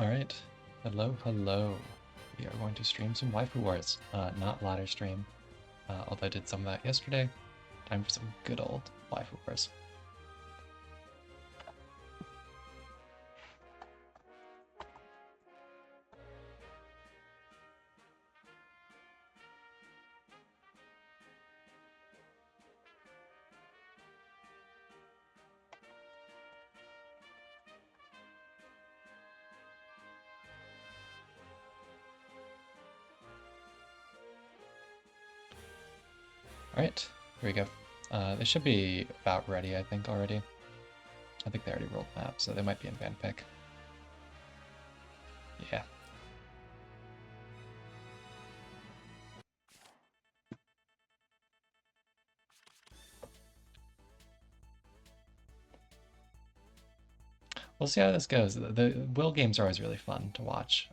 Alright. Hello, hello. We are going to stream some Waifu Wars. Not ladder stream. Although I did some of that yesterday. Time for some good old Waifu Wars. Alright, here we go. They should be about ready, I think, already. I think they already rolled the map, so they might be in van pick. Yeah. We'll see how this goes. The Will games are always really fun to watch.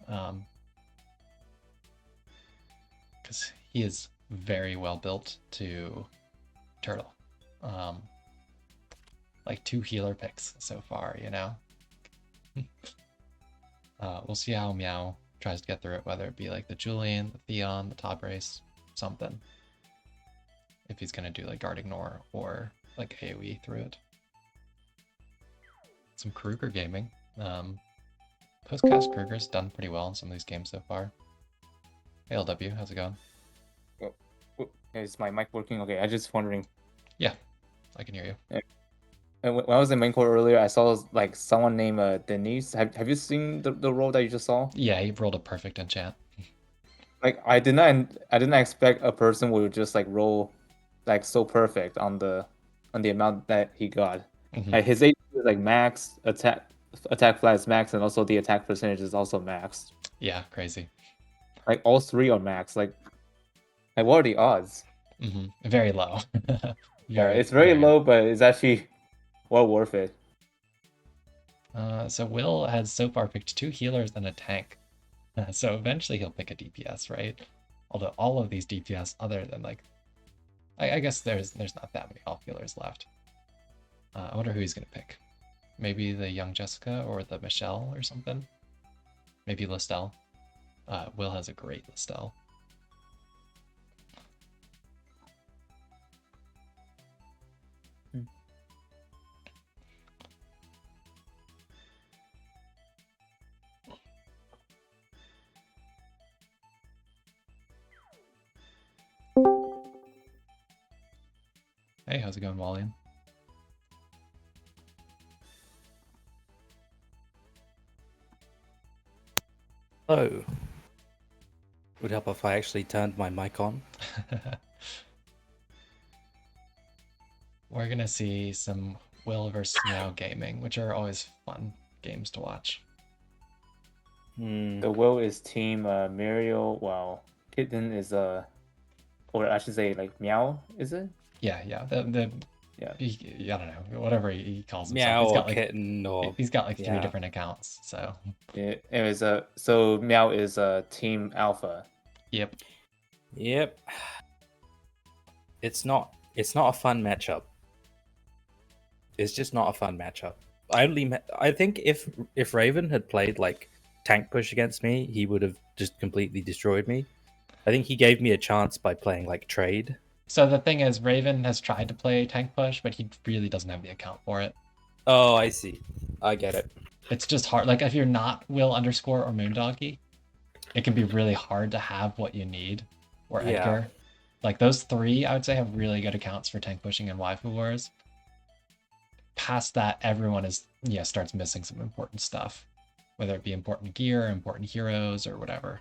Because he is very well built to Turtle. Like 2 healer picks so far, you know? We'll see how Meow tries to get through it, whether it be like the Julian, the Theon, the top race, something. If he's gonna do like guard ignore or like AoE through it. Some Kruger gaming. Postcast Kruger's done pretty well in some of these games so far. Hey LW, how's it going? Is my mic working? Okay, I just wondering. Yeah, I can hear you. And when I was in main court earlier, I saw like someone named Denise. Have you seen the role that you just saw? Yeah, he rolled a perfect enchant. Like I didn't expect a person would just like roll like so perfect on the amount that he got. Like his HP is like max, attack flat is max, and also the attack percentage is also maxed. Yeah, crazy. Like all 3 are max. Like what are the odds? Very low. It's very low, but it's actually well worth it. So Will has so far picked 2 healers and a tank. So eventually he'll pick a DPS, right? Although all of these DPS, other than like, I guess there's not that many off healers left. I wonder who he's gonna pick. Maybe the young Jessica or the Michelle or something. Maybe Listel. Will has a great Listel. Hey, how's it going, Wallian? Hello. Would help if I actually turned my mic on. We're gonna see some Will versus Meow gaming, which are always fun games to watch. The Will is team Muriel, while Kitten is or I should say like Meow, is it? Yeah. Yeah. I don't know, whatever he calls himself. Meow He's got or like Kitten or he's got like 3 different accounts. So it was so Meow is team Alpha. Yep. It's not a fun matchup. It's just not a fun matchup. I think if Raven had played like tank push against me, he would have just completely destroyed me. I think he gave me a chance by playing like trade. So the thing is, Raven has tried to play tank push, but he really doesn't have the account for it. Oh, I see. I get it. It's just hard. Like if you're not Will underscore or Moondoggy, it can be really hard to have what you need. Or Edgar. Like those 3, I would say, have really good accounts for tank pushing in WaifuWarS. Past that, everyone starts missing some important stuff, whether it be important gear, important heroes, or whatever.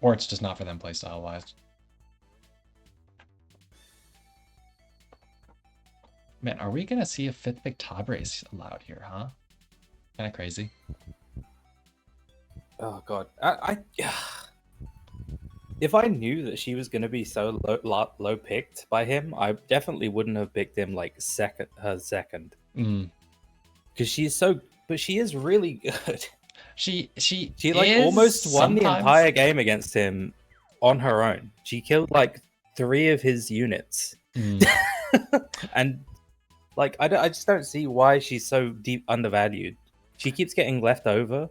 Or it's just not for them playstyle wise. Man, are we gonna see a 5th pick top race allowed here, huh? Kind of crazy. Oh god, I if I knew that she was gonna be so low picked by him, I definitely wouldn't have picked him like second. Because she is but she is really good. She like almost won the entire game against him on her own. She killed like 3 of his units, and Like I just don't see why she's so deep undervalued. She keeps getting left over.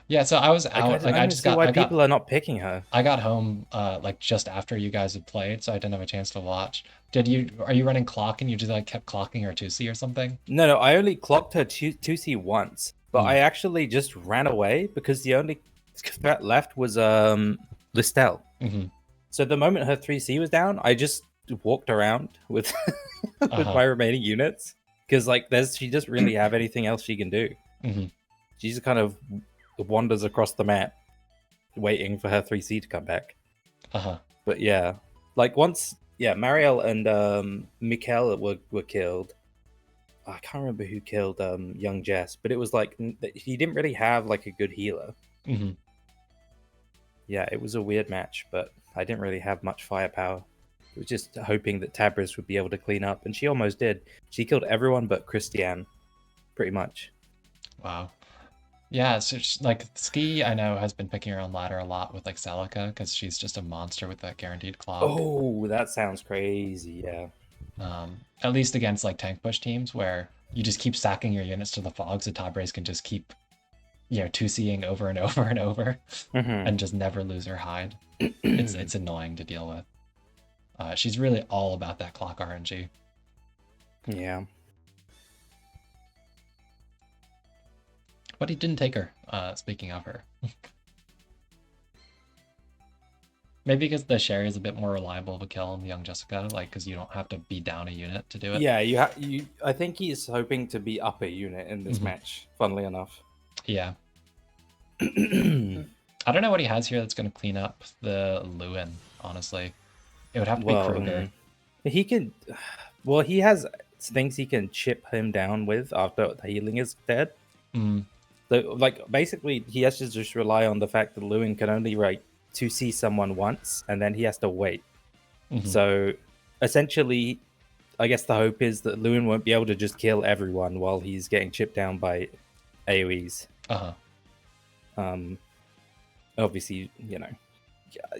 Yeah, so I was Like, out. Like I I don't just see got why I got people are not picking her. I got home like just after you guys had played, so I didn't have a chance to watch. Are you running clock and you just like kept clocking her 2C or something? No, I only clocked her 2C once, but Hmm. I actually just ran away because the only threat left was Listel. Hmm. So the moment her 3C was down, I just walked around with with Uh-huh. my remaining units because like she doesn't really have anything else she can do. Hmm. She just kind of wanders across the map, waiting for her 3C to come back. Uh-huh. But yeah, like once, yeah, Mariel and Mikkel were killed. I can't remember who killed young Jess, but it was like he didn't really have like a good healer. Hmm. Yeah, it was a weird match, but I didn't really have much firepower. I was just hoping that Tabris would be able to clean up, and she almost did. She killed everyone but Christiane, pretty much. Wow. Yeah, so like Ski, I know has been picking her on ladder a lot with like Celica because she's just a monster with that guaranteed clock. Oh, that sounds crazy. Yeah. At least against like tank push teams where you just keep sacking your units to the fog, so Tabrace can just keep 2C'ing over and over and over and just never lose her hide. It's annoying to deal with. She's really all about that clock RNG. Yeah. But he didn't take her, speaking of her. Maybe because the Sherry is a bit more reliable of a kill than Young Jessica, like because you don't have to be down a unit to do it. Yeah, you. I think he's hoping to be up a unit in this match. Funnily enough. Yeah. I don't know what he has here that's going to clean up the Lewin. Honestly, it would have to be Kruger. He can. Well, he has things he can chip him down with after the healing is dead. Mm. So, like, basically, he has to just rely on the fact that Lewin can only to see someone once, and then he has to wait. Mm-hmm. So, essentially, I guess the hope is that Lewin won't be able to just kill everyone while he's getting chipped down by AoEs. Obviously, yeah,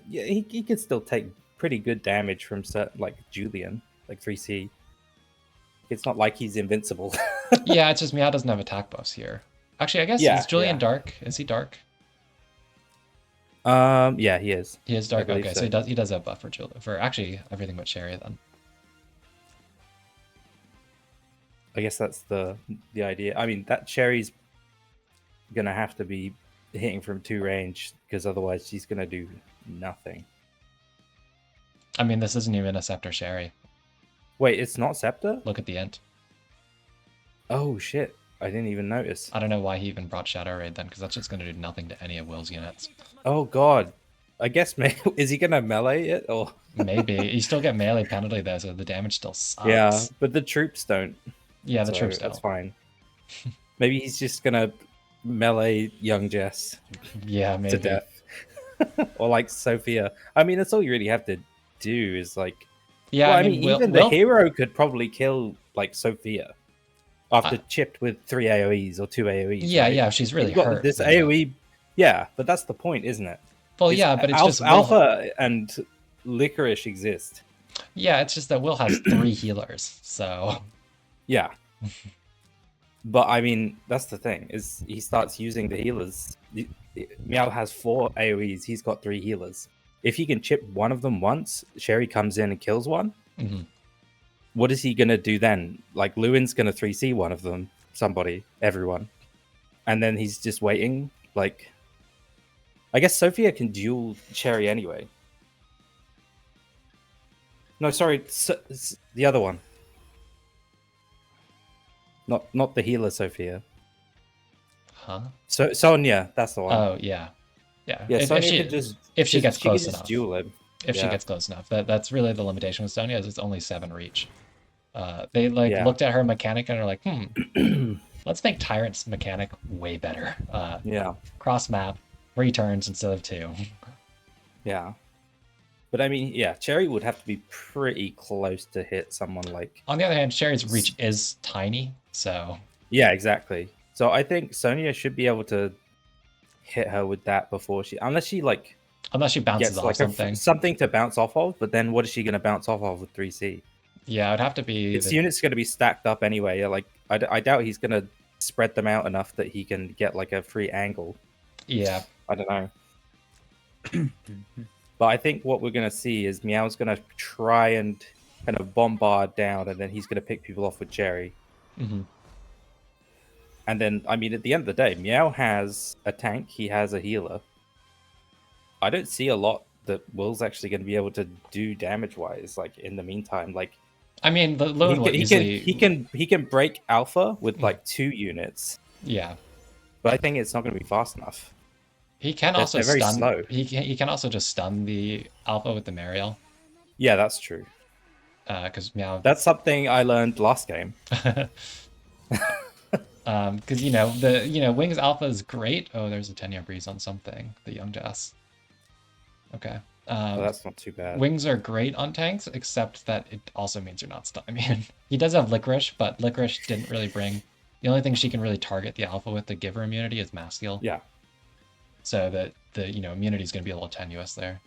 he could still take pretty good damage from like Julian, like 3C. It's not like he's invincible. Yeah, it's just Meow doesn't have attack buffs here. Actually, I guess is Julian dark? Is he dark? Yeah, he is. He is dark. Okay, so he does have buff for Julian, for actually everything but Sherry then. I guess that's the idea. I mean, that Sherry's gonna have to be hitting from 2 range because otherwise she's gonna do nothing. I mean, this isn't even a Scepter Sherry. Wait, it's not Scepter? Look at the int. Oh shit, I didn't even notice. I don't know why he even brought Shadow Raid then, because that's just going to do nothing to any of Will's units. Oh god. I guess, is he going to melee it? Or maybe. You still get melee penalty though, so the damage still sucks. Yeah, but the troops don't. Yeah, the troops don't. That's fine. Maybe he's just going to melee young Jess. Yeah, maybe. To death. Or like Sophia. I mean, that's all you really have to do is like... Yeah, well, I mean even the hero could probably kill like Sophia after chipped with 3 AoEs or 2 AoEs. Yeah, right? yeah, if she's really hurt. This AoE, yeah, but that's the point, isn't it? Well, yeah, but it's just Alpha and Licorice exist. Yeah, it's just that Will has 3 healers, so yeah. But I mean, that's the thing is he starts using the healers. Meow has 4 AoEs. He's got 3 healers. If he can chip one of them once, Sherry comes in and kills one. Mm-hmm. What is he gonna do then? Like Lewin's gonna 3C one of them, everyone, and then he's just waiting. Like, I guess Sophia can duel Sherry anyway. No, sorry, the other one. Not the healer Sophia. Huh? So Sonya, that's the one. Oh yeah. Yeah. Yeah, Sonya could just if she gets close enough. Duel him. If she gets close enough. That's really the limitation with Sonya is it's only 7 reach. They looked at her mechanic and are like, let's make Tyrant's mechanic way better. Cross map, 3 turns instead of 2. Yeah. But I mean, yeah, Cherry would have to be pretty close to hit someone like... On the other hand, Cherry's reach is tiny, so... Yeah, exactly. So I think Sonya should be able to hit her with that before she... Unless she bounces off something. Something to bounce off of, but then what is she going to bounce off of with 3C? Yeah, it'd have to be. Its unit's going to be stacked up anyway. Like I doubt he's going to spread them out enough that he can get like a free angle. Yeah. I don't know. But I think what we're going to see is Meow's going to try and kind of bombard down, and then he's going to pick people off with Cherry. Mm-hmm. And then, I mean, at the end of the day, Meow has a tank. He has a healer. I don't see a lot that Will's actually going to be able to do damage-wise. Like in the meantime, like I mean, the Loon will easily. He can break Alpha with like 2 units. Yeah. But I think it's not going to be fast enough. He can They're also very stun. slow. He can also just stun the Alpha with the Mariel. Yeah, that's true. Because Meow. That's something I learned last game. Because the Wings Alpha is great. Oh, there's a 10-year breeze on something. The Young Jess. Okay. Well, that's not too bad. Wings are great on tanks, except that it also means you're not stunned. I mean, he does have Licorice, but Licorice didn't really bring. The only thing she can really target the Alpha with to give her immunity is Mass Heal. Yeah. So that the immunity is going to be a little tenuous there.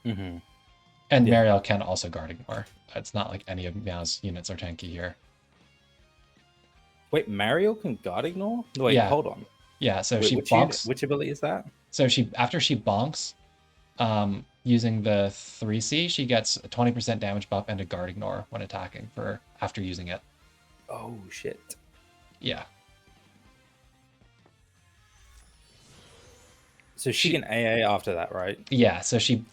Mm-hmm. And Mariel can also guard ignore. It's not like any of Meow's units are tanky here. Wait, Mario can guard ignore? Wait, Yeah. hold on. Yeah, so Wait, she bonks. which ability is that? So after she bonks, using the 3C, she gets a 20% damage buff and a guard ignore when attacking after using it. Oh shit. Yeah. So she can AA after that, right? Yeah, so she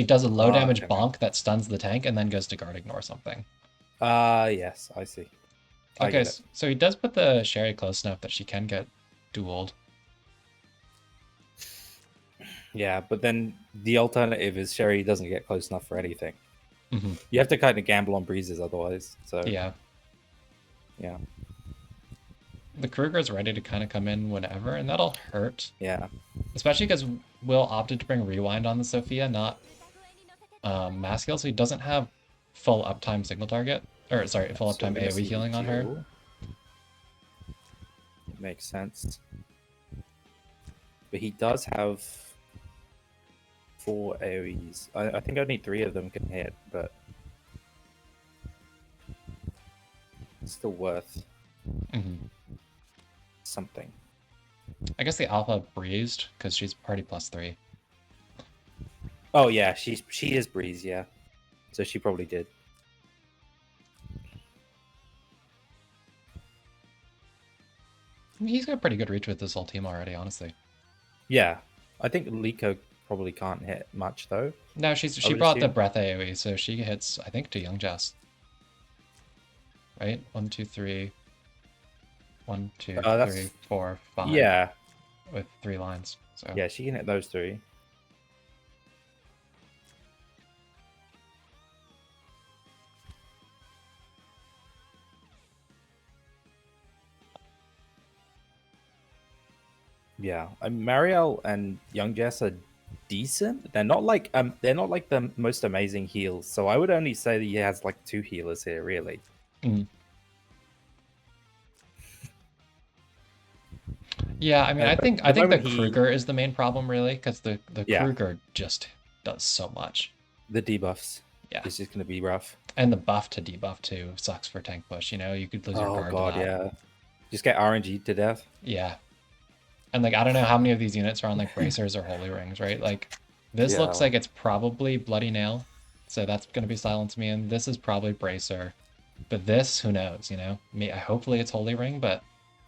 does a low damage okay. bonk that stuns the tank and then goes to guard ignore something. Yes, I see. I Okay, get it. so he does put the Sherry close enough that she can get dueled. Yeah, but then the alternative is Sherry doesn't get close enough for anything. Mm-hmm. You have to kind of gamble on breezes otherwise. So Yeah. Yeah. The Kruger's ready to kind of come in whenever, and that'll hurt. Yeah. Especially because Will opted to bring Rewind on the Sophia, not Mass Heal, so he doesn't have full uptime signal target. Or, sorry, full uptime AoE healing on her. It makes sense. But he does have 4 AoEs. I think only 3 of them can hit, but it's still worth something. I guess the Alpha breezed, because she's party +3. Oh yeah, she is Breeze, yeah. So she probably did. He's got pretty good reach with this whole team already, honestly. Yeah. I think Liko probably can't hit much though. No, she brought the breath AoE, so she hits, I think, to Young Jess. Right? 1, 2, 3. 1, 2, 3, 4, 5. Yeah. With 3 lines. So Yeah, she can hit those 3. Yeah, Mariel and Young Jess are decent. They're not like the most amazing heals. So I would only say that he has like 2 healers here, really. Yeah, I mean, I think the Kruger is the main problem, really, because the Yeah. Kruger just does so much. The debuffs. Yeah. It's just going to be rough. And the buff to debuff, too, sucks for tank push. You know, you could lose your guard. Oh, God, to that. yeah. Just get RNG to death. Yeah. And, like, I don't know how many of these units are on, like, bracers or holy rings, right? Like, this Yeah. looks like it's probably Bloody Nail. So that's going to be Silence Me, and this is probably Bracer. But this, who knows, you know? Hopefully it's Holy Ring, but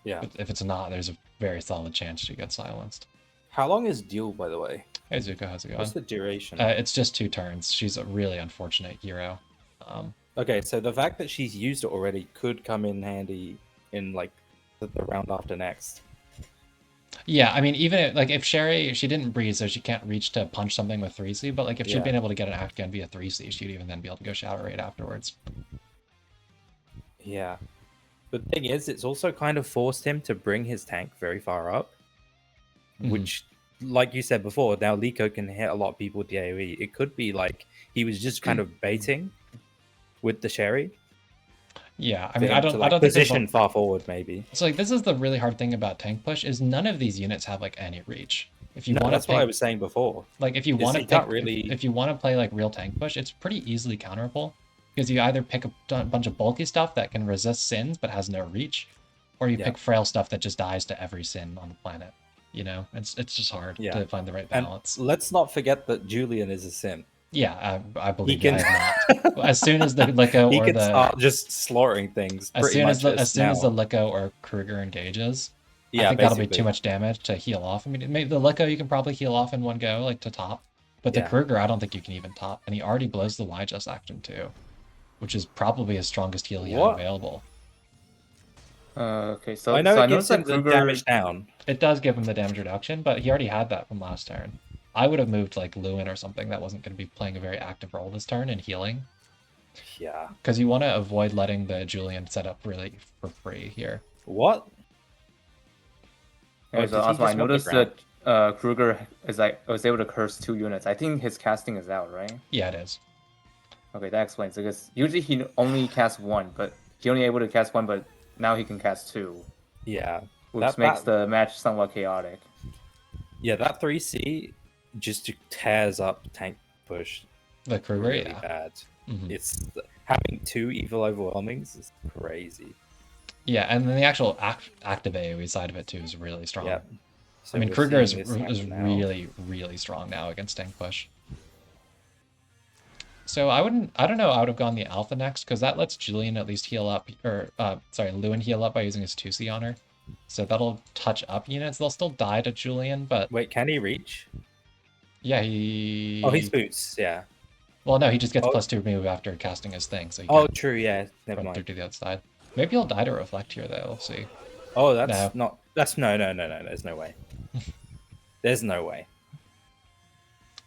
Yeah. if it's not, there's a very solid chance you get silenced. How long is Duel, by the way? Hey, Zuko, how's it going? What's the duration? It's just 2 turns. She's a really unfortunate hero. Okay, so the fact that she's used it already could come in handy in, like, the round after next. Yeah, I mean, even if Sherry, she didn't breeze, so she can't reach to punch something with 3C, but, like, if she'd been able to get an act gun via 3C, she'd even then be able to go Shadow Raid afterwards. Yeah. But the thing is, it's also kind of forced him to bring his tank very far up, which, like you said before, now Liko can hit a lot of people with the AoE. It could be like he was just kind of baiting with the Sherry. Yeah, I mean, I I don't think position far forward maybe. So, like, this is the really hard thing about tank push is none of these units have like any reach. If you want to, that's what I was saying before. Like, if you want to can't really, if you want to play like real tank push, it's pretty easily counterable. Because you either pick a bunch of bulky stuff that can resist sins but has no reach, or you Yeah. pick frail stuff that just dies to every sin on the planet. You know, it's just hard Yeah. to find the right And balance. let's not forget that Julian is a sim. Yeah, I believe can- I have not. As soon as the Licko He or can the start just slaughtering things as pretty soon as much the as soon as the now. Licko or Kruger engages, I Yeah, think that'll be too basically. much damage to heal off. I mean, maybe the Licko you can probably heal off in one go, like to top, but the Yeah. Kruger I don't think you can even top, and he already blows the Y-Just action too, which is probably his strongest heal he had What? available. Okay, so I know I it gives noticed him that the Kruger. damage down. It does give him the damage reduction, but he already had that from last turn. I would have moved like Lewin or something that wasn't going to be playing a very active role this turn and healing. Yeah. Because you want to avoid letting the Julian set up really for free here. What? Okay, Oh, so did he also I just want the noticed ground? that Kruger is like was able to curse 2 units. I think his casting is out, right? Yeah, it is. Okay, that explains it. Because usually he only casts 1, but he only able to cast 1, but now he can cast 2, Yeah. which makes the match somewhat chaotic. Yeah, that 3C just tears up tank push The Kruger, really yeah. bad. Mhm. It's having 2 evil overwhelmings is crazy. Yeah, and then the actual active AoE side of it too is really strong. Yep. So I mean, we're Kruger is seeing this happen now. really strong now against tank push. So I don't know, I would have gone the Alpha next, because that lets Julian at least heal up, or, sorry, Lewin heal up by using his 2C on her. So that'll touch up units. They'll still die to Julian, but Wait, can he reach? yeah, he... Oh, he's boots, yeah. Well, no, he just gets Oh. +2 move after casting his thing, so he Oh, can true, yeah. Never run through mind. to the other side. Maybe he'll die to Reflect here, though, we'll see. Oh, that's No. not... That's... No. There's no way. There's no way.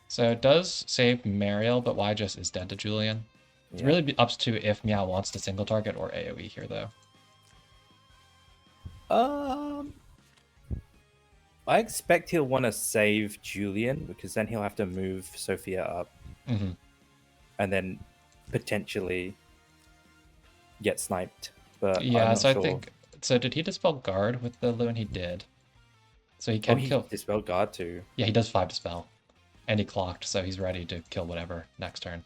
So it does save Mariel, but Y-Just is dead to Julian. It's really up to if Meow wants to single target or AoE here, though. I expect he'll want to save Julian, because then he'll have to move Sophia up. Mm-hmm. And then potentially get sniped. But Yeah, I'm not so sure. I think... So did he dispel guard with the Lewin? He did. So he can kill... Dispel guard too. Yeah, he does 5 dispel. And he clocked, so he's ready to kill whatever next turn.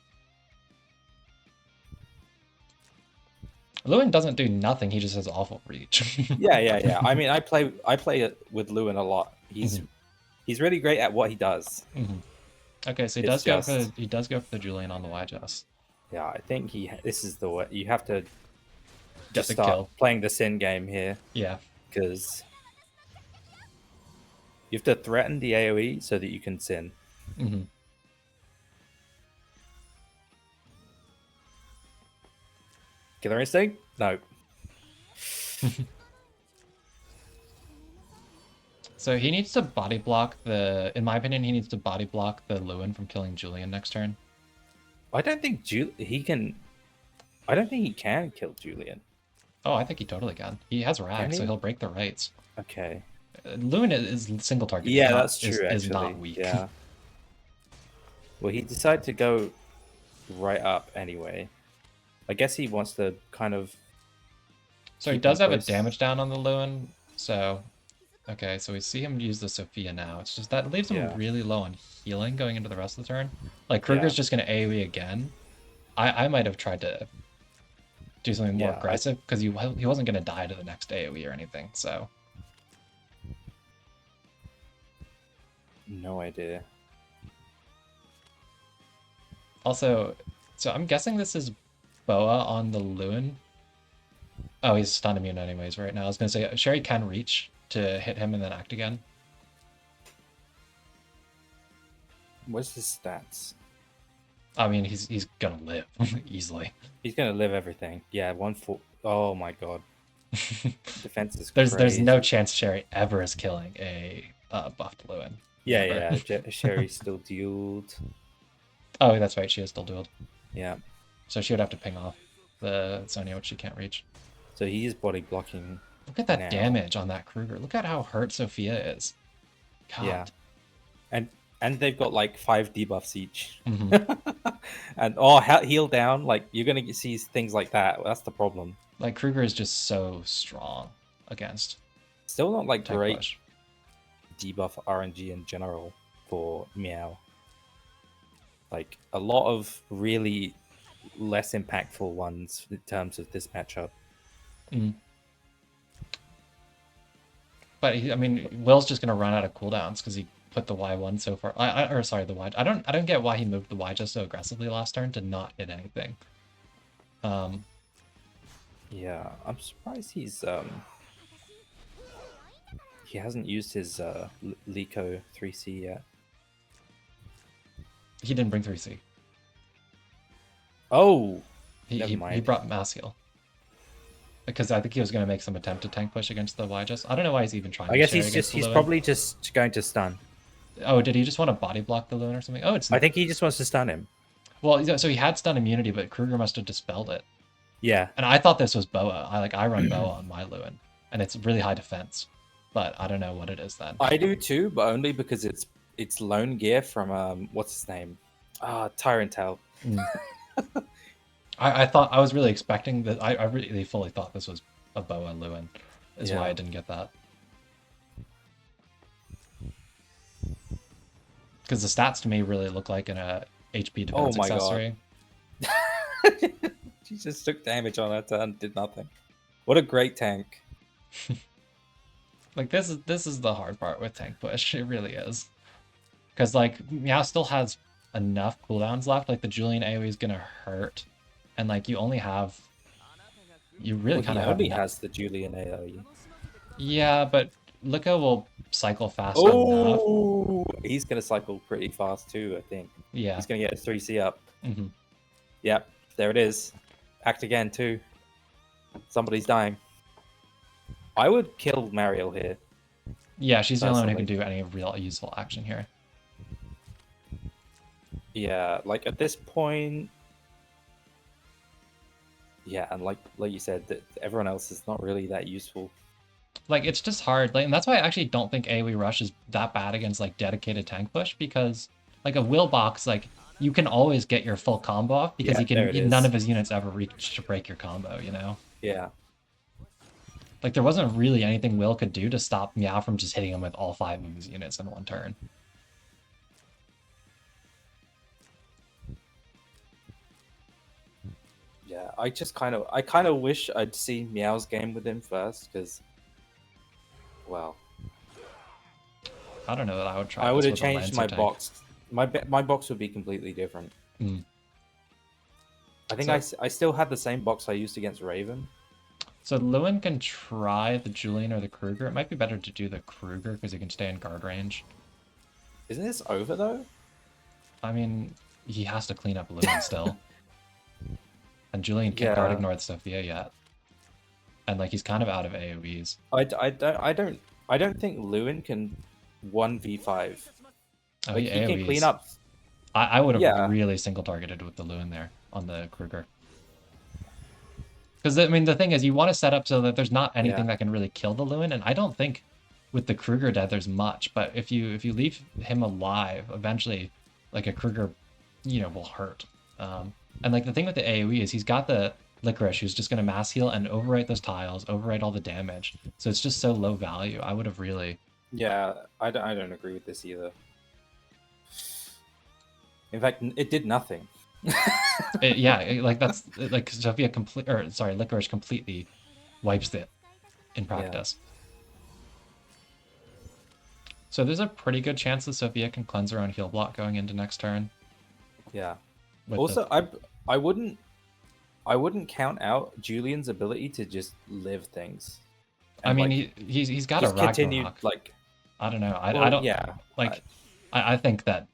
Lewin doesn't do nothing, he just has awful reach. Yeah. I mean, I play it with Lewin a lot. He's really great at what he does. Mm-hmm. Okay, so he It's does go for the Julian on the Y-Just. Yeah, I think this is the way you have to just the start kill. playing the sin game here. Yeah. Because you have to threaten the AoE so that you can sin. Mm-hmm. Killer Instinct? No. So he needs to body block in my opinion, he needs to body block the Lewin from killing Julian next turn. I don't think he can kill Julian. Oh, I think he totally can. He has Rag, so he? he'll break the rights. Okay. Lewin is single target. Yeah, that's true. Is not weak. Yeah. Well, he decided to go right up anyway. I guess he wants to kind of. So he does have a damage down on the Lewin. So, okay, so we see him use the Sophia now. It's just that leaves him really low on healing going into the rest of the turn. Like Kruger's just going to AoE again. I might have tried to do something more aggressive because he wasn't going to die to the next AoE or anything. So. No idea. Also, so I'm guessing this is Boa on the Lewin. Oh, he's stun immune anyways right now. I was going to say, Sherry can reach to hit him and then act again. What's his stats? I mean, he's going to live easily. He's going to live everything. Yeah, 1-4. Oh my god. Defense is There's no chance Sherry ever is killing a buffed Lewin. Yeah. Sherry's still dueled. Oh, that's right. She is still dueled. Yeah. So she would have to ping off the Sonya, which she can't reach. So he is body blocking. Look at that damage on that Kruger. Look at how hurt Sophia is. God. Yeah. And they've got like 5 debuffs each. Mm-hmm. And heal down. Like you're gonna see things like that. That's the problem. Like Kruger is just so strong against. Still not like great push. Debuff RNG in general for Meow. Like a lot of really less impactful ones in terms of this matchup. But I mean, Will's just gonna run out of cooldowns because he put the Y1 so far. Or sorry, the Y. I don't get why he moved the Y just so aggressively last turn to not hit anything. Yeah, I'm surprised he hasn't used his Lico 3C yet. He didn't bring 3C. Oh, He brought mass heal. Because I think he was going to make some attempt to tank push against the Y just. I don't know why he's even trying. I guess he's probably just going to stun. Oh, did he just want to body block the Loon or something? Oh, it's. I think he just wants to stun him. Well, so he had stun immunity, but Kruger must have dispelled it. Yeah. And I thought this was Boa. I run Boa on my Lewin, and it's really high defense, but I don't know what it is then. I do too, but only because it's lone gear from what's his name? Tyrant Tail. I was really expecting that. I really fully thought this was a Boa Lewin, is why I didn't get that. Because the stats to me really look like an HP defense accessory. God. She just took damage on that turn, did nothing. What a great tank. Like this is the hard part with tank push. It really is. Because like Meow still has enough cooldowns left. Like the Julian AoE is gonna hurt, and like you really kind of only has the Julian AoE. Yeah, but Liko will cycle fast enough. He's gonna cycle pretty fast too, I think. Yeah, he's gonna get his 3C up. Mm-hmm. Yep, there it is. Act again too. Somebody's dying. I would kill Mariel here. Yeah, she's the only one who can do any real useful action here. Yeah, like at this point. Yeah, and like you said, that everyone else is not really that useful. Like it's just hard, like, and that's why I actually don't think AoE Rush is that bad against like dedicated tank push, because like a Will box, like you can always get your full combo off because none of his units ever reach to break your combo, you know? Yeah. Like there wasn't really anything Will could do to stop Meow from just hitting him with all 5 of his units in one turn. Yeah, I kind of wish I'd seen Meow's game with him first, because, well, I don't know that I would try. I would have changed my box. My box would be completely different. I think I still had the same box I used against Raven. So Lewin can try the Julian or the Kruger. It might be better to do the Kruger because he can stay in guard range. Isn't this over though? I mean, he has to clean up Lewin still. And Julian can't guard ignore the Sophia yet. And like he's kind of out of AoEs. I don't think Lewin can 1v5. Oh, like, he can clean up. I would have really single targeted with the Lewin there on the Kruger. Because I mean the thing is you want to set up so that there's not anything that can really kill the Lewin, and I don't think with the Kruger dead there's much, but if you leave him alive, eventually like a Kruger, will hurt. And like the thing with the AoE is he's got the Licorice who's just going to mass heal and overwrite those tiles, overwrite all the damage. So it's just so low value. I would have really... Yeah, I don't agree with this either. In fact, it did nothing. Like that's like Sophia Licorice completely wipes it in practice. So there's a pretty good chance that Sophia can cleanse her own heal block going into next turn. Yeah. Also, I wouldn't count out Julian's ability to just live things. And I mean, he's got a Ragnarok. Like, I don't know. I don't. Yeah. I think that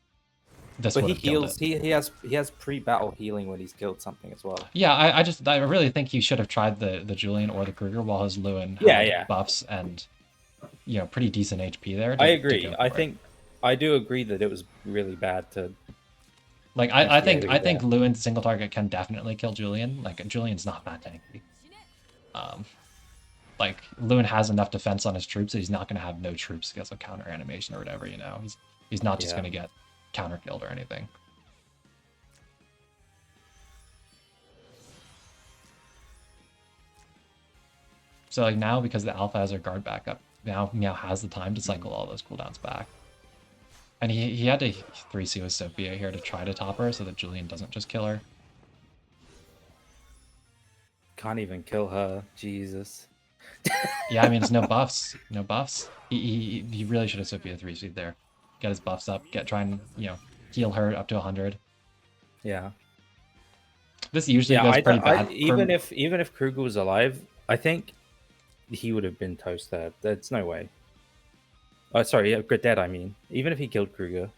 this. But he heals. He has pre-battle healing when he's killed something as well. Yeah, I really think he should have tried the Julian or the Kruger while his Lewin had buffs and pretty decent HP there. I agree. I do agree that it was really bad to. Like I think Lewin's single target can definitely kill Julian. Like Julian's not that tanky. Like Lewin has enough defense on his troops that he's not going to have no troops because of counter animation or whatever. He's not just going to get counter killed or anything. So like now because the alpha has her guard back up, now Meow has the time to cycle all those cooldowns back. And he had to 3C with Sophia here to try to top her so that Julian doesn't just kill her. can't even kill her. Jesus. Yeah, I mean, it's no buffs. No buffs. He really should have Sophia 3-seed there. Get his buffs up. Try and, heal her up to 100. Yeah. This usually Yeah, goes pretty bad. even if Kruger was alive, I think he would have been toast there. There's no way. Oh, sorry, dead. I mean, even if he killed Kruger,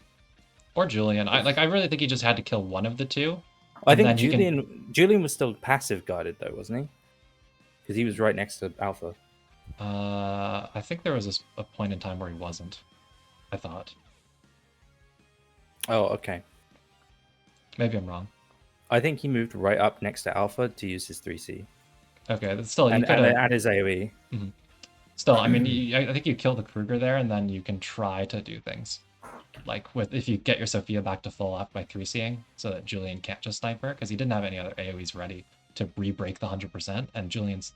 or Julian, I really think he just had to kill one of the two. I And think then you Julian was still passive guarded though, wasn't he? Because he was right next to Alpha. I think there was a point in time where he wasn't. I thought. Oh, okay. Maybe I'm wrong. I think he moved right up next to Alpha to use his 3C. Okay, but still, you and could have. And his AoE. Mhm. Still, I mean, I think you kill the Kruger there, and then you can try to do things. Like if you get your Sophia back to full up by 3C'ing, so that Julian can't just snipe her, because he didn't have any other AoEs ready to re-break the 100%, and Julian's...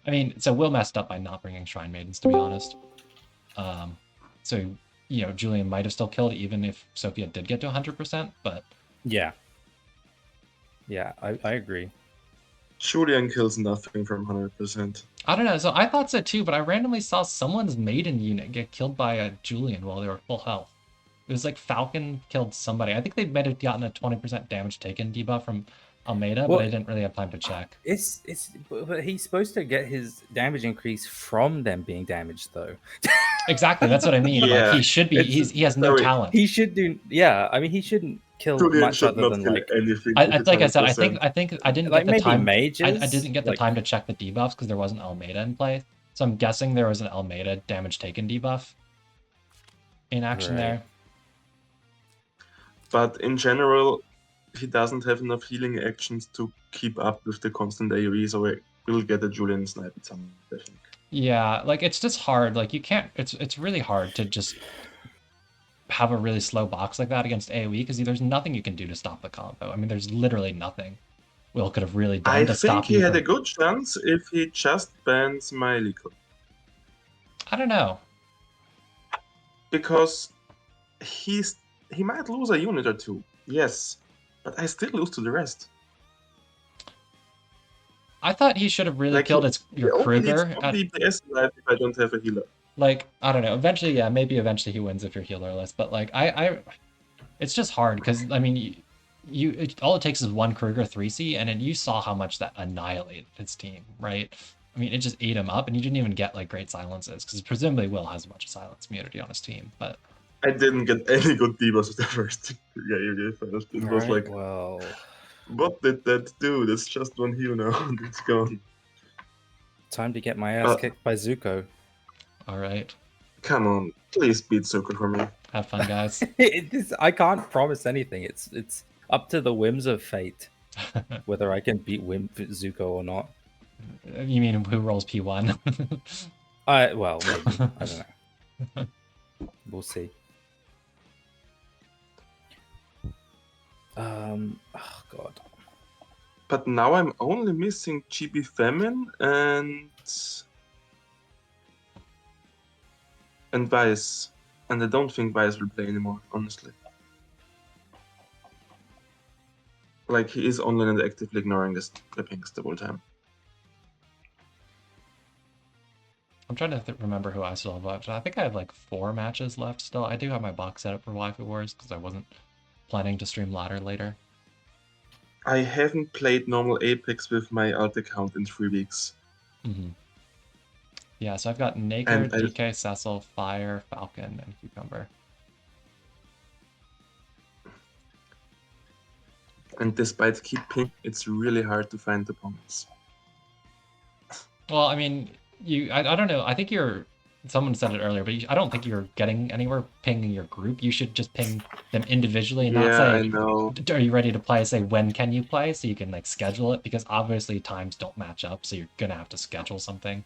I mean, so Will messed up by not bringing Shrine Maidens, to be honest. So, Julian might have still killed even if Sophia did get to 100%, but... Yeah. Yeah, I agree. Julian kills nothing from 100%. I don't know, so I thought so too, but I randomly saw someone's Maiden unit get killed by a Julian while they were full health. It was like Falcon killed somebody. I think they might have gotten a 20% damage taken debuff from Almeida, but I didn't really have time to check. But he's supposed to get his damage increase from them being damaged, though. Exactly, that's what I mean. Yeah, like he should be. He has no talent. He should do. Yeah, I mean, he shouldn't kill Julian much should other not than kill like. anything. Like I said, I think I didn't Like get the maybe time. mages. I didn't get the like- time to check the debuffs because there wasn't Almeida in play. So I'm guessing there was an Almeida damage taken debuff in action Right. there. But in general, he doesn't have enough healing actions to keep up with the constant AoE, so we'll get a Julian snipe at some point, I think. Yeah, like it's just hard. Like you can't. It's really hard to just have a really slow box like that against AoE because there's nothing you can do to stop the combo. I mean, there's literally nothing Will could have really done I to think stop he you had from... a good chance if he just bans Myliko. I don't know. Because he might lose a unit or two, yes, but I still lose to the rest. I thought he should have really killed your Kruger. At DPS life if I don't have a healer. Like, I don't know. Eventually, yeah, maybe eventually he wins if you're healerless. But like, it's just hard because I mean, all it takes is one Kruger 3C, and you saw how much that annihilated his team, right? I mean, it just ate him up, and you didn't even get like great silences because presumably Will has a bunch of silence immunity on his team. But I didn't get any good debuffs the first game. It was like, well, what did that do? That's just one heal now. It's gone. time to get my ass kicked by Zuko. all right, Come on, please beat Zuko for me. have fun, guys. I can't promise anything. It's up to the whims of fate whether I can beat Zuko or not. You mean who rolls P1? Well, maybe. I don't know. We'll see. Oh god. But now I'm only missing GB Famine and Bias. And I don't think Bias will play anymore, honestly. Like, he is online and actively ignoring the pings the whole time. I'm trying to remember who I still have left. I think I have like 4 matches left still. I do have my box set up for WaifuWarS because I wasn't planning to stream ladder later. I haven't played normal Apex with my alt account in 3 weeks. Mm-hmm. Yeah, so I've got Naker, DK, Cecil, Fire, Falcon, and Cucumber. And despite keep ping, it's really hard to find opponents. Well, I mean, I don't know. I think someone said it earlier, but I don't think you're getting anywhere pinging your group. You should just ping them individually and not say, I know. are you ready to play? Say, when can you play? So you can like schedule it because obviously times don't match up. So you're going to have to schedule something.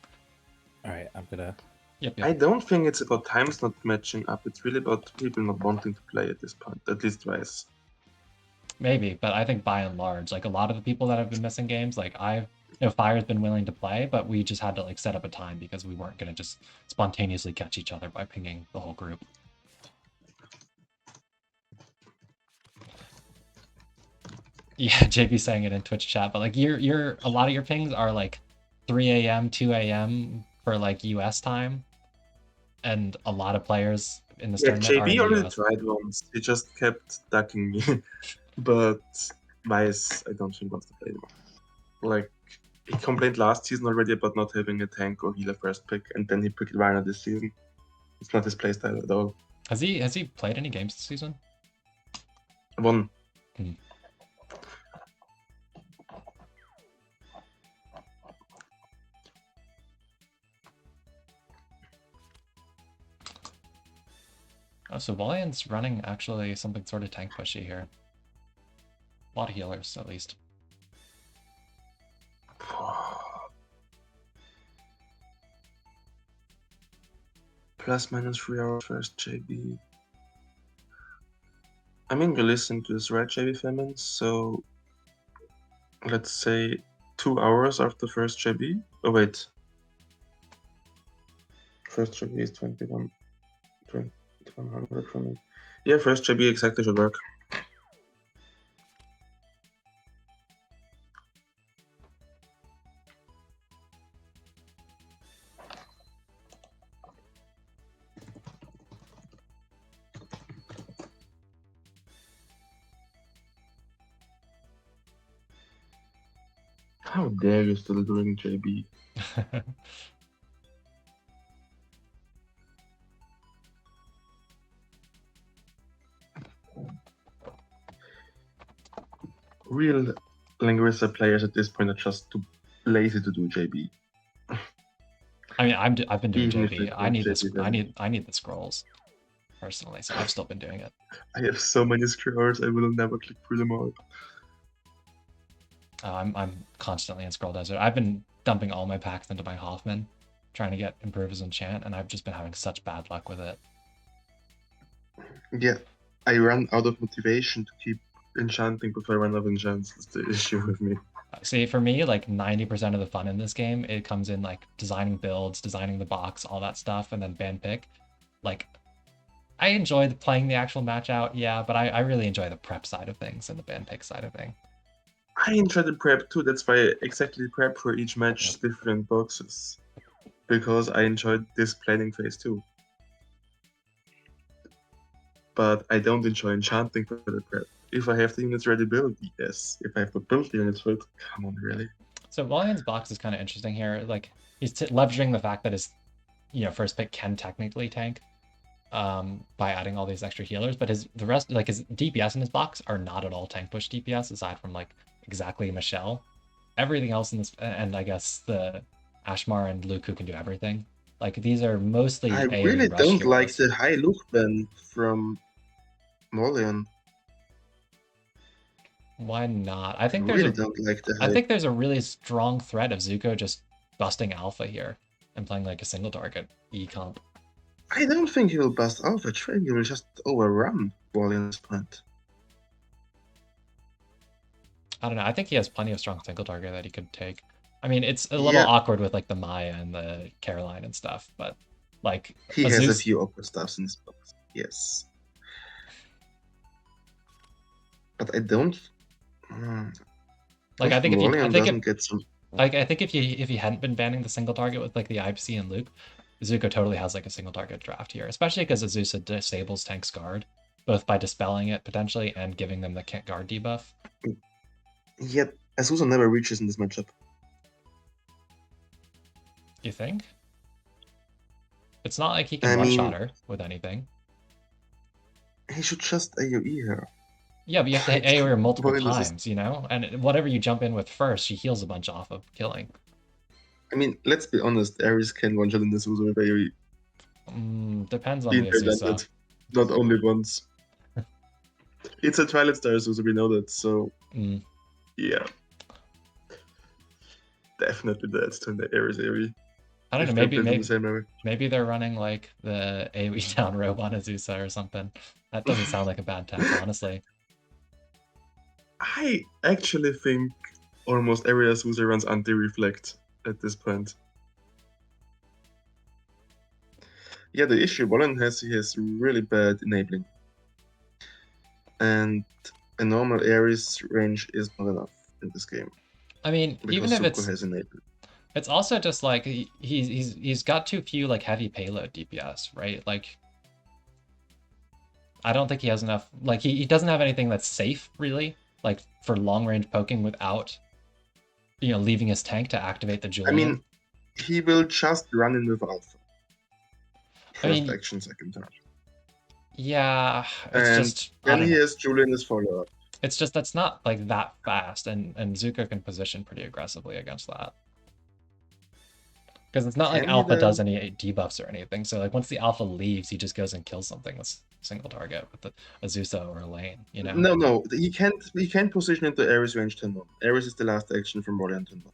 All right, I'm gonna. Yep. I don't think it's about times not matching up. It's really about people not wanting to play at this point, at least twice. Maybe, but I think by and large, like a lot of the people that have been missing games, like Fire's been willing to play, but we just had to like set up a time because we weren't going to just spontaneously catch each other by pinging the whole group. Yeah, JB saying it in Twitch chat, but like you're a lot of your pings are like 3 a.m., 2 a.m. for like US time, and a lot of players in this Yeah, tournament are in JB the already US. tried once. He just kept ducking me. But Vice, I don't think wants to play anymore. Like, he complained last season already about not having a tank or healer first pick, and then he picked Rhino this season. It's not his playstyle at all. Has he played any games this season? One. Oh, so Valiant's running actually something sort of tank pushy here. A lot of healers, at least. Plus minus 3 hours first JB. I mean, you're listening to this, right, JB Famine? So, let's say 2 hours after first JB. Oh, wait. First JB is 2100 for me. Yeah, first JB exactly should work. How dare you still doing JB? Real Langorissa players at this point are just too lazy to do JB. I mean, I've been doing Even if JB. they I need do this. JB, I need the scrolls personally, so I've still been doing it. I have so many scrolls, I will never click through them all. I'm constantly in Scroll Desert. I've been dumping all my packs into my Hoffman, trying to get improve his enchant, and I've just been having such bad luck with it. Yeah, I run out of motivation to keep enchanting before I run out of enchants. That's the issue with me. See, for me, like 90% of the fun in this game, it comes in like designing builds, designing the box, all that stuff, and then ban pick. Like, I enjoy playing the actual match out, yeah, but I really enjoy the prep side of things and the ban pick side of things. I enjoy the prep too. That's why I exactly prep for each match different boxes. Because I enjoyed this planning phase too. But I don't enjoy enchanting for the prep. If I have the units ready built, yes. If I have to build the units for it, come on, really. So Valiant's box is kind of interesting here. Like, he's leveraging the fact that his, first pick can technically tank by adding all these extra healers, but his DPS in his box are not at all tank push DPS, aside from like exactly Michelle. Everything else in this, and I guess the Ashmar and Luke who can do everything. Like, these are mostly I AoE really rush don't like heroes. the high look ban from Molion. Why not? I think don't like the high. I think there's a really strong threat of Zuko just busting alpha here and playing like a single target E comp. I don't think he will bust alpha trade. He will just overrun Molion's point. I don't know. I think he has plenty of strong single target that he could take. I mean, it's a little awkward with like the Maya and the Caroline and stuff, but like he has a few awkward stuffs in his box. Yes, but I don't. Like, I think if he hadn't been banning the single target with like the IPC and Luke, Zuko totally has like a single target draft here, especially because Azusa disables Tank's guard, both by dispelling it potentially and giving them the guard debuff. Yet Azusa never reaches in this matchup. You think? It's not like he can one-shot her with anything. He should just AoE her. Yeah, but you have to hit AoE her multiple times, And whatever you jump in with first, she heals a bunch off of killing. I mean, let's be honest, Ares can one-shot in this Azusa with AoE. Depends on the Azusa. Not only once. It's a Twilight Star Azusa, we know that, so... Yeah. Definitely that's to the Ares AoE. I don't know, maybe they're running like the AoE down robe on Azusa or something. That doesn't sound like a bad tech, honestly. I actually think almost every Azusa runs anti-reflect at this point. Yeah, the issue Bolin has, he has really bad enabling. And a normal Ares range is not enough in this game. I mean, Because even if Zuko it's has enabled. it's also just like he's got too few like heavy payload DPS, right? Like I don't think he has enough. Like he doesn't have anything that's safe really, like for long range poking without leaving his tank to activate the Julian. I mean, he will just run in with Alpha. First mean, action, second turn. Yeah, it's And just I then don't he know. has Julian as follow-up. It's just that's not like that fast, and Zuko can position pretty aggressively against that. Because it's not like Can he Alpha does though? any debuffs or anything. So like once the Alpha leaves, he just goes and kills something with single target with a Azusa or a lane, you know? No, he can't position into Ares range turn 1. Ares is the last action from Morian turn 1.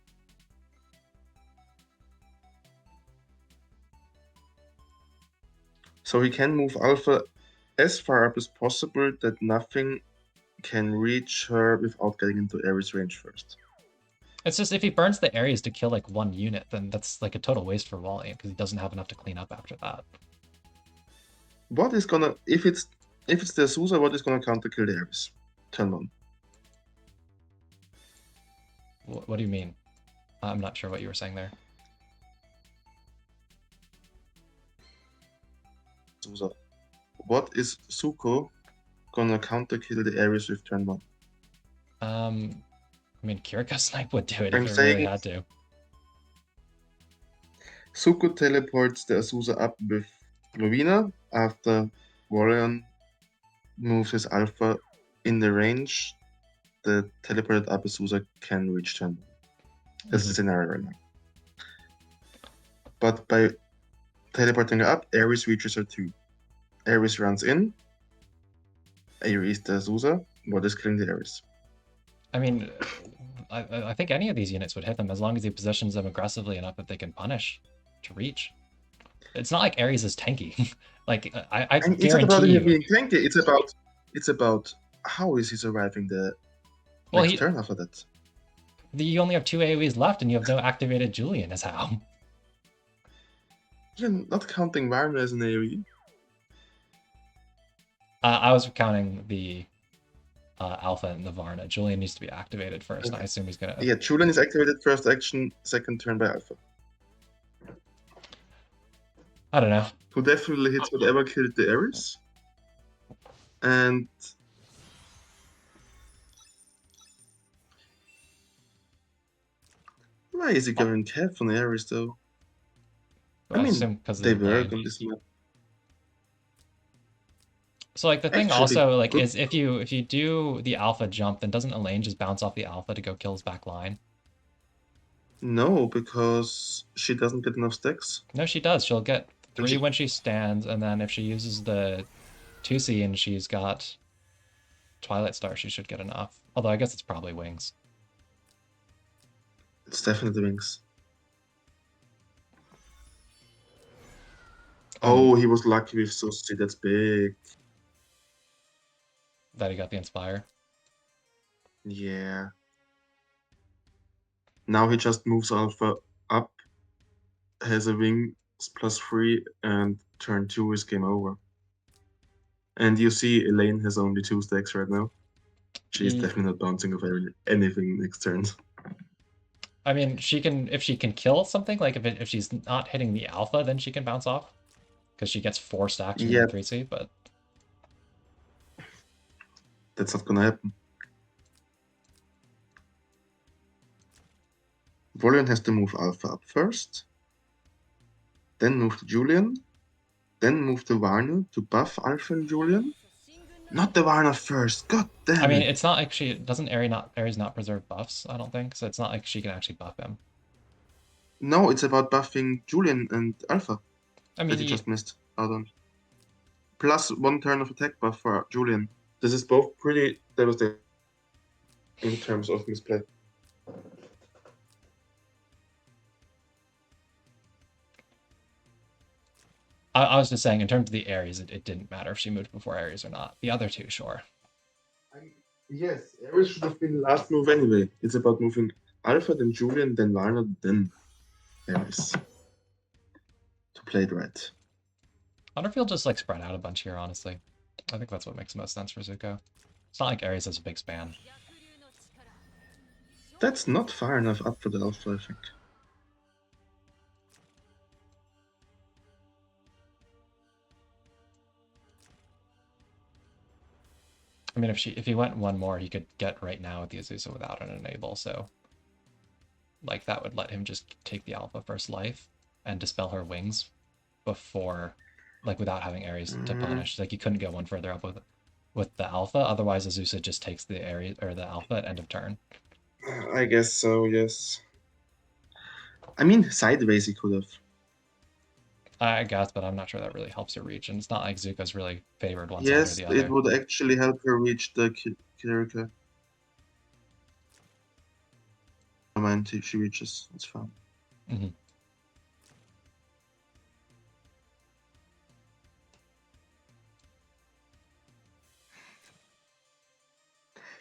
So he can move Alpha as far up as possible that nothing can reach her without getting into Ares range first. It's just if he burns the areas to kill like one unit, then that's like a total waste for volume because he doesn't have enough to clean up after that. What is gonna if it's the Azusa, what is gonna counter kill the Ares? Turn 1. What do you mean? I'm not sure what you were saying there. Azusa. What is Zuko gonna counter kill the Ares with turn 1? I mean, Kiriko Snipe would do it I'm if it saying really had to. Zuko teleports the Azusa up with Lovina after Warrior moves his Alpha in the range. The teleported up Azusa can reach turn 1. That's the scenario right now. But by teleporting up, Ares reaches her too. Ares runs in. Ares the Azusa. What is killing the Ares? I mean, I think any of these units would hit them as long as he positions them aggressively enough that they can punish to reach. It's not like Ares is tanky. Like I And it's not about guarantee him you. being tanky. It's about how is he surviving the Well, next turn after that. You only have 2 AoEs left and you have no activated Julian as how. You're not counting Varna as an AoE. I was counting the Alpha and the Varna. Julian needs to be activated first. I assume he's gonna. Yeah, Julian is activated first action, second turn by Alpha. I don't know. Who definitely hits whatever killed the Ares. And why is he going cap on the Ares though? I mean, because they work on this map. So like the thing Actually, also like is if you do the Alpha jump, then doesn't Elaine just bounce off the Alpha to go kill his back line? No, because she doesn't get enough stacks. No, she does. She'll get 3 when she stands, and then if she uses the 2C and she's got Twilight Star, she should get enough. Although I guess it's probably Wings. It's definitely Wings. Oh, he was lucky with Sushi. That's big. That he got the Inspire. Yeah. Now he just moves Alpha up, has a Wings +3, and turn 2 is game over. And you see Elaine has only 2 stacks right now. She's definitely not bouncing off anything next turn. I mean, if she can kill something, like if she's not hitting the Alpha, then she can bounce off. Because she gets 4 stacks from the 3C, but... That's not gonna happen. Volion has to move Alpha up first, then move to Julian, then move to Varna to buff Alpha and Julian. Not the Varna first, god damn it. I mean, it's not like doesn't Ares not preserve buffs, I don't think, so it's not like she can actually buff him. No, it's about buffing Julian and Alpha. I mean, that he just missed out on. Plus 1 turn of attack buff for Julian. This is both pretty devastating in terms of misplay. I was just saying, in terms of the Ares, it didn't matter if she moved before Ares or not. The other two, sure. Yes, Ares should have been the last move anyway. It's about moving Alpha, then Julian, then Varna, then Ares. To play it right. I wonder if he'll just like spread out a bunch here, honestly. I think that's what makes most sense for Zuko. It's not like Ares has a big span. That's not far enough up for the alpha, I think. I mean, if he went one more, he could get right now with the Azusa without an enable, so like that would let him just take the alpha first life and dispel her wings before, like without having Ares to punish. Like you couldn't go one further up with the alpha, otherwise Azusa just takes the Ares or the alpha at end of turn. I guess so, yes. I mean, sideways he could have. I guess, but I'm not sure that really helps her reach, and it's not like Zuko's really favored one Yes, side or the it other. would actually help her reach the Kirika. I mind if she reaches, it's fine. Mm-hmm.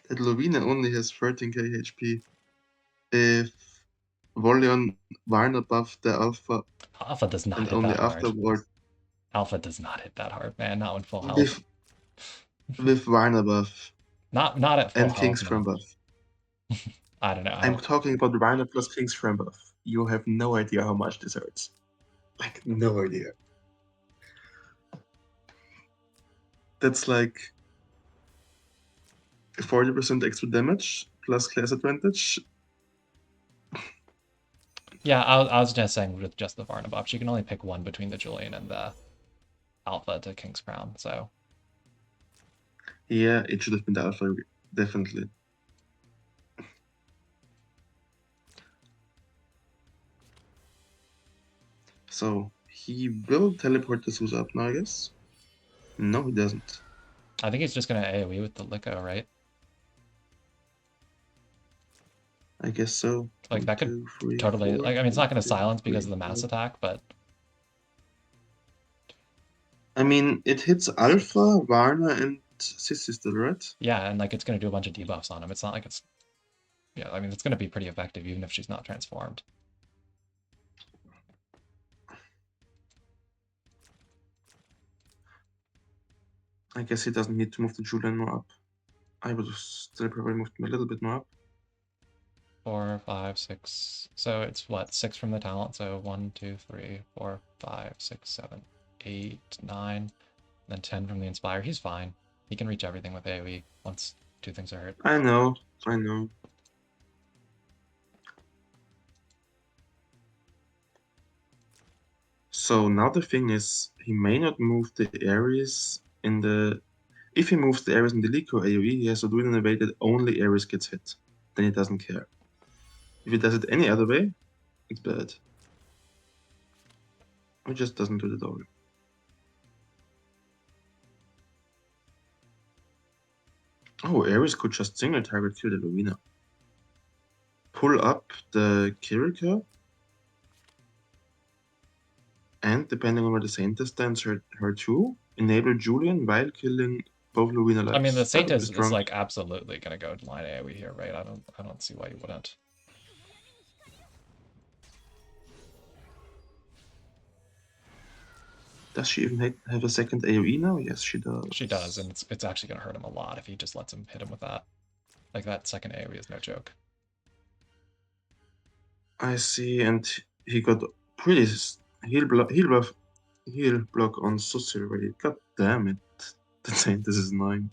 That Lovina only has 13k HP. If Volion Varna buffed the alpha Alpha does not and hit only that hard. afterward Alpha does not hit that hard, man. Not when full health. with Varna buff Not at full and health. King's No. Frame buff. I don't know. I'm talking about Varna plus King's Frame buff. You have no idea how much this hurts. Like, no idea. That's like 40% extra damage plus class advantage. Yeah, I was just saying with just the Varna buff, she can only pick one between the Julian and the Alpha to King's Crown, so. Yeah, it should have been the Alpha, definitely. So, he will teleport the Susa up now, I guess? No, he doesn't. I think he's just going to AoE with the Liko, right? I guess so. Like, that could totally... Like, I mean, it's not going to silence because of the mass attack, but... I mean, it hits Alpha, Varna, and Sissy still, right? Yeah, and, like, it's going to do a bunch of debuffs on him. It's not like it's... Yeah, I mean, it's going to be pretty effective, even if she's not transformed. I guess he doesn't need to move the Julian more up. I would still probably move him a little bit more up. 4, 5, 6. So it's what? 6 from the talent. So 1, 2, 3, 4, 5, 6, 7, 8, 9. Then 10 from the Inspire. He's fine. He can reach everything with AoE once 2 things are hurt. I know. So now the thing is, he may not move the Ares in the... If he moves the Ares in the Liko AoE, he has to do it in a way that only Ares gets hit. Then he doesn't care. If he does it any other way, it's bad. He just doesn't do it at all. Oh, Ares could just single target kill the Lovina. Pull up the Kirika. And depending on where the Saint stands, her too. Enable Julian while killing both Lovina lives. I mean, the Saint is like absolutely gonna go line AoE here, right? I don't see why you wouldn't. Does she even have a second AoE now? Yes, she does. She does, and it's actually gonna hurt him a lot if he just lets him hit him with that. Like, that second AoE is no joke. I see, and he got pretty heal block on Sussy already. God damn it. The Saint, this is annoying.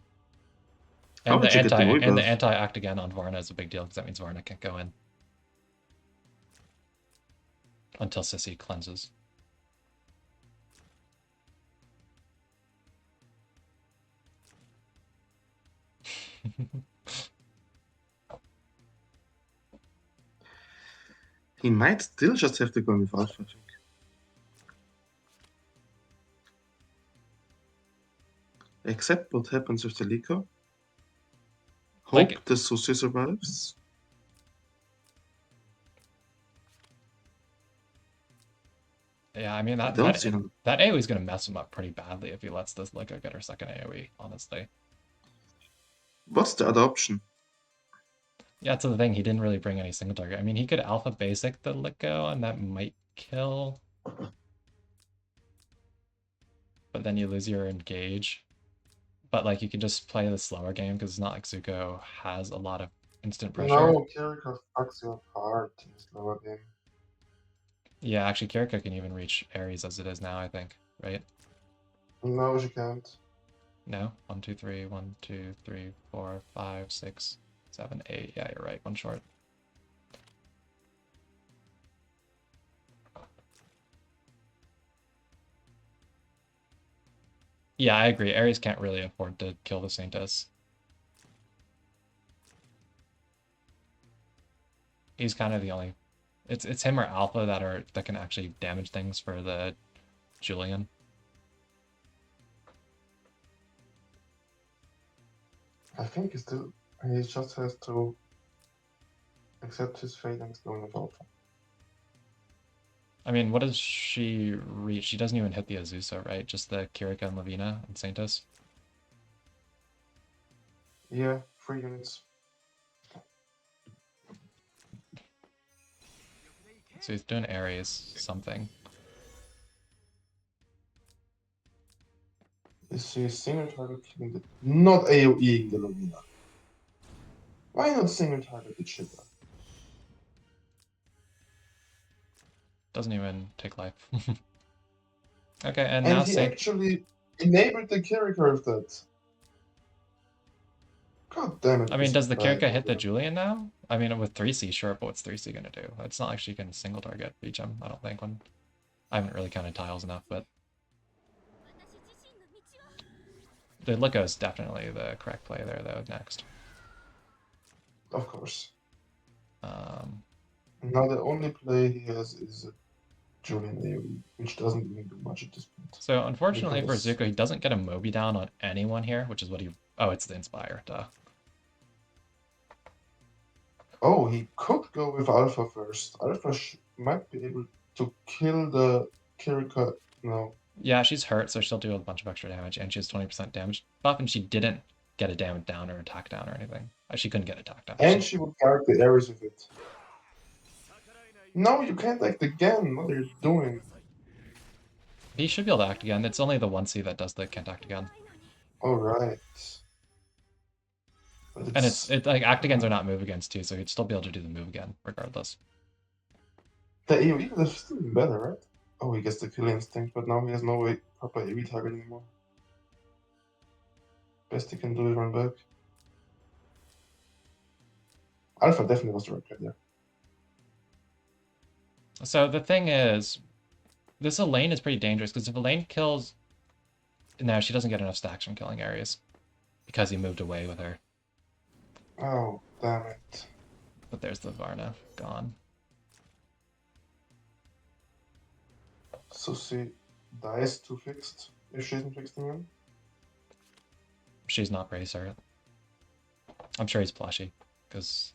And the anti-act again on Varna is a big deal because that means Varna can't go in until Sissy cleanses. He might still just have to go with Alpha, I think. Except what happens with the Liko. Hope the Sussy survives. Yeah, I mean, that AoE is going to mess him up pretty badly if he lets this Liko get her second AoE, honestly. What's the other option? Yeah, that's the thing. He didn't really bring any single target. I mean, he could Alpha Basic the Liko, and that might kill. But then you lose your engage. but like you can just play the slower game because it's not like Zuko has a lot of instant pressure. No, Kiriko fucks you apart in this lower game. Yeah, actually Kiriko can even reach Ares as it is now, I think, right? No, she can't. No? 1, 2, 3, 1, 2, 3, 4, 5, 6, 7, 8. Yeah, you're right. One short. Yeah, I agree. Ares can't really afford to kill the Saintess. He's kind of the only... It's him or Alpha that can actually damage things for the Julian. I think he just has to accept his fate and go with Alpha. I mean, what does she reach? She doesn't even hit the Azusa, right? Just the Kirika and Lavina and Saintess? Yeah, 3 units. So he's doing Ares something. Is she single target killing the... Not AoEing the Lavina. Why not single target the Chipper? Doesn't even take life. Okay, and And now he actually enabled the Kiriko with that. God damn it. I mean, this does the bad Kirika hit the order. Julian now? I mean, with 3C, sure, but what's 3C gonna do? It's not like she can single target reach him, I don't think. I haven't really counted tiles enough, but... The Liko is definitely the correct play there, though, next. Of course. Now the only play he has is a Julian AoE, which doesn't even do much at this point. So, unfortunately Because- for Zuko, he doesn't get a Moby down on anyone here, which is what he... Oh, it's the Inspire, duh. Oh, he could go with Alpha first. Alpha might be able to kill the Kiriko. No. Yeah, she's hurt, so she'll do a bunch of extra damage, and she has 20% damage buff, and she didn't get a damage down or attack down or anything. She couldn't get attack down. And she would guard the areas with it. No, you can't act again. What are you doing? He should be able to act again. It's only the 1C that does the can't act again. Alright. And it's like act agains are not move against too, so he'd still be able to do the move again, regardless. The AoE is still better, right? Oh, he gets the kill instinct, but now he has no way proper AoE target anymore. Best he can do is run back. Alpha definitely was the right play there. So the thing is, this Elaine is pretty dangerous, because if Elaine kills... No, she doesn't get enough stacks from killing Ares, because he moved away with her. Oh, damn it. But there's the Varna, gone. So she dies to fixed, if she isn't fixed again? She's not Bracer. I'm sure he's plushy, because...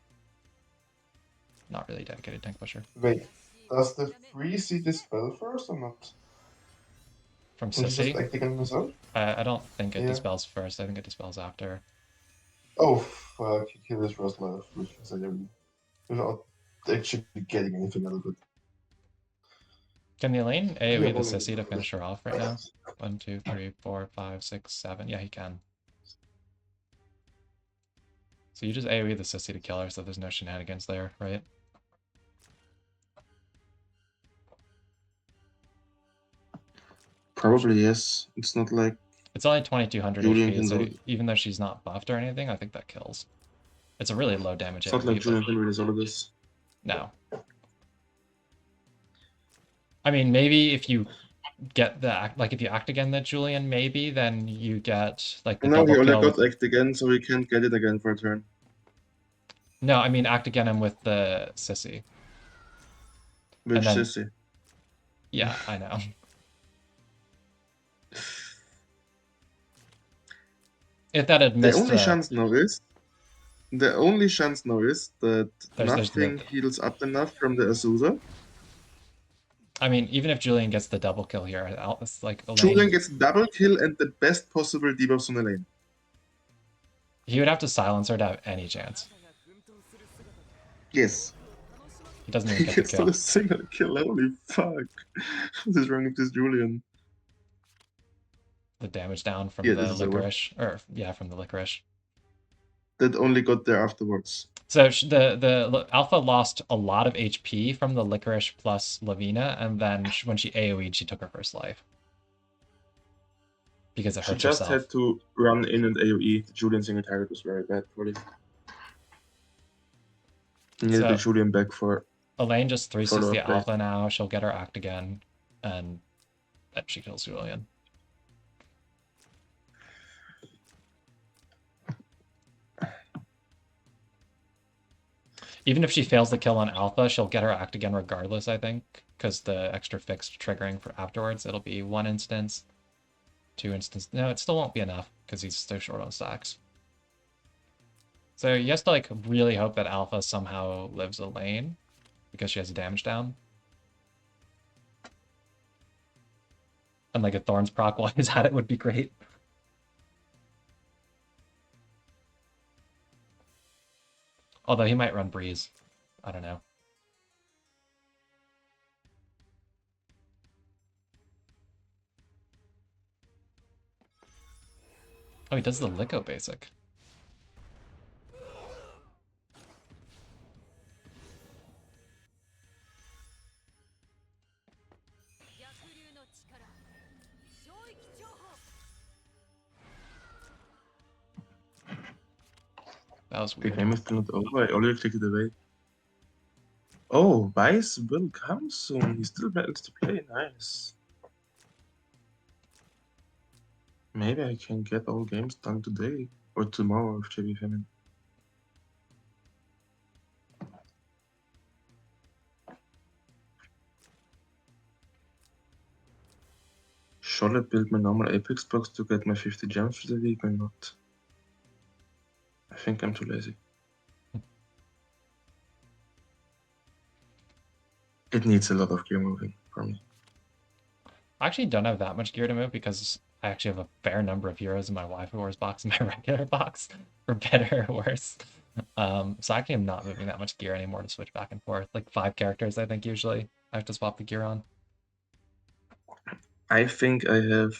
Not really dedicated tank pusher. Wait, does the 3C dispel first or not? From Can he just Sissy? act again himself? I don't think it Yeah. dispels first, I think it dispels after. Oh fuck, he killed his first life with his AoE. Without actually getting anything out of it. Can the Elaine AoE the Yeah, Sissy to finish her off right now? 1, 2, 3, 4, 5, 6, 7. Yeah, he can. So you just AoE the Sissy to kill her, so there's no shenanigans there, right? Probably yes. It's not like It's only 2200 Julian HP, can so do it. even though she's not buffed or anything, I think that kills. It's a really low damage it's not like AoE, Julian but can really solve this. no. I mean, maybe if you get the act, like if you act again the Julian, maybe then you get like the Now he double only kill. got act again, so he can't get it again for a turn. No, I mean act again him with the Sissy. Which then- Sissy? Yeah, I know. If that had The missed only chance now is that There's nothing the- heals up enough from the Azusa. I mean, even if Julian gets the double kill here, it's like Elaine, Julian gets double kill and the best possible debuffs on Elaine. he would have to silence her to have any chance. Yes. He doesn't He even get the gets kill. not a single kill. Holy fuck. What is wrong with this Julian? the damage down from Yeah, the this is over. licorice, or yeah, from the licorice. That only got there afterwards. So the alpha lost a lot of HP from the licorice plus Lavina, and then when she AoE'd, she took her first life because it She hurts just herself. had to run in and AoE. The Julian single target was very bad for it. Needed the So Julian back for Elaine just 360 lower play. alpha now. She'll get her act again, and then she kills Julian. Even if she fails the kill on alpha, she'll get her act again regardless, I think, because the extra fixed triggering for afterwards, it'll be 1 instance, 2 instance. No, it still won't be enough because he's so short on stacks. So you have to like really hope that alpha somehow lives Elaine because she has a damage down. And like a Thorns proc while he's at it would be great. Although he might run Breeze. I don't know. Oh, he does the Lico basic. That was The weird. game is still not over. I already clicked it away. Oh, Vice will come soon. He still plans to play. Nice. Maybe I can get all games done today or tomorrow with JB Famine. Should I build my normal Apex box to get my 50 gems for the week or not? I think I'm too lazy. It needs a lot of gear moving for me. I actually don't have that much gear to move because I actually have a fair number of heroes in my WaifuWarS box and my regular box, for better or worse. So actually I'm not moving that much gear anymore to switch back and forth. Like 5 characters, I think, usually I have to swap the gear on. I think I have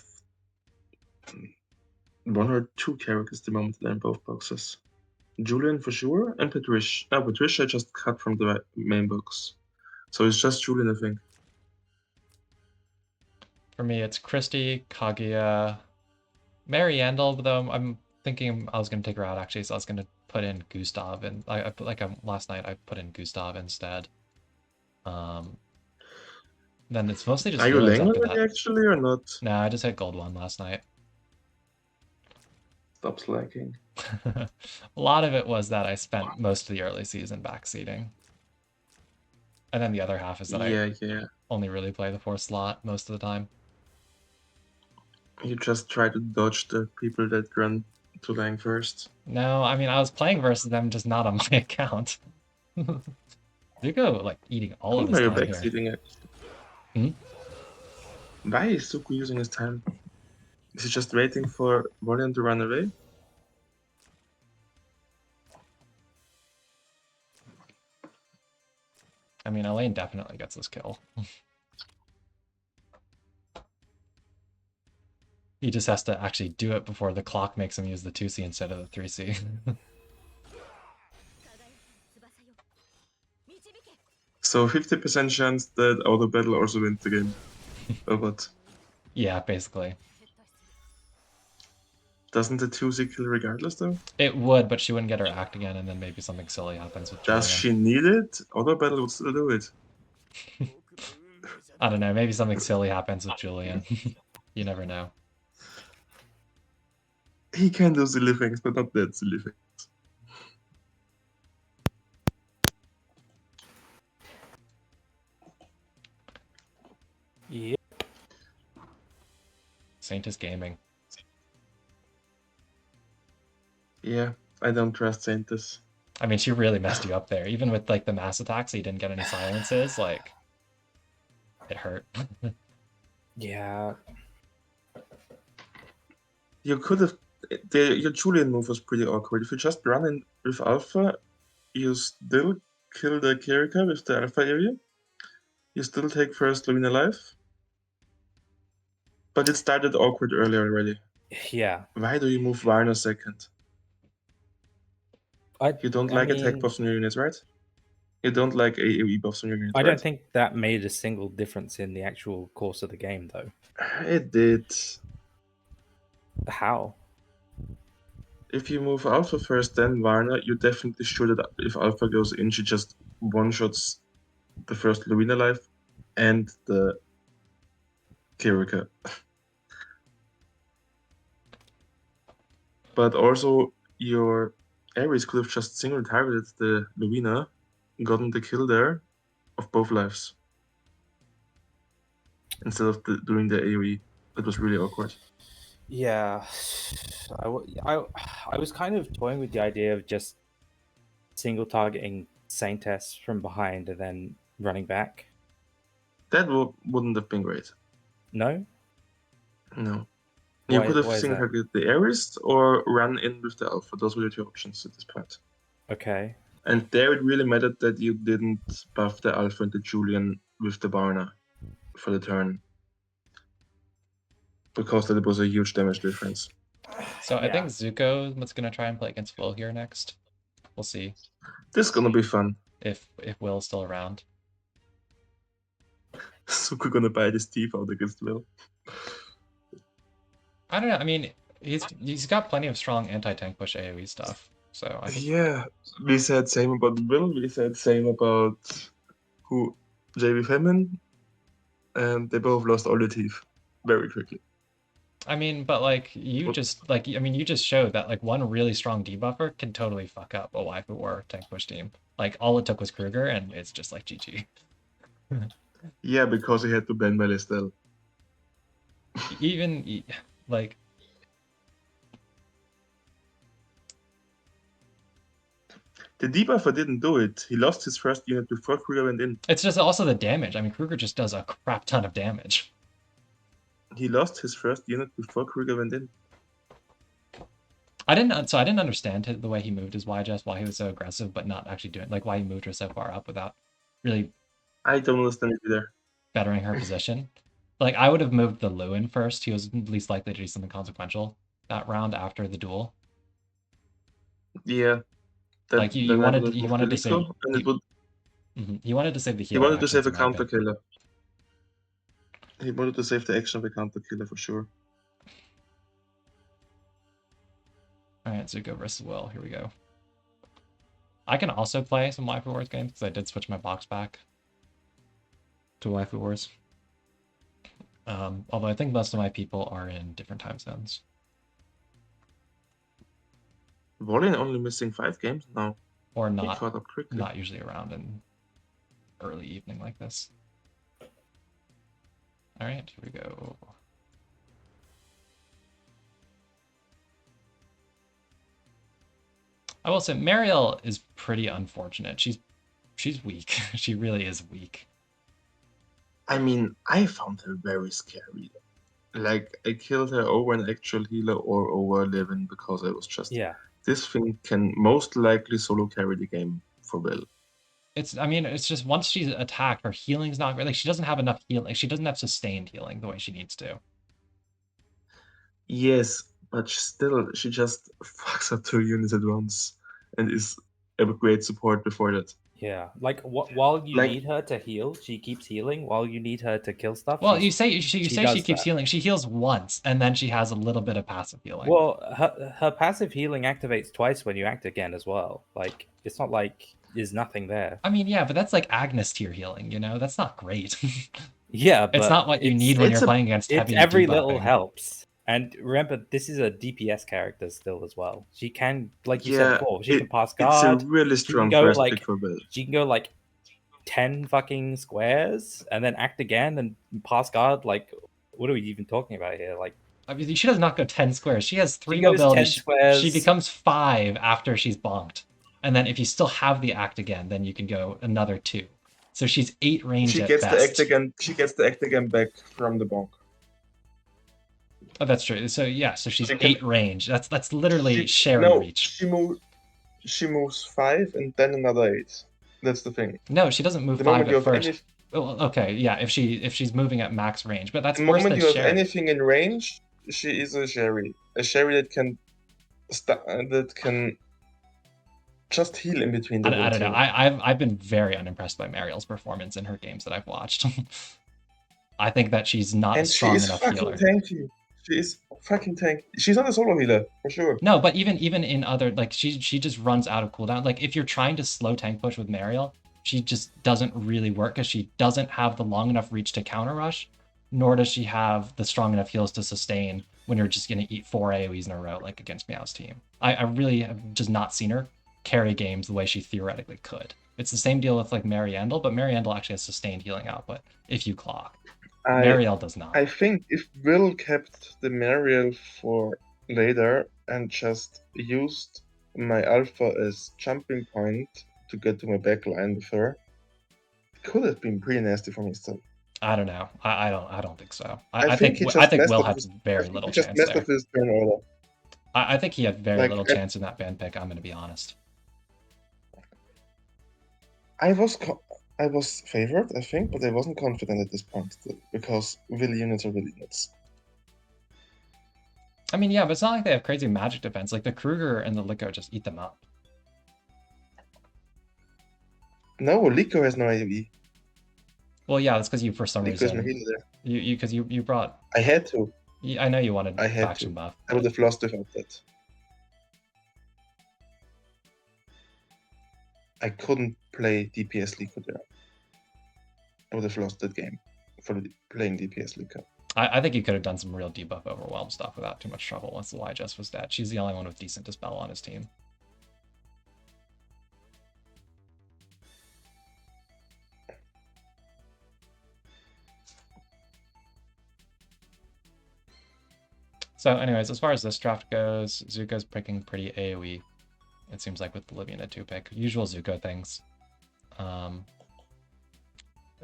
1 or 2 characters at the moment that are in both boxes. Julian for sure, and Patricia. No, Patricia I just cut from the main box. So it's just Julian, I think. For me, it's Christy, Kaguya, Mary Andal, though I'm thinking I was going to take her out actually, so I was going to put in Gustav, and I put like last night I put in Gustav instead. Then it's mostly just Are you healers laying after already that. actually or not? No, I just hit gold 1 last night. Stop slacking. A lot of it was that I spent most of the early season backseating. And then the other half is that I only really play the 4th slot most of the time. You just try to dodge the people that run to lane first. No, I mean, I was playing versus them, just not on my account. Zuko, like, eating all of his time here. Backseating actually. Why is Zuko using his time? Is he just waiting for Voliant to run away? I mean, Elaine definitely gets this kill. He just has to actually do it before the clock makes him use the 2C instead of the 3C. So 50% chance that auto battle also wins the game. Or what? Yeah, basically. Doesn't the 2C kill regardless though? It would, but she wouldn't get her act again, and then maybe something silly happens with Julian. Does she need it? Auto battle would still do it. I don't know, maybe something silly happens with Julian. You never know. He can do silly things, but not that silly things. Yep. Saint is gaming. Yeah, I don't trust Saintus. I mean, she really messed you up there. Even with like the mass attacks, you didn't get any silences. Like, it hurt. Yeah. You could have. Your Julian move was pretty awkward. If you just run in with Alpha, you still kill the character with the Alpha area. You still take first Lavina life. But it started awkward earlier already. Yeah. Why do you move Varna second? You don't like attack buffs on your units, right? You don't like AoE buffs on your units, I right? don't think that made a single difference in the actual course of the game, though. It did. How? If you move Alpha first, then Varna, you're definitely sure that if Alpha goes in, she just one-shots the first Lorena life and the Kirika. But also, your Ares could have just single targeted the Lorena, gotten the kill there of both lives. Instead of doing the AoE. That was really awkward. Yeah. I was kind of toying with the idea of just single targeting Saintess from behind and then running back. That wouldn't have been great. No? No. You could have single targeted the Ares or run in with the Alpha. Those were the two options at this point. Okay. And there it really mattered that you didn't buff the Alpha and the Julian with the Varna for the turn. Because that was a huge damage difference. So I think Zuko was going to try and play against Will here next. We'll see. This is going to be fun. If Will's still around. Zuko going to buy this teeth out against Will. I don't know. I mean, he's got plenty of strong anti-tank push AoE stuff. So I think... Yeah, we said same about Will. We said same about JV Femin, and they both lost all the teeth very quickly. I mean, but like you just showed that like one really strong debuffer can totally fuck up a WaifuWarS tank push team. Like all it took was Kruger, and it's just like GG. Yeah, because he had to ban Melistel. Even like. The debuffer didn't do it. He lost his first unit before Kruger went in. It's just also the damage. I mean, Kruger just does a crap ton of damage. He lost his first unit before Kruger went in. I didn't understand the way he moved his YJS, why he was so aggressive, but not actually doing like why he moved her so far up without really. I don't understand it either. Bettering her position. Like I would have moved the Lewin first. He was least likely to do something consequential that round after the duel. Yeah. Like you wanted to save. He wanted to save the healer. He wanted to save a counter killer. He wanted to save the action of a counter killer for sure. Alright, Zuko versus Will. Here we go. I can also play some WaifuWarS games because I did switch my box back to WaifuWarS. Although I think most of my people are in different time zones. Volin only missing 5 games now. Or not usually around in early evening like this. Alright, here we go. I will say Mariel is pretty unfortunate. She's weak. She really is weak. I mean, I found her very scary. Like, I killed her over an actual healer or over 11 because I was just... Yeah. This thing can most likely solo carry the game for Will. It's just once she's attacked, her healing's not great. Like, she doesn't have enough healing. She doesn't have sustained healing the way she needs to. Yes, but still, she just fucks up 2 units at once and is a great support before that. Yeah, like while you need her to heal, she keeps healing. While you need her to kill stuff, well, you say she keeps healing. She heals once, and then she has a little bit of passive healing. Well, her passive healing activates twice when you act again as well. Like it's not like there's nothing there. I mean, yeah, but that's like Agnes tier healing. You know, that's not great. Yeah, but it's not what you need when you're playing against heavy. Every little helps. And remember, this is a DPS character still as well. She can, like you said before, she can pass guard. It's a really strong first pick for Will. She can go like 10 fucking squares and then act again and pass guard. Like, what are we even talking about here? Like, I mean, she does not go 10 squares. She has 3 mobility. She becomes 5 after she's bonked. And then if you still have the act again, then you can go another 2. So she's 8 range She at gets best. the act again. She gets the act again back from the bonk. Oh, that's true. So yeah, so she's 8 range. That's literally sharing reach. She moves 5 and then another 8. That's the thing. No, she doesn't move 5 at first. Well, okay, yeah, if she's moving at max range, but that's The worse moment than you have Sherry. anything in range, she is a Sherry. A Sherry that can just heal in between the I don't know. ulting. I've been very unimpressed by Mariel's performance in her games that I've watched. I think that she's not a And she strong is enough fucking healer. tanky. She is fucking tanky. She's not a solo healer, for sure. No, but even in other, like, she just runs out of cooldown. Like, if you're trying to slow tank push with Mariel, she just doesn't really work because she doesn't have the long enough reach to counter rush, nor does she have the strong enough heals to sustain when you're just gonna eat 4 AoEs in a row, like against Meow's team. I really have just not seen her carry games the way she theoretically could. It's the same deal with like Mariandel, but Mariandel actually has sustained healing output if you clock. Mariel does not. I think if Will kept the Mariel for later and just used my alpha as jumping point to get to my backline with her, it could have been pretty nasty for me still. I don't know. I don't think so. I think Will had very little chance messed there. up his turn order. I think he had very Like, little chance in that band pick. I'm going to be honest. I was favored, I think, but I wasn't confident at this point still, because Will units are Will units. I mean, yeah, but it's not like they have crazy magic defense. Like the Kruger and the Liko just eat them up. No, Liko has no AoE. Well, yeah, that's because you, for some Liko has no reason, healer there. you brought. I had to. I know you wanted I had faction to. buff. I would have lost without that. I couldn't play DPS Liko there. I would have lost that game for playing DPS Liko. I think you could have done some real debuff overwhelm stuff without too much trouble once the YJS was dead. She's the only one with decent dispel on his team. So anyways, as far as this draft goes, Zuko's picking pretty AoE. It seems like with the Liviana 2 pick. Usual Zuko things.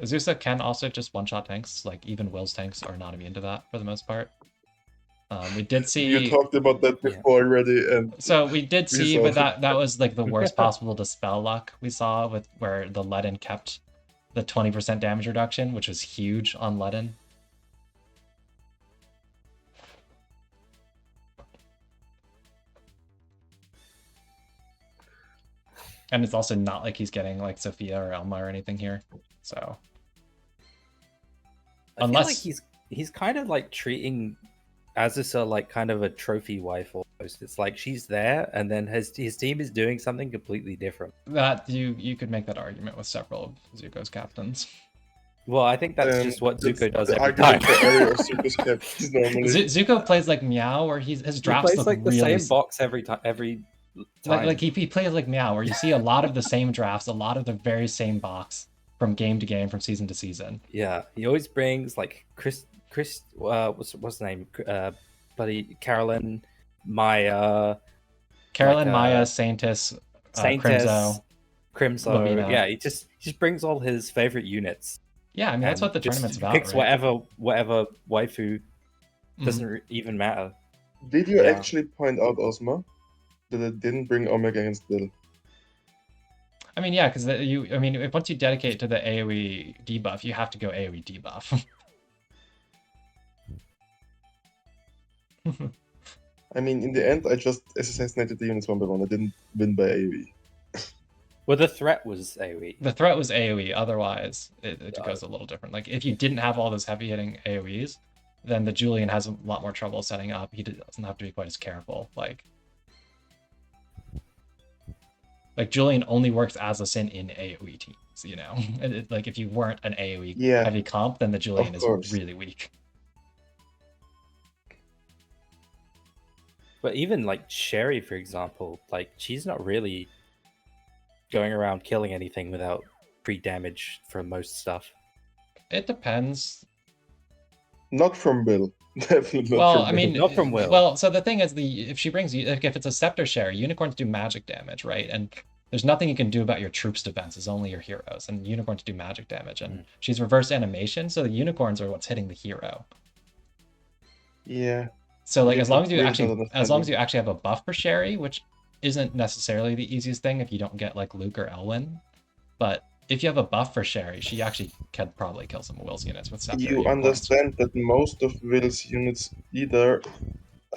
Azusa can also just one-shot tanks. Like, even Will's tanks are not immune to that for the most part. We did see... You talked about that before already, and... So we did see, but that was like the worst possible dispel luck we saw with where the Ledin kept the 20% damage reduction, which was huge on Ledin. And it's also not like he's getting like Sophia or Elma or anything here. So unless feel like he's kind of like treating Azusa like kind of a trophy wife almost. It's like she's there and then his team is doing something completely different. That you could make that argument with several of Zuko's captains. Well, I think that's just what Zuko does every time. Zuko plays like Meow, where his drafts he plays like the really... same box every time. Like he plays like Meow, where you see a lot of the same drafts, a lot of the very same box from game to game, from season to season. Yeah, he always brings like Chris, what's the name? Buddy Carolyn, Maya, Maya, Saintis, Crimso. Lavina. Yeah, he just brings all his favorite units. Yeah, I mean that's what the tournament's about. Picks right? whatever waifu. Doesn't even matter. Did you actually point out, Osmo, that it didn't bring Omega against Bill? I mean, yeah, because once you dedicate to the AoE debuff, you have to go AoE debuff. I mean, in the end, I just assassinated the units one by one. I didn't win by AoE. Well, the threat was AoE. The threat was AoE. Otherwise, it goes a little different. Like, if you didn't have all those heavy-hitting AoEs, then the Julian has a lot more trouble setting up. He doesn't have to be quite as careful. Like Julian only works as a Sin in AoE teams, you know? Like, if you weren't an AoE heavy comp, then the Julian is really weak. But even, like, Sherry, for example, like, she's not really going around killing anything without pre-damage for most stuff. It depends. Not from Will. Definitely not from I mean, not from Will. Well, so the thing is, if she brings you, if it's a Scepter Sherry, unicorns do magic damage, right? And there's nothing you can do about your troops' defense. It's only your heroes, and unicorns do magic damage. And she's reverse animation, so the unicorns are what's hitting the hero. Yeah. So like, as long as you actually have a buff for Sherry, which isn't necessarily the easiest thing if you don't get like Luke or Elwyn, but if you have a buff for Sherry, she actually can probably kill some of Will's units with Scepter. You understand that most of Will's units either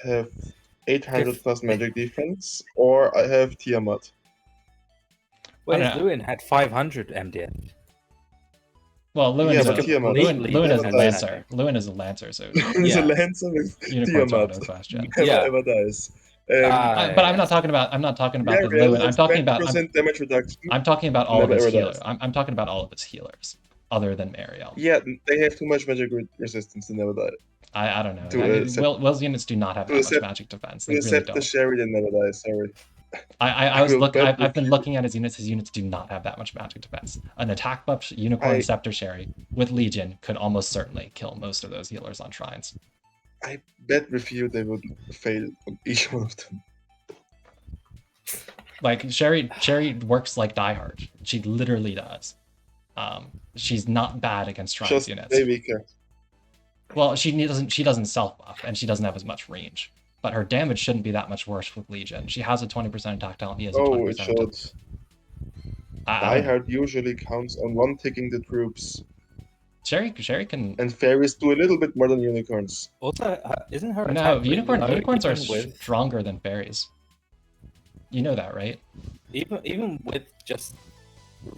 have 800 plus magic defense, or I have Tiamat. Whereas know. Lewin had 500 MDF. Well, Lewin Yeah, is but a Tiamat. Lewin is a Never lancer. dies. Lewin is a lancer, so He's a Yeah. lancer with unicorns are Tiamat. no question. Never Yeah. ever dies. But I'm not talking about the Lewin. I'm talking about 20% damage reduction. I'm talking about all of Never his ever healers. dies. I'm talking about all of his healers, other than Mariel. Yeah, they have too much magic resistance to never die. I don't know. To, I mean, Will's units do not have that much magic defense. They really Except the don't. Sherry that never dies, sorry. I've been looking at his units. His units do not have that much magic defense. An attack buff Unicorn Scepter Sherry with Legion could almost certainly kill most of those healers on shrines. I bet with you they would fail on each one of them. Like Sherry works like Die Hard. She literally does. She's not bad against shrines Just units. way weaker. Well, she doesn't self buff, and she doesn't have as much range. But her damage shouldn't be that much worse with Legion. She has a 20% attack talent. He has a 20% Oh, it should. Die Hard usually counts on one ticking the troops. Sherry can. And fairies do a little bit more than unicorns. Also, isn't her No, attack unicorns are with stronger than fairies. You know that, right? even with just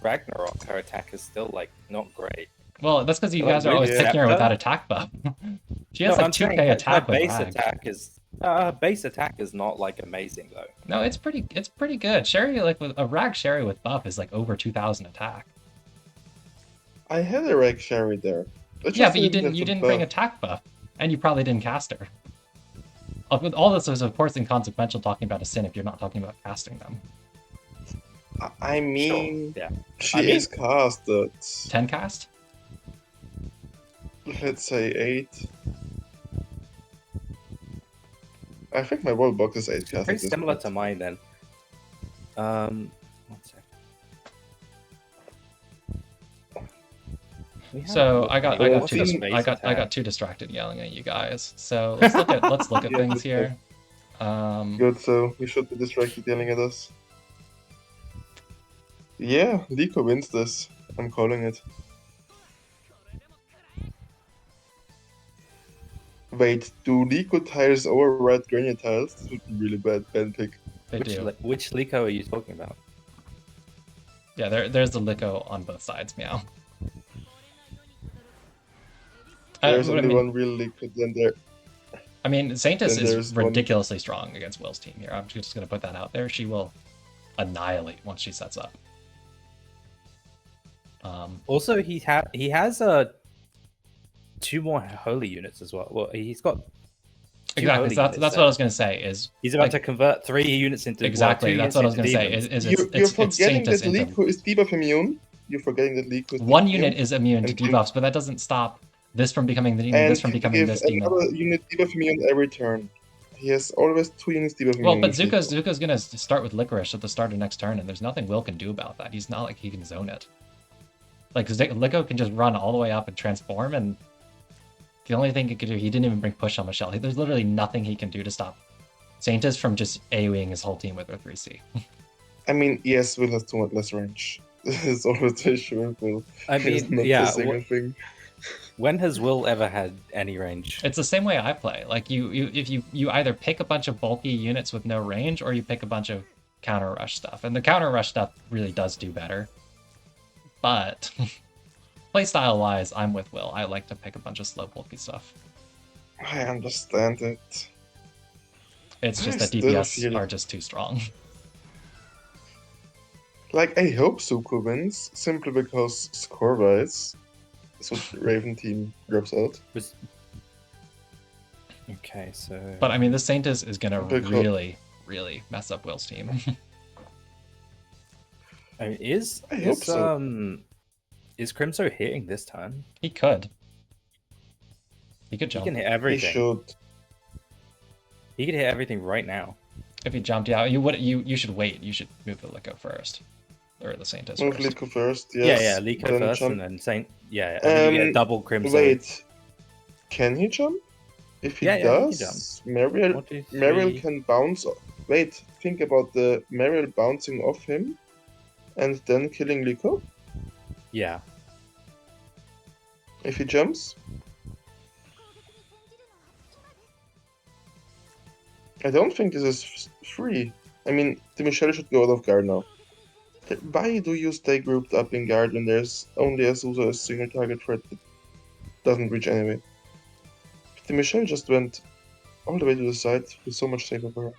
Ragnarok, her attack is still like not great. Well, that's because you Like, guys are always really? picking her with Yeah. that attack buff. She has No, like I'm 2k saying attack her with base Rag. attack is base attack is not like amazing though. No, it's pretty good. Sherry, like with a Rag Sherry with buff is like over 2000 attack. I had a Rag Sherry there. Yeah, but you didn't bring attack buff, and you probably didn't cast her. With all this is of course inconsequential talking about a sin if you're not talking about casting them. I mean, Sure, yeah. she I mean- is casted. 10 cast? Let's say 8. I think my wall box is 8 cast. Pretty similar to mine then. One sec. So I got What's too the space I got attack? too distracted yelling at you guys. So let's look at Yeah, things that's here. Good, so you should be distracted yelling at us. Yeah, Liko wins this. I'm calling it. Wait, do Liko tiles override Granny tiles? This would be really bad pick. They do. Which Liko are you talking about? Yeah, there's the Liko on both sides, meow. There's What I only mean- one real Liko, then there. I mean, Saintus Then is there's one- ridiculously strong against Will's team here. I'm just going to put that out there. She will annihilate once she sets up. Also, he has 2 more holy units as well. Well, he's got two Exactly. holy So that's units what I was going to say. Is He's about like- to convert 3 units into exactly. well, 2 That's what I was units going to say. into demons. You're It's forgetting that Saintus into Liko is debuff immune. You're forgetting that Liko is one debuff unit immune. is immune to And- debuffs, but that doesn't stop this from becoming the demon. And This from becoming give this demon. another unit debuff immune every turn. He has always 2 units debuff immune. Well, but with Liko. Zuko's gonna start with Licorice at the start of next turn, and there's nothing Will can do about that. He's not like he can zone it. Like Liko can just run all the way up and transform, and the only thing he could do, he didn't even bring push on Michelle. There's literally nothing he can do to stop Saintus from just AoEing his whole team with her 3C. I mean, yes, Will has too much less range. This is always the issue with Will. I He's mean, not yeah. missing a thing. When has Will ever had any range? It's the same way I play. Like if you either pick a bunch of bulky units with no range, or you pick a bunch of counter rush stuff, and the counter rush stuff really does do better. But playstyle wise, I'm with Will. I like to pick a bunch of slow bulky stuff. I understand it. It's just I that still DPS feel- are just too strong. Like, I hope Zuko wins, simply because score-wise, that's what Raven team drops out. Okay, so But I mean, this Saintus is gonna Big hope. really mess up Will's team. I mean, is I hope so. Is Crimso hitting this turn? He could. He could He jump. can hit He everything. should. He could hit everything right now. If he jumped, yeah, you should wait. You should move the Liko first, or the Saintus Move first. Liko first, yes. Yeah, Liko then first, jump. and then Saint. Yeah, and then you get Um, double Crimson. Wait, can he jump? If he Yeah, he can does, Mariel, 1, 2, 3. Mariel can bounce. Wait, think about the Mariel bouncing off him and then killing Liko. Yeah. If he jumps, I don't think this is free. I mean, the Michelle should go out of guard now. Why do you stay grouped up in guard when there's only Azusa as single target threat that doesn't reach anyway? The Michelle just went all the way to the side. It's so much safer for her.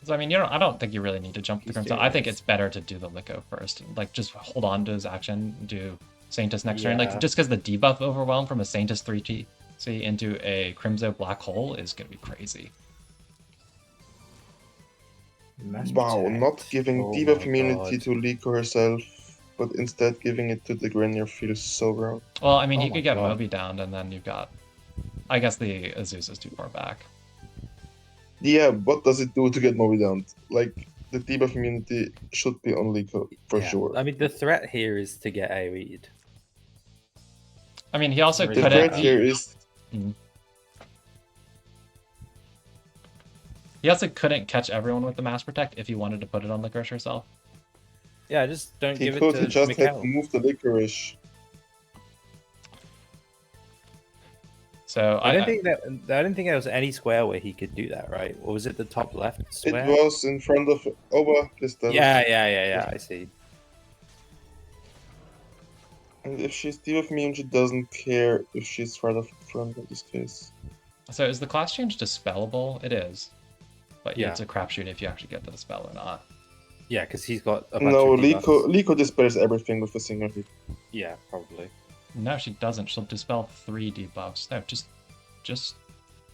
So I mean, I don't think you really need to jump the He's Crimson. doing I think this. it's better to do the Liko first. Like, just hold on to his action, do Saintus next turn. Like, Yeah. just because the debuff overwhelm from a Saintus 3T into a Crimzo Black Hole is going to be crazy. Mass Wow, Protect. not giving Oh debuff my immunity God. to Liko herself, but instead giving it to the Grenier feels so wrong. Well, I mean, Oh he my could get God. Moby down, and then you've got... I guess the Azusa's too far back. Yeah, what does it do to get Moby down? Like, the debuff immunity should be on Liko, for Yeah. sure. I mean, the threat here is to get AoE'd. I mean, he also The The couldn't... threat here is He also couldn't catch everyone with the Mass Protect if he wanted to put it on Licorice herself. Yeah, just don't he give could, it he to just had to Mikkel. move the Licorice. So I don't think there was any square where he could do that, right? Or was it the top left It square? was in front of over this Yeah. I see. And if she's debuff immune, she doesn't care if she's right off front in this case. So is the class change dispellable? It is. But yeah, Yeah. it's a crapshoot if you actually get to the spell or not. Yeah, because he's got a bunch No, of debuffs. Liko dispels everything with a single hit. Yeah, probably. No, she doesn't. She'll dispel 3 debuffs. No,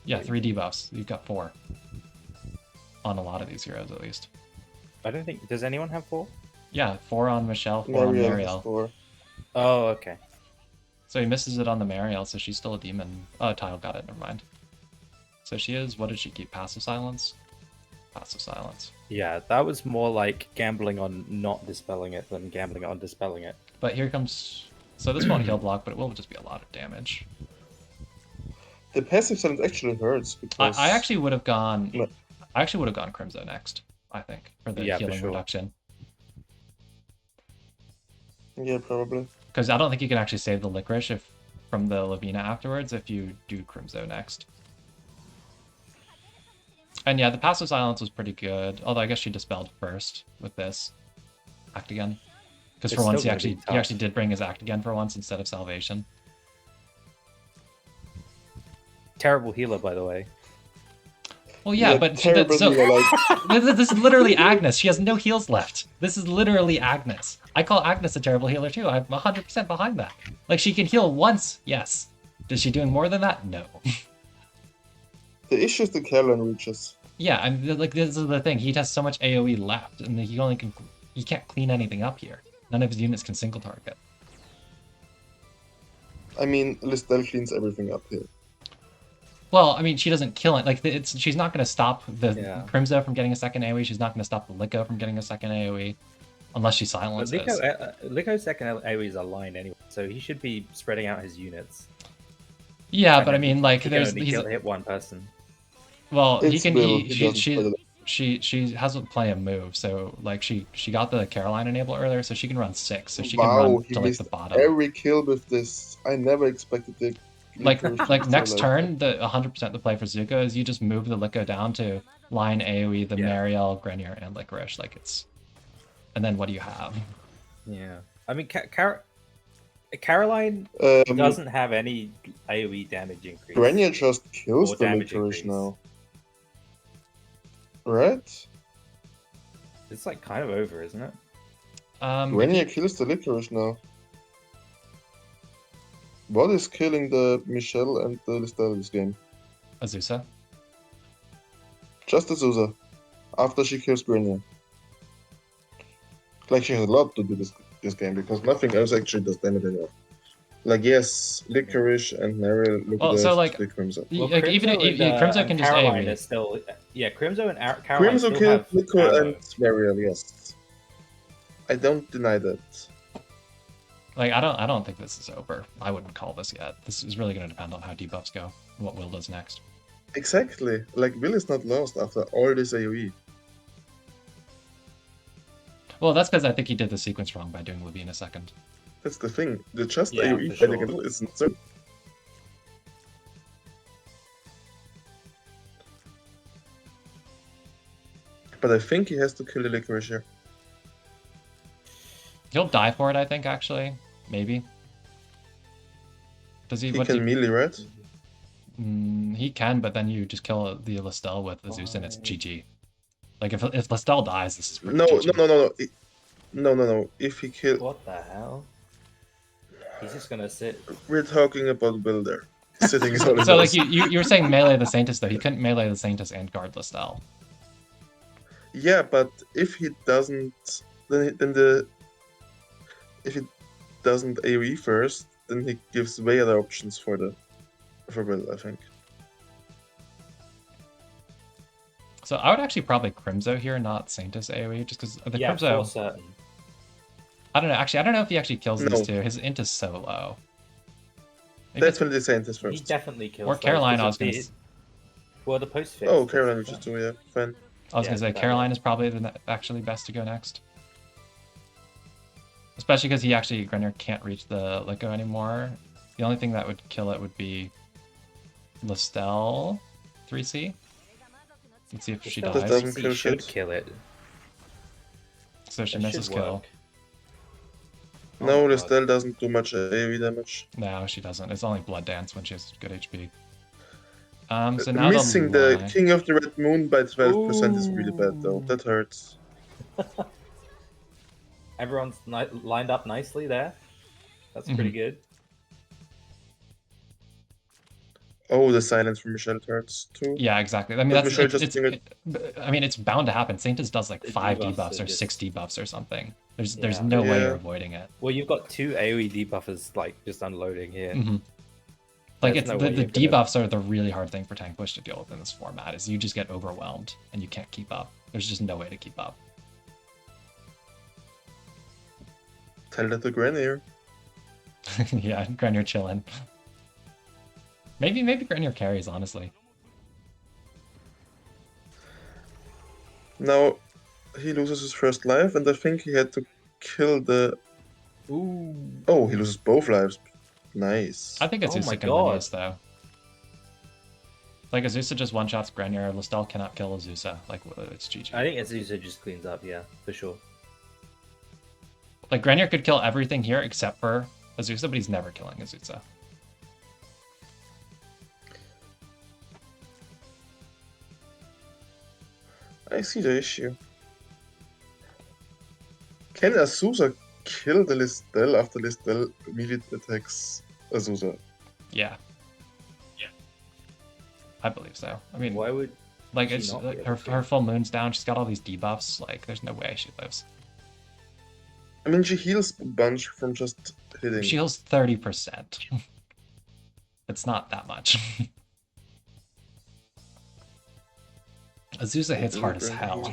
yeah, 3 debuffs. You've got 4. On a lot of these heroes, at least. I don't think... Does anyone have 4? Yeah, 4 on Michelle, 4 on Mariel has Mariel. 4. Oh, okay. So he misses it on the Mariel, so she's still a demon. Oh, Tile got it, never mind. So she is, what did she keep? Passive Silence? Passive Silence. Yeah, that was more like gambling on not dispelling it than gambling on dispelling it. But here comes... So this won't heal block, but it will just be a lot of damage. The passive silence actually hurts because I actually would have gone... No. I actually would have gone Crimzo next, I think, for the Yeah, for healing sure. reduction. Yeah, probably. Because I don't think you can actually save the Licorice from the Lavina afterwards if you do Crimzo next. And yeah, the passive silence was pretty good. Although I guess she dispelled first with this act again. Because for It's once still he gonna be actually tough. did bring his act again for once instead of salvation. Terrible healer, by the way. Well, yeah, but she did, terrible so healer, like, this is literally Agnes. She has no heals left. This is literally Agnes. I call Agnes a terrible healer too. I'm 100% behind that. Like, she can heal once, yes. Is she doing more than that? No. the issue is the Caroline reaches. Yeah, I'm like, this is the thing. He has so much AoE left, and he can't clean anything up here. None of his units can single target. I mean, Listel cleans everything up here. Well, I mean, she doesn't kill it. Like, she's not going to stop the Yeah. Crimzo from getting a second AoE. She's not going to stop the Liko from getting a second AoE, unless she But silences. Liko's second AoE is aligned anyway, so he should be spreading out his units. Yeah, And but I then mean, like, he can there's only hit one person. well, he It's can. Will, he doesn't She play she has plenty of moves. So like, she got the Caroline enable earlier, so she can run 6. So she can Wow, run he to like missed the bottom. every kill with this. I never expected the Like Licorice to be next so turn, the 100% the play for Zuko is you just move the Liko down to line AoE, the Yeah. Mariel, Grenier, and Licorice. Like, it's, and then what do you have? Yeah. I mean, Caroline loud. doesn't have any AoE damage increase. Grenier just kills Or the damage Licorice increase. now. Right? It's like kind of over, isn't it? Grenier kills the Licorice now. What is killing the Michelle and the Listel this game? Azusa. Just Azusa. After she kills Grenier. Like, she has a lot to do this game because nothing else actually does damage enough. Like, yes, Licorice and Mariel look Well, at so, like, the Crimson. Like, even if Crimzo and can just Caroline AoE. is still, yeah, Crimzo and Caroline Crimson still killed have Licorice ammo. and Mariel, yes. I don't deny that. Like, I don't think this is over. I wouldn't call this yet. This is really going to depend on how debuffs go, and what Will does next. Exactly. Like, Will is not lost after all this AoE. Well, that's because I think he did the sequence wrong by doing Levine a second. That's the thing. The just Yeah, AoE for fighting sure. is not so. But I think he has to kill the Licorice here. He'll die for it, I think, actually. Maybe. Does he? He What can do melee, right? he can, but then you just kill the Listel with Azusa and it's GG. Like, if Listel dies, this is pretty No, GG. no. If he kill, What the hell? He's just gonna sit. we're talking about Builder. Sitting is all he So, like, does. you were saying melee the Saintus, though. He couldn't melee the Saintus and guard Listel. Yeah, but if he doesn't, if he doesn't AoE first, then he gives way other options for build, I think. So I would actually probably Crimzo here, not Saintus AoE, just because the Yeah, Crimzo. for certain. I don't know. Actually, I don't know if he actually kills No. these two. His int is so low. Maybe it's- Definitely Scientist He first. definitely kills. Or those, Caroline, 'cause I was of gonna. the- Well, the post fix. Oh, Caroline, we just do, yeah, fine. I was Yeah, gonna say that Caroline works. is probably actually best to go next. Especially because he actually Grenier can't reach the Lico anymore. The only thing that would kill it would be Listel 3C. Let's see if she That That dies. doesn't he kill should shit. kill it. So she That misses should kill. work. No, Oh, God. Listel doesn't do much AoE damage. No, she doesn't. It's only Blood Dance when she has good HP. So now Missing the the King of the Red Moon by 12% is really bad, though. That hurts. Everyone's lined up nicely there. That's pretty good. Oh, the silence from Michelle hurts too. Yeah, exactly. I mean, But that's Michelle it's, just it's doing I mean, it's bound to happen. Saintus does like The 5 debuffs debuffs are or just- 6 debuffs or something. There's Yeah. no way Yeah. you're avoiding it. Well, you've got 2 AoE debuffers like just unloading here. Mhm. Like There's it's no the way you're gonna- debuffs are the really hard thing for tank push to deal with in this format. Is you just get overwhelmed and you can't keep up. There's just no way to keep up. Tell that to Grenier. Yeah, Grenier chilling. Maybe Grenier carries, honestly. Now he loses his first life, and I think he had to kill the. Ooh. Oh, he loses both lives. Nice. I think Oh my Azusa can win God. this though. Like Azusa just one shots Grenier. Listel cannot kill Azusa. Like it's GG. I think Azusa just cleans up, yeah, for sure. Like Grenier could kill everything here except for Azusa, but he's never killing Azusa. I see the issue. Can Azusa kill the Listel after Listel immediately attacks Azusa? Yeah. I believe so. I mean, Why would like she it's not be like, able her to? full moon's down. She's got all these debuffs. Like there's no way she lives. I mean, she heals a bunch from just hitting. She heals 30%. It's not that much. Azusa hits hard as hell.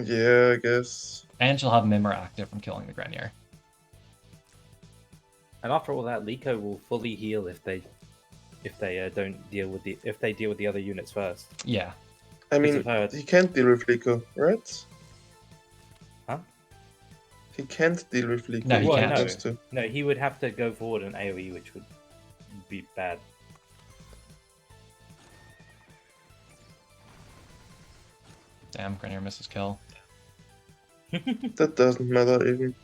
Yeah, I guess. And she'll have Mimir active from killing the Grenier. And after all that, Liko will fully heal if they don't deal with the other units first. Yeah. I mean, of her- he can't deal with Liko, right? Huh? He can't deal with Liko. No, he Well, can't. no. Supposed to. No, he would have to go forward an AoE, which would be bad. Damn, Grenier misses kill. That doesn't matter even.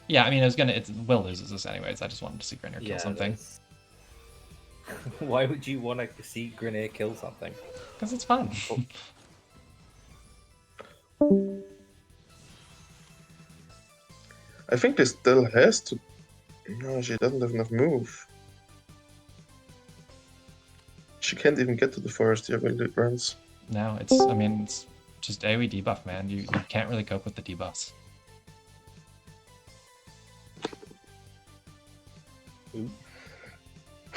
Yeah, I mean, it Will loses this anyways. I just wanted to see Grenier kill something. that's- Why would you want to see Grenier kill something? Because it's fun. I think this still has to. No, she doesn't have enough move. She can't even get to the forest here when it runs. No, it's just AoE debuff, man. You can't really cope with the debuffs.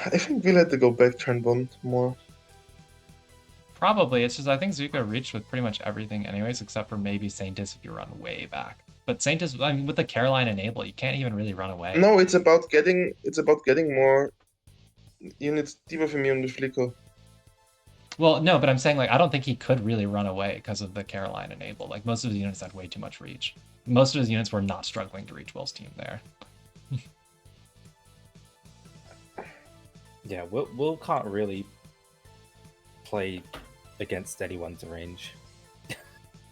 I think we'll have to go back turn 1 more. Probably. It's just I think Zuko reached with pretty much everything anyways, except for maybe Saintus if you run way back. But Saintus, I mean, with the Caroline enable, you can't even really run away. No, it's about getting more units debuff immune with Liko. Well, no, but I'm saying like I don't think he could really run away because of the Caroline enable. Like most of his units had way too much reach. Most of his units were not struggling to reach Will's team there. Yeah, Will can't really play against anyone's range.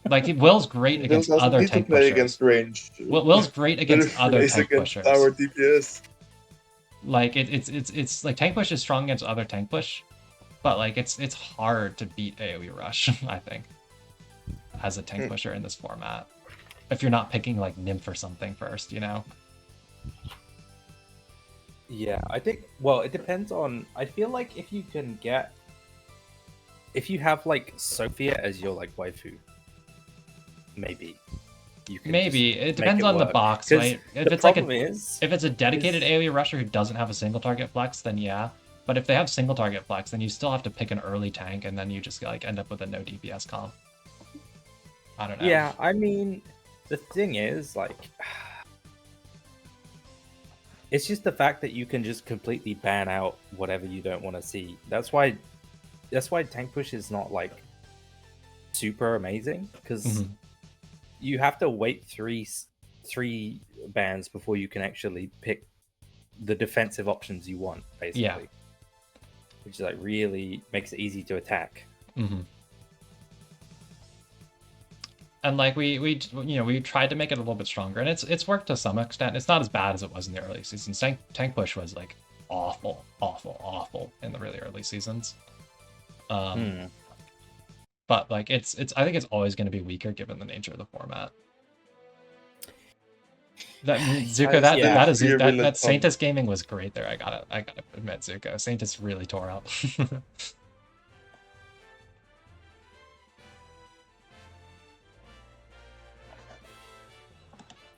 Like Will's great Will against doesn't other need to tank play pushers. against range. Will's great against Will other plays tank against pushers. our DPS. Like it's like tank push is strong against other tank push, but like it's hard to beat AoE rush. I think as a tank pusher in this format, if you're not picking like Nymph or something first, you know. Yeah, I think. Well, it depends on. I feel like if you have like Sophia as your like waifu, maybe you can. Maybe just it make depends on the work. box, 'Cause right? If the it's like problem is, if it's a dedicated AoE rusher who doesn't have a single target flex, then yeah. But if they have single target flex, then you still have to pick an early tank, and then you just like end up with a no DPS comp. I don't know. yeah, I mean, the thing is like. It's just the fact that you can just completely ban out whatever you don't want to see. That's why tank push is not like super amazing, because you have to wait three bans before you can actually pick the defensive options you want, basically. Yeah. Which is like really makes it easy to attack. And like we tried to make it a little bit stronger, and it's worked to some extent. It's not as bad as it was in the early seasons. Tank push was like awful in the really early seasons. But like it's I think it's always going to be weaker given the nature of the format. That Zuko, that Saintus gaming was great there. I gotta admit, Zuko, Saintus really tore up.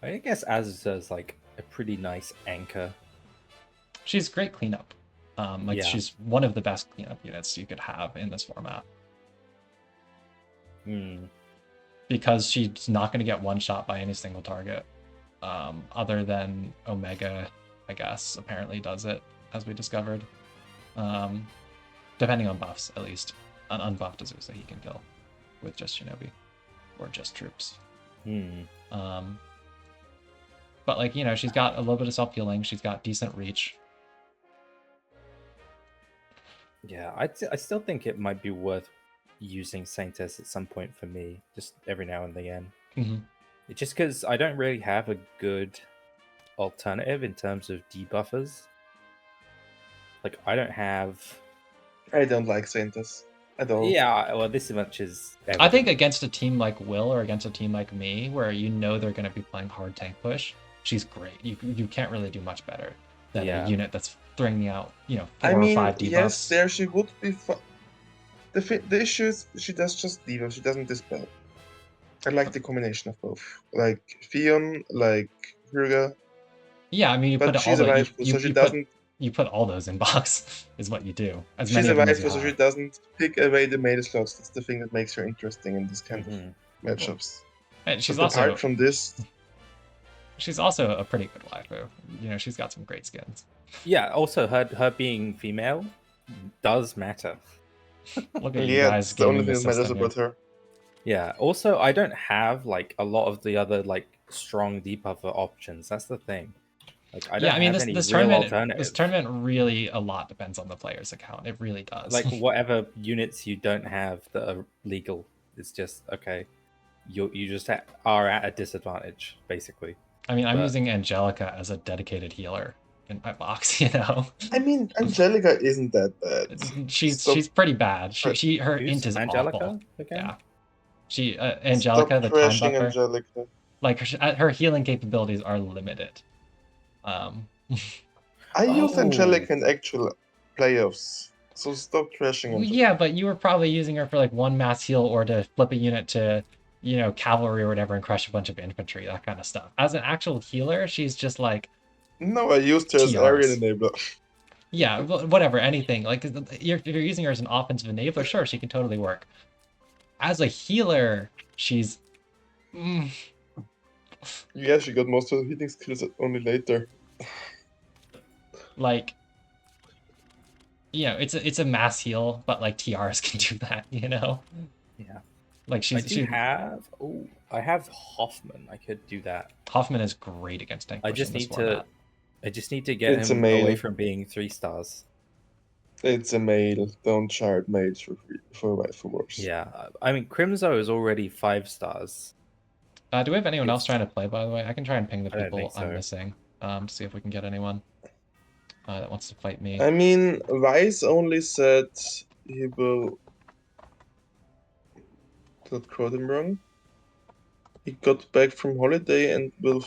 I guess Azusa's like a pretty nice anchor. She's great cleanup. She's one of the best cleanup units you could have in this format. Because she's not going to get one shot by any single target. Other than Omega, I guess, apparently does it, as we discovered. Depending on buffs, at least. An unbuffed Azusa he can kill with just Shinobi. Or just troops. But like, she's got a little bit of self-healing. She's got decent reach. Yeah, I still think it might be worth using Saintus at some point for me, just every now and again. Just because I don't really have a good alternative in terms of debuffers. Like, I don't like Saintus at all. Yeah, well, this much is evident. I think against a team like Will or against a team like me, where they're going to be playing hard tank push, she's great. You can't really do much better than a unit that's throwing out, 4 or 5 debuffs. Yes, there she would be fun. The issue is she does just debuff, she doesn't dispel. I like the combination of both. Like Fion, like Hyruga. Yeah, I mean, you but put she's all a waifu, so she doesn't. You put all those in box, is what you do. She's a waifu, so she doesn't pick away the melee slots. That's the thing that makes her interesting in this kind of matchups. And she's apart from this, she's also a pretty good waifu. She's got some great skins. Yeah, also her being female does matter. Look at you guys. The only thing that matters about her. Yeah. Also, I don't have like a lot of the other like strong debuffer options. That's the thing. Like, I don't have any real alternatives. This tournament really a lot depends on the player's account. It really does. Like whatever units you don't have that are legal, it's just okay. You just are at a disadvantage, basically. I mean, I'm using Angelica as a dedicated healer in my box. I mean, Angelica isn't that bad. She's pretty bad. Her int is Angelica awful. Again? Yeah. Angelica, the time buffer. Angelica. Like her healing capabilities are limited. I used Angelica in actual playoffs, so stop trashing Angelica. Yeah, but you were probably using her for like one mass heal or to flip a unit to, cavalry or whatever and crush a bunch of infantry, that kind of stuff. As an actual healer, she's just like... No, I used her as area enabler. Yeah, whatever, anything. Like, if you're using her as an offensive enabler, sure, she can totally work. As a healer, she's... Yeah, she got most of the hitting skills only later. Like, it's a mass heal, but like TRs can do that, Yeah. Like I have Hoffman. I could do that. Hoffman is great against tank I push in just this need format. to get It's a him away male. from being 3 stars. It's a male. Don't chart males for WaifuWarS. Yeah, I mean Crimzo is already 5 stars. Do we have anyone else If- trying to play, by the way? I can try and ping the I don't people think so. I'm missing to see if we can get anyone that wants to fight me. I mean, Weiss only said he will. Did I quote him wrong? He got back from holiday and will.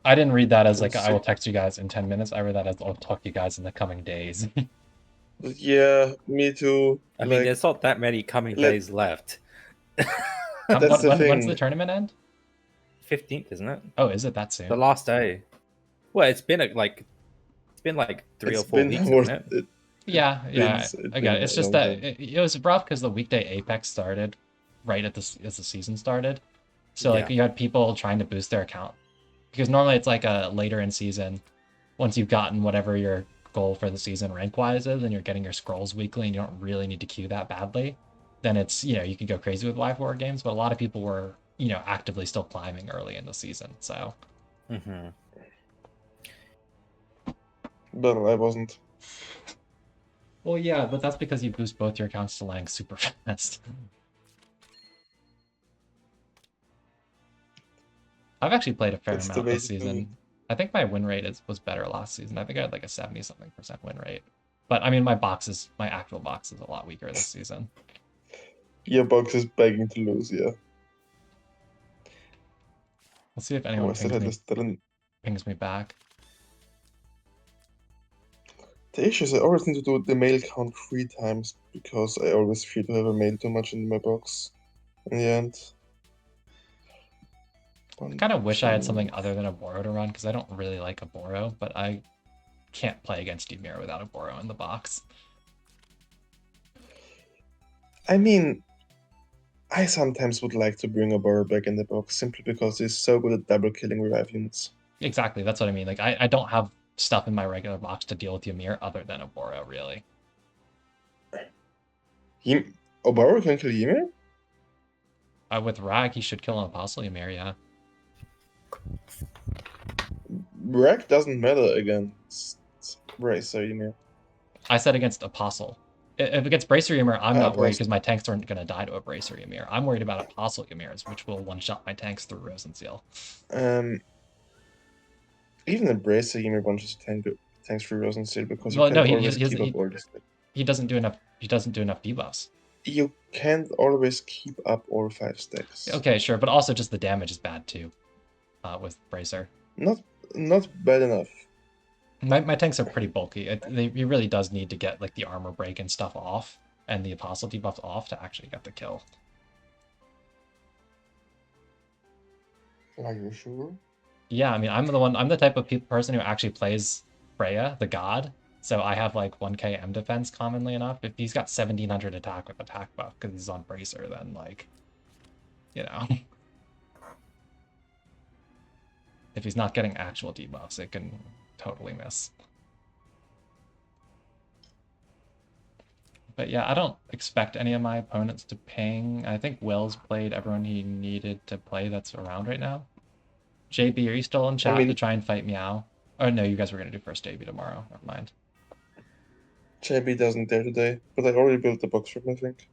I didn't read that as We'll like I will see. text you guys in 10 minutes. I read that as I'll talk to you guys in the coming days. Yeah, me too. I mean, there's not that many coming days left. That's the when's thing. the tournament end? 15th, isn't it? Oh, is it that soon? The last day. Well, it's been like 3 or 4 been weeks, more- isn't it? Yeah, it's I got it. been It's a just long that time. it was rough because the weekday Apex started right as the season started. So like Yeah. you had people trying to boost their account because normally it's like a later in season once you've gotten whatever your goal for the season rank wise is and you're getting your scrolls weekly and you don't really need to queue that badly, then it's you can go crazy with WaifuWarS games. But a lot of people were actively still climbing early in the season. So Mm-hmm. But I wasn't. well, yeah, but that's because you boost both your accounts to landing super fast. I've actually played a fair That's the amount way this to do season. it. I think my win rate was better last season. I think I had like a 70-something% win rate. But I mean, my actual box is a lot weaker this season. Your box is begging to lose, yeah. Let's see if Oh, anyone I still had this. pings me back. The issue is I always need to do the mail count 3 times because I always fear to have a mail too much in my box in the end. I kind of wish I had something other than a Boro to run because I don't really like a Boro, but I can't play against Ymir without a Boro in the box. I mean, I sometimes would like to bring a Boro back in the box simply because he's so good at double killing revive units. Exactly, that's what I mean. Like I don't have stuff in my regular box to deal with Ymir other than a Boro, really. Boro can kill Ymir? With Rag, he should kill an Apostle Ymir, yeah. Rag doesn't matter against Bracer Ymir. I said against Apostle. If against Bracer Ymir, I'm not worried Apostle. because my tanks aren't going to die to a Bracer Ymir. I'm worried about Apostle Ymirs, which will one-shot my tanks through Rosenseal. Even a Bracer Ymir bunches tanks through Rosenseal because Well, you no, can't always keep up all this. He doesn't do enough. He doesn't do enough debuffs. You can't always keep up all 5 stacks. Okay, sure, but also just the damage is bad too. With Bracer. Not bad enough. My tanks are pretty bulky. He really does need to get like the armor break and stuff off, and the Apostle debuffs off to actually get the kill. Are you sure? Yeah, I mean, I'm the type of person who actually plays Freya, the god. So I have like 1k M defense commonly enough. If he's got 1700 attack with attack buff because he's on Bracer, then like, if he's not getting actual debuffs, it can totally miss. But yeah, I don't expect any of my opponents to ping. I think Will's played everyone he needed to play that's around right now. JB, are you still in chat to try and fight Meow? Oh no, you guys were gonna do first JB tomorrow. Never mind. JB doesn't dare today, but I already built the box for him, I think.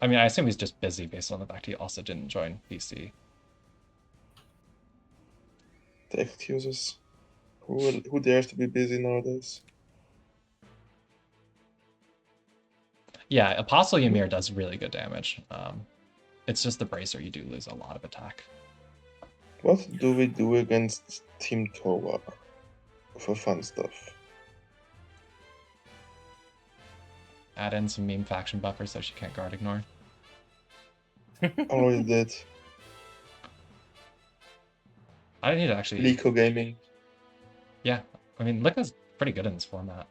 I mean, I assume he's just busy based on the fact he also didn't join PC. The excuses. Who dares to be busy nowadays? Yeah, Apostle Ymir does really good damage. It's just the Bracer you do lose a lot of attack. What do we do against Team Towa for fun stuff? Add in some meme faction buffers so she can't guard ignore. Already did. I need to actually... Lico Gaming. Yeah, I mean, Lika's pretty good in this format.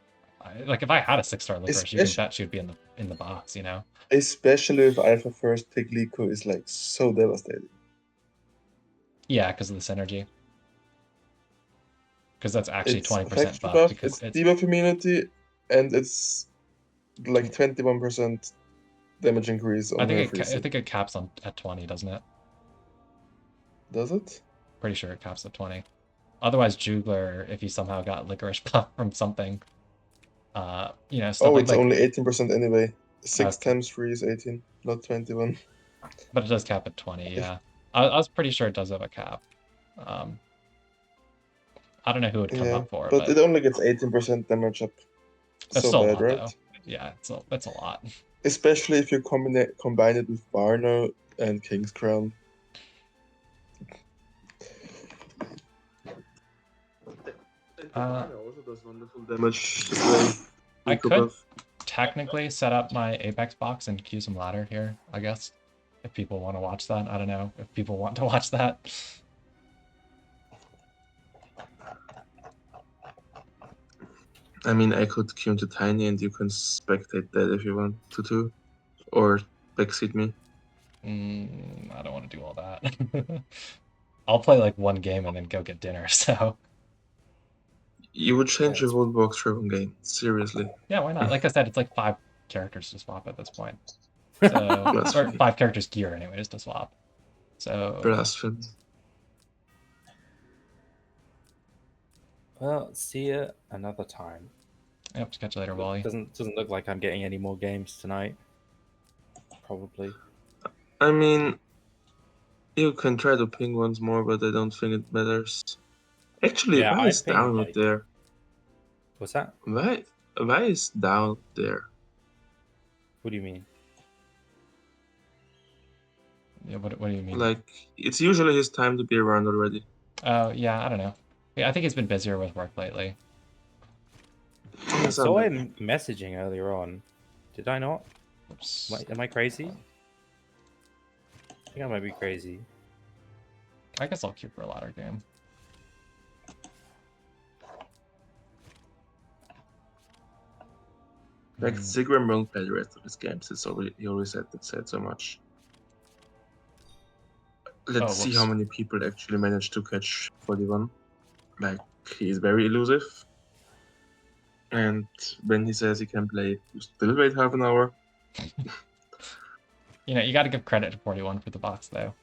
Like, if I had a 6-star Licorice, you can bet she would be in the box, Especially if Alpha first pick Lico is like so devastating. Yeah, because of the synergy. Because that's actually 20% buff. Buff, Because it's debuff immunity, and it's like 21% damage increase on her free I stick. think it caps on at 20, doesn't it? Does it? Pretty sure it caps at 20. Otherwise, Jugler, if he somehow got licorice buff from something, you know, stuff Oh, like it's only 18% anyway. 6 Okay. times 3 is 18, not 21. But it does cap at 20, yeah. I was pretty sure it does have a cap. I don't know who it would come Yeah, up for, but but it only gets 18% damage up. that's So still a bad, lot, right? though. Yeah, it's a lot. Especially if you combine it with Varno and King's Crown. Also does wonderful damage as well. I Nico could buff. technically set up my Apex box and queue some ladder here, I guess. If people want to watch that. I don't know if people want to watch that. I mean, I could queue into Tiny and you can spectate that if you want to too. Or backseat me. I don't want to do all that. I'll play like one game and then go get dinner, so... You would change your whole box for one game. Seriously. Yeah, why not? Like I said, it's like 5 characters to swap at this point. So, or 5 characters gear anyways to swap. So... Blasphemy. Well, see you another time. Yep, catch you later, Wally. Doesn't look like I'm getting any more games tonight. Probably. I mean, you can try to ping once more, but I don't think it matters. Actually, Yeah, why I is pinged, down like- there? What's that? Why is down there? What do you mean? Yeah, what do you mean? Like, it's usually his time to be around already. Oh, yeah, I don't know. Yeah, I think he's been busier with work lately. I saw him messaging earlier on. Did I not? Oops. Wait, am I crazy? I think I might be crazy. I guess I'll queue for a ladder game. Like, Sigram won't play the rest of his games. He always said so much. Let's see how many people actually manage to catch 41. Like, he is very elusive. And when he says he can play, you still wait half an hour. You know, you got to give credit to 41 for the box, though.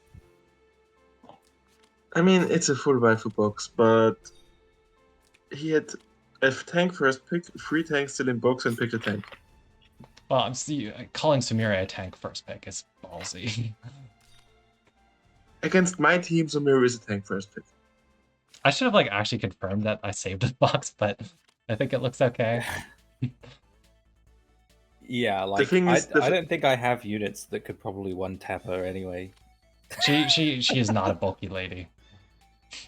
I mean, it's a full waifu box, but he had a tank first pick, 3 tanks still in box, and picked a tank. Well, I'm calling Sumire a tank first pick is ballsy. Against my team, Sumire is a tank first pick. I should have like actually confirmed that I saved the box, but I think it looks okay. Yeah, like thing is, I don't think I have units that could probably one tap her anyway. She is not a bulky lady.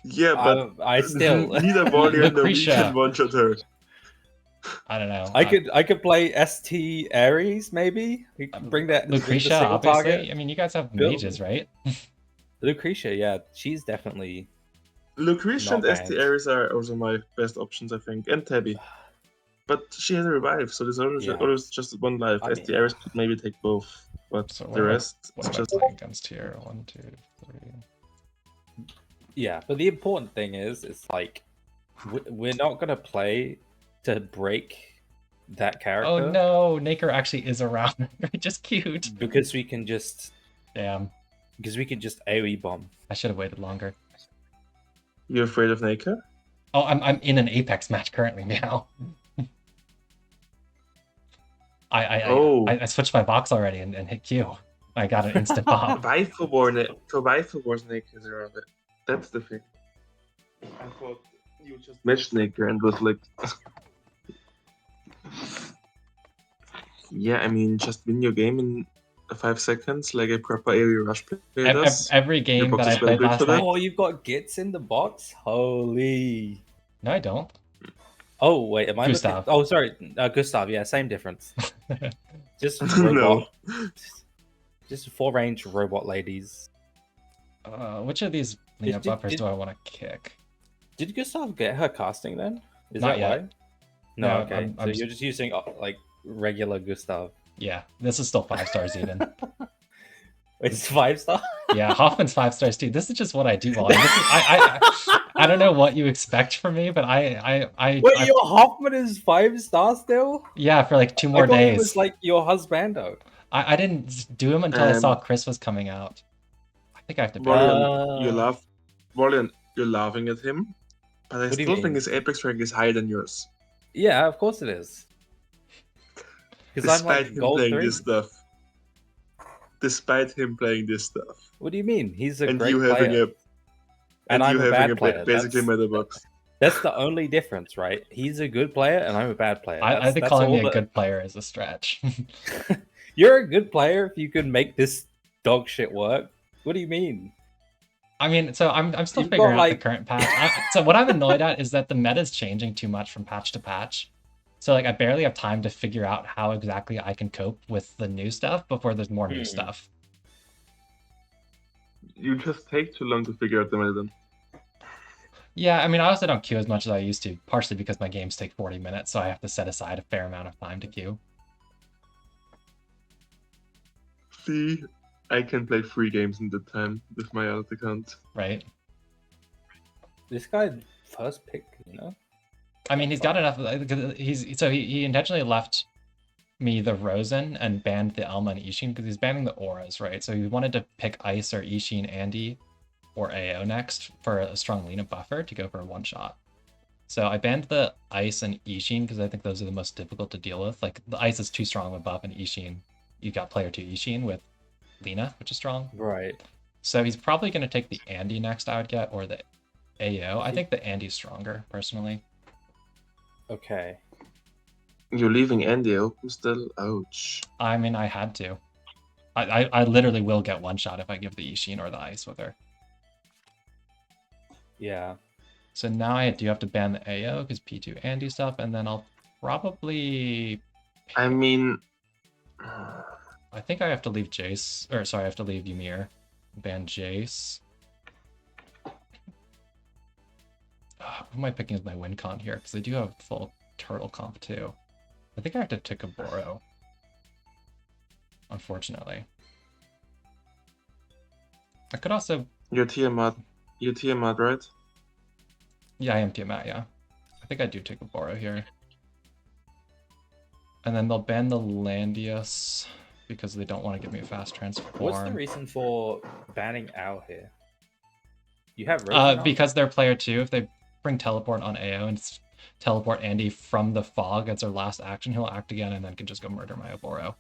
Yeah, but I still neither Warrior nor me Lucretia. can one-shot her. I don't know. I could play ST Ares maybe. We could bring that Lucretia, the single obviously. target. I mean, you guys have Build. mages, right? Lucretia, yeah, she's definitely. Lucretia and Not ST bad. Ares are also my best options, I think, and Tabby. But she has a revive, so there's always just one life. I ST mean- Ares could maybe take both, but So the rest what is am I just. playing against here? 1, 2, 3. Yeah, but the important thing is, it's like we're not gonna play to break that character. Oh no, Naker actually is around. Just cute. Because we can just Damn, AoE bomb. I should have waited longer. You're afraid of Naka? Oh, I'm in an Apex match currently now. I switched my box already and hit Q. I got an instant pop. WaifuWarS Naka is around it. That's the thing. I thought you just matched Naka and was like. Yeah, I mean, just win your game in 5 seconds, like a proper AoE rush player does. Every game box that I is well played built last for that. night. Oh, you've got Gits in the box? Holy. No, I don't. Oh, wait, am I Gustav. looking? Oh, sorry. Gustav, yeah, same difference. Just No. robot. Just 4-range robot ladies. Which of these buffers do I want to kick? Did Gustav get her casting then? Is Not that yet. why? No, No, okay. I'm You're just using like regular Gustav. Yeah, this is still 5 stars even. It's 5-star. Yeah, Hoffman's 5 stars too. This is just what I do, Wally. I don't know what you expect from me, but Wait, your Hoffman is 5-star still? yeah, for like 2 I more thought days. he was like your husbando. I didn't do him until I saw Chris was coming out. I think I have to. Volian, you're laughing at him, but I What do you still think mean? his Apex rank is higher than yours. Yeah, of course it is. Because I'm Despite like him gold playing 3. this stuff. Despite him playing this stuff. What do you mean? He's a And great you having player. and I'm you a having bad player. basically meta box. That's the only difference, right? He's a good player and I'm a bad player. I think calling all me a good player is a stretch. You're a good player if you can make this dog shit work. What do you mean? I mean, so I'm still You've figuring got, out the like- current patch. So what I'm annoyed at is that the meta is changing too much from patch to patch. So like I barely have time to figure out how exactly I can cope with the new stuff before there's more new stuff. You just take too long to figure out the meta then. Yeah, I mean, I also don't queue as much as I used to, partially because my games take 40 minutes, so I have to set aside a fair amount of time to queue. See, I can play 3 games in the time with my alt account. Right? This guy first pick, you know? I mean, he's got enough. He intentionally left me the Rosen and banned the Elma and Ishin because he's banning the auras, right? So he wanted to pick Ice or Ishin, Andy, or AO next for a strong Lina buffer to go for a one-shot. So I banned the Ice and Ishin because I think those are the most difficult to deal with. Like the Ice is too strong of a buff, and Ishin, you got player 2 Ishin with Lina, which is strong. Right. So he's probably going to take the Andy next, I would get, or the AO. I think the Andy's stronger, personally. Okay. You're leaving Andy open still? Ouch. I mean, I had to. I literally will get one shot if I give the Ishin or the Ice with her. Yeah. So now I do have to ban the AO because P2 Andy stuff, and then I'll probably... I mean... I think I have to leave Jace, or sorry, I have to leave Ymir. Ban Jace. Who am I picking as my win con here? Because I do have full turtle comp too. I think I have to take a Boro. Unfortunately. I could also... You're Tiamat. You're Tiamat, right? Yeah, I am Tiamat, yeah. I think I do take a Boro here. And then they'll ban the Landius because they don't want to give me a fast transform. What's the reason for banning Owl here? You have Rosen because they're player 2. If they bring teleport on AO and teleport Andy from the fog as their last action, he'll act again and then can just go murder my Oboro.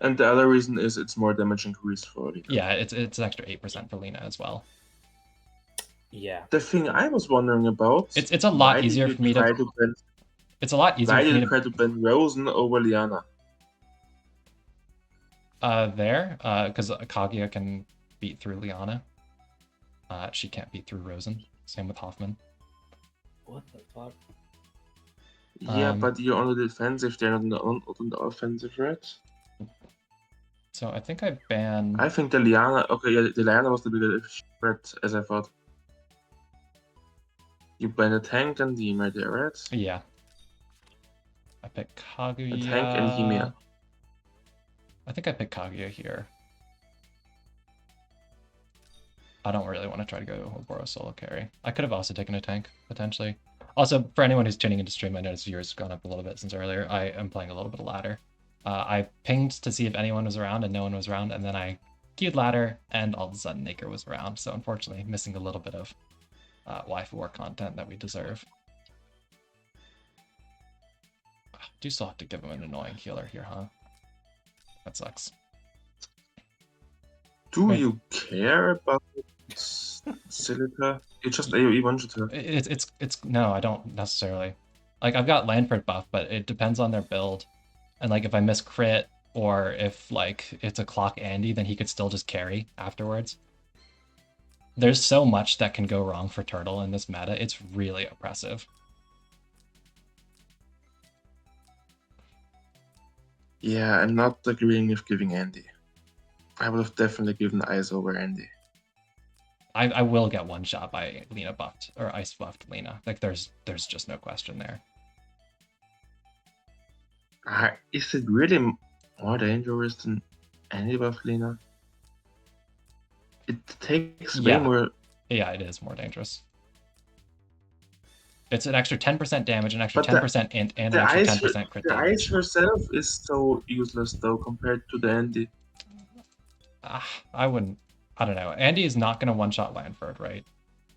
And the other reason is it's more damage increase for Lina. Yeah, it's an extra 8% for Lina as well. Yeah. The thing I was wondering about... It's a lot easier for me to... It's a lot easier Why for me did you try to ban Rosen over Liana? Because Kaguya can beat through Liana. She can't beat through Rosen. Same with Hoffman. What the fuck? Yeah, but you're on the defensive, they're not on the offensive, right? So I think I ban... I think the Liana... Okay, yeah, the Liana was the bigger threat, as I thought. You ban a tank and the Ymir there, right? Yeah. I pick Kaguya. A tank and Ymir. I think I picked Kaguya here. I don't really want to try to go Oboro solo carry. I could have also taken a tank, potentially. Also, for anyone who's tuning into stream, I noticed viewers have gone up a little bit since earlier. I am playing a little bit of ladder. I pinged to see if anyone was around, and no one was around, and then I queued ladder, and all of a sudden Naker was around. So unfortunately, missing a little bit of WaifuWarS content that we deserve. Do still have to give him an annoying healer here, huh? That sucks. Do you care about Silica? You just AoE one shot her. It's no, I don't necessarily. Like I've got Landford buff, but it depends on their build. And like if I miss crit or if like it's a clock Andy, then he could still just carry afterwards. There's so much that can go wrong for Turtle in this meta. It's really oppressive. Yeah, I'm not agreeing with giving Andy. I would have definitely given Ice over Andy. I will get one shot by Lina buffed or Ice buffed Lina. Like there's just no question there. Is it really more dangerous than any buff Lina. It takes way Yeah. more. Yeah, it is more dangerous. It's an extra 10% damage, an extra But the- 10% and an The extra ice, 10% crit the damage. ice herself is so useless though compared to the Andy. I wouldn't. I don't know. Andy is not going to one-shot Lanford, right?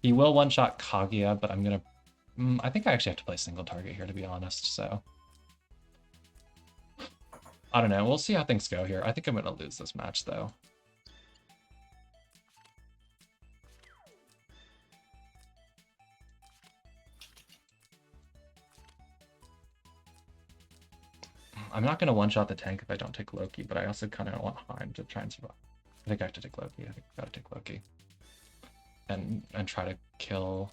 He will one-shot Kaguya, but I'm going to... I think I actually have to play single target here, to be honest, so... I don't know. We'll see how things go here. I think I'm going to lose this match, though. I'm not going to one-shot the tank if I don't take Loki, but I also kind of want Heim to try and survive. I think I have to take Loki. I think I've got to take Loki. And try to kill...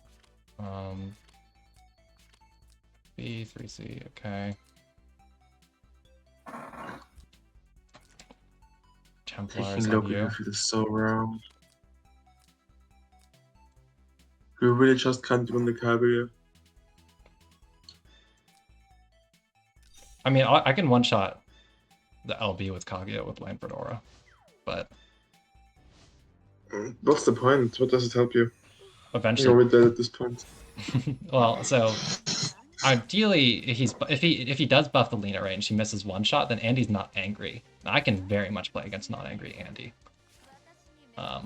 B, 3C, okay. Templars Taking on Loki you. feels so wrong. You really just can't win the Kaguya. I mean, I can one-shot the LB with Kaguya with Lanford Aura, but What's the point? What does it help you? You're eventually... already dead at this point. Well, so ideally, if he does buff the Lina, right, and she misses one shot, then Andy's not angry. I can very much play against not angry Andy. I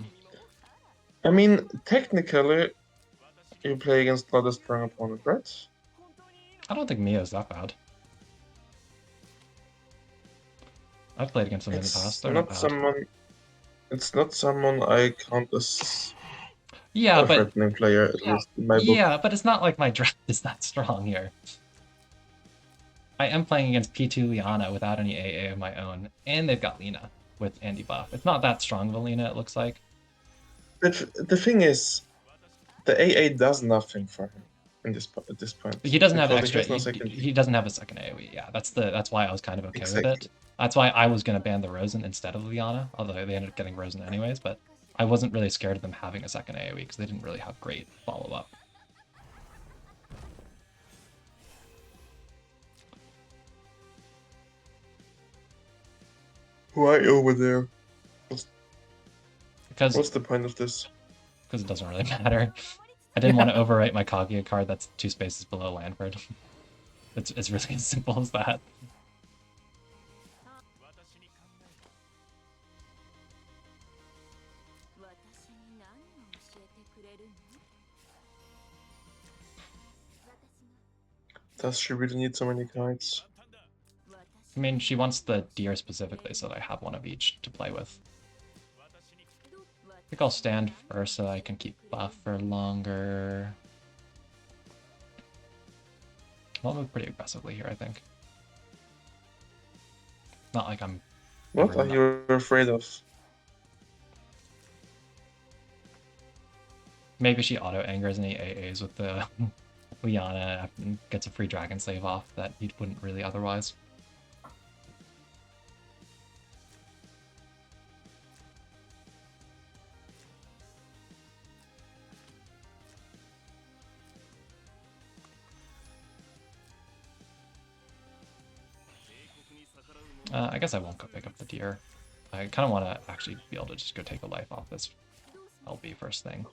mean, technically, you play against not a strong opponent, right? I don't think Mio's that bad. I've played against them in the past. They're not bad. It's not someone I count as Yeah, a but threatening player, at least in my book. yeah, but it's not like my draft is that strong here. I am playing against P2 Liana without any AA of my own, and they've got Lina with Andy buff. It's not that strong of a Lina, it looks like. But the thing is, the AA does nothing for him at this point. He doesn't have because extra. He, has no second he doesn't have a second AoE. Yeah, that's why I was kind of okay with Exactly. it. That's why I was gonna ban the Rosen instead of Liana, although they ended up getting Rosen anyways. But I wasn't really scared of them having a second AoE because they didn't really have great follow up. Why over there? Because What's the point of this? Because it doesn't really matter. I didn't want to overwrite my Kaguya card that's 2 spaces below Lanford. It's really as simple as that. Does she really need so many cards? I mean, she wants the deer specifically so that I have one of each to play with. I think I'll stand first so I can keep buff for longer. I'll move pretty aggressively here, I think. Not like I'm... What are you afraid of? Maybe she auto-angers any AAs with the Liana and gets a free Dragon Slave off that he wouldn't really otherwise. I guess I won't go pick up the deer. I kind of want to actually be able to just go take a life off this LB first thing.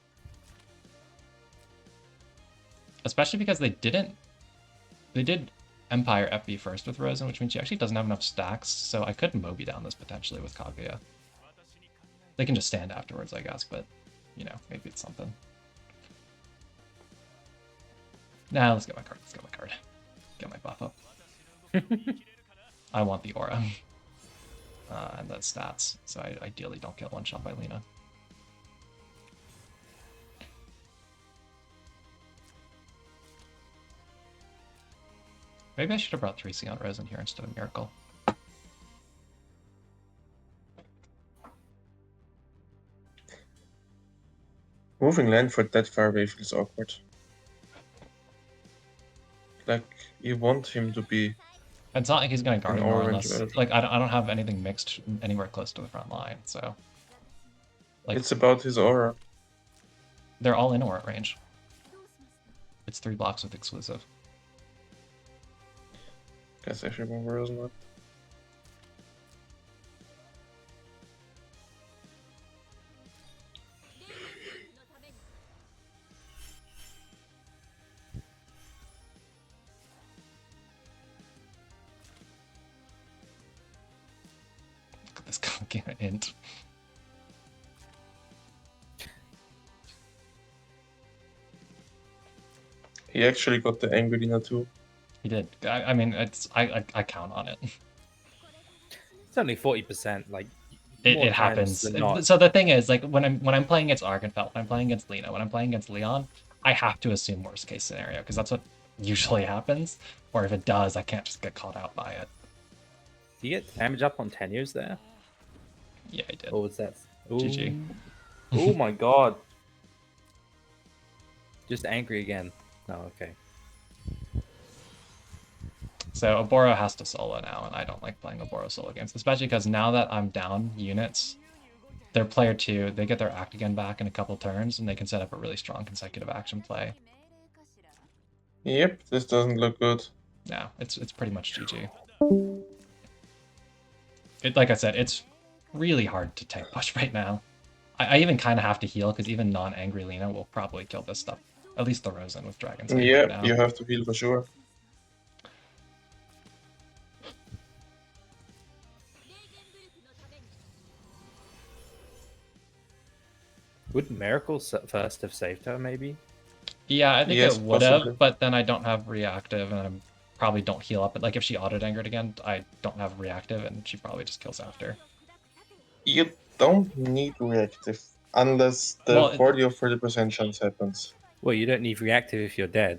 Especially because they did Empire FB first with Rosen, which means she actually doesn't have enough stacks, so I could Moby down this potentially with Kaguya. They can just stand afterwards, I guess, but, you know, maybe it's something. Nah, let's get my card, Get my buff up. I want the aura. And the stats, so I ideally don't get one shot by Lina. Maybe I should have brought 3C on Rosen here instead of Miracle. Moving Lanford that far away feels awkward. Like, you want him to be... It's not like he's going to guard anymore orange unless... Like, I don't have anything mixed anywhere close to the front line, so... Like, It's about his aura. they're all in aura range. It's 3 blocks with exclusive. Guess I should move Rosen up. Give an int. He actually got the angry Lina too. He did. I mean, I count on it. It's only 40%. Like It times happens. than not. So the thing is, like when I'm playing against Argenfeld, when I'm playing against Lina, when I'm playing against Leon, I have to assume worst case scenario because that's what usually happens. Or if it does, I can't just get caught out by it. Do you get damage up on tenures there? Yeah, I did. Or was that? GG. Oh my god. Just angry again. Oh, okay. So Oboro has to solo now, and I don't like playing Oboro solo games, especially because now that I'm down units, their player 2, they get their act again back in a couple turns, and they can set up a really strong consecutive action play. Yep, this doesn't look good. No, it's pretty much GG. Like I said, it's really hard to tank push right now. I even kind of have to heal, because even non-angry Lina will probably kill this stuff. At least the Rosen with Dragon's Lane Yeah, right now. you have to heal for sure. Would Miracle first have saved her, maybe? Yeah, I think Yes, it would possibly. have, but then I don't have reactive, and I probably don't heal up. But like if she auto-dangered again, I don't have reactive, and she probably just kills after. You don't need reactive unless the Well, 40 or 30% chance happens. Well, you don't need reactive if you're dead.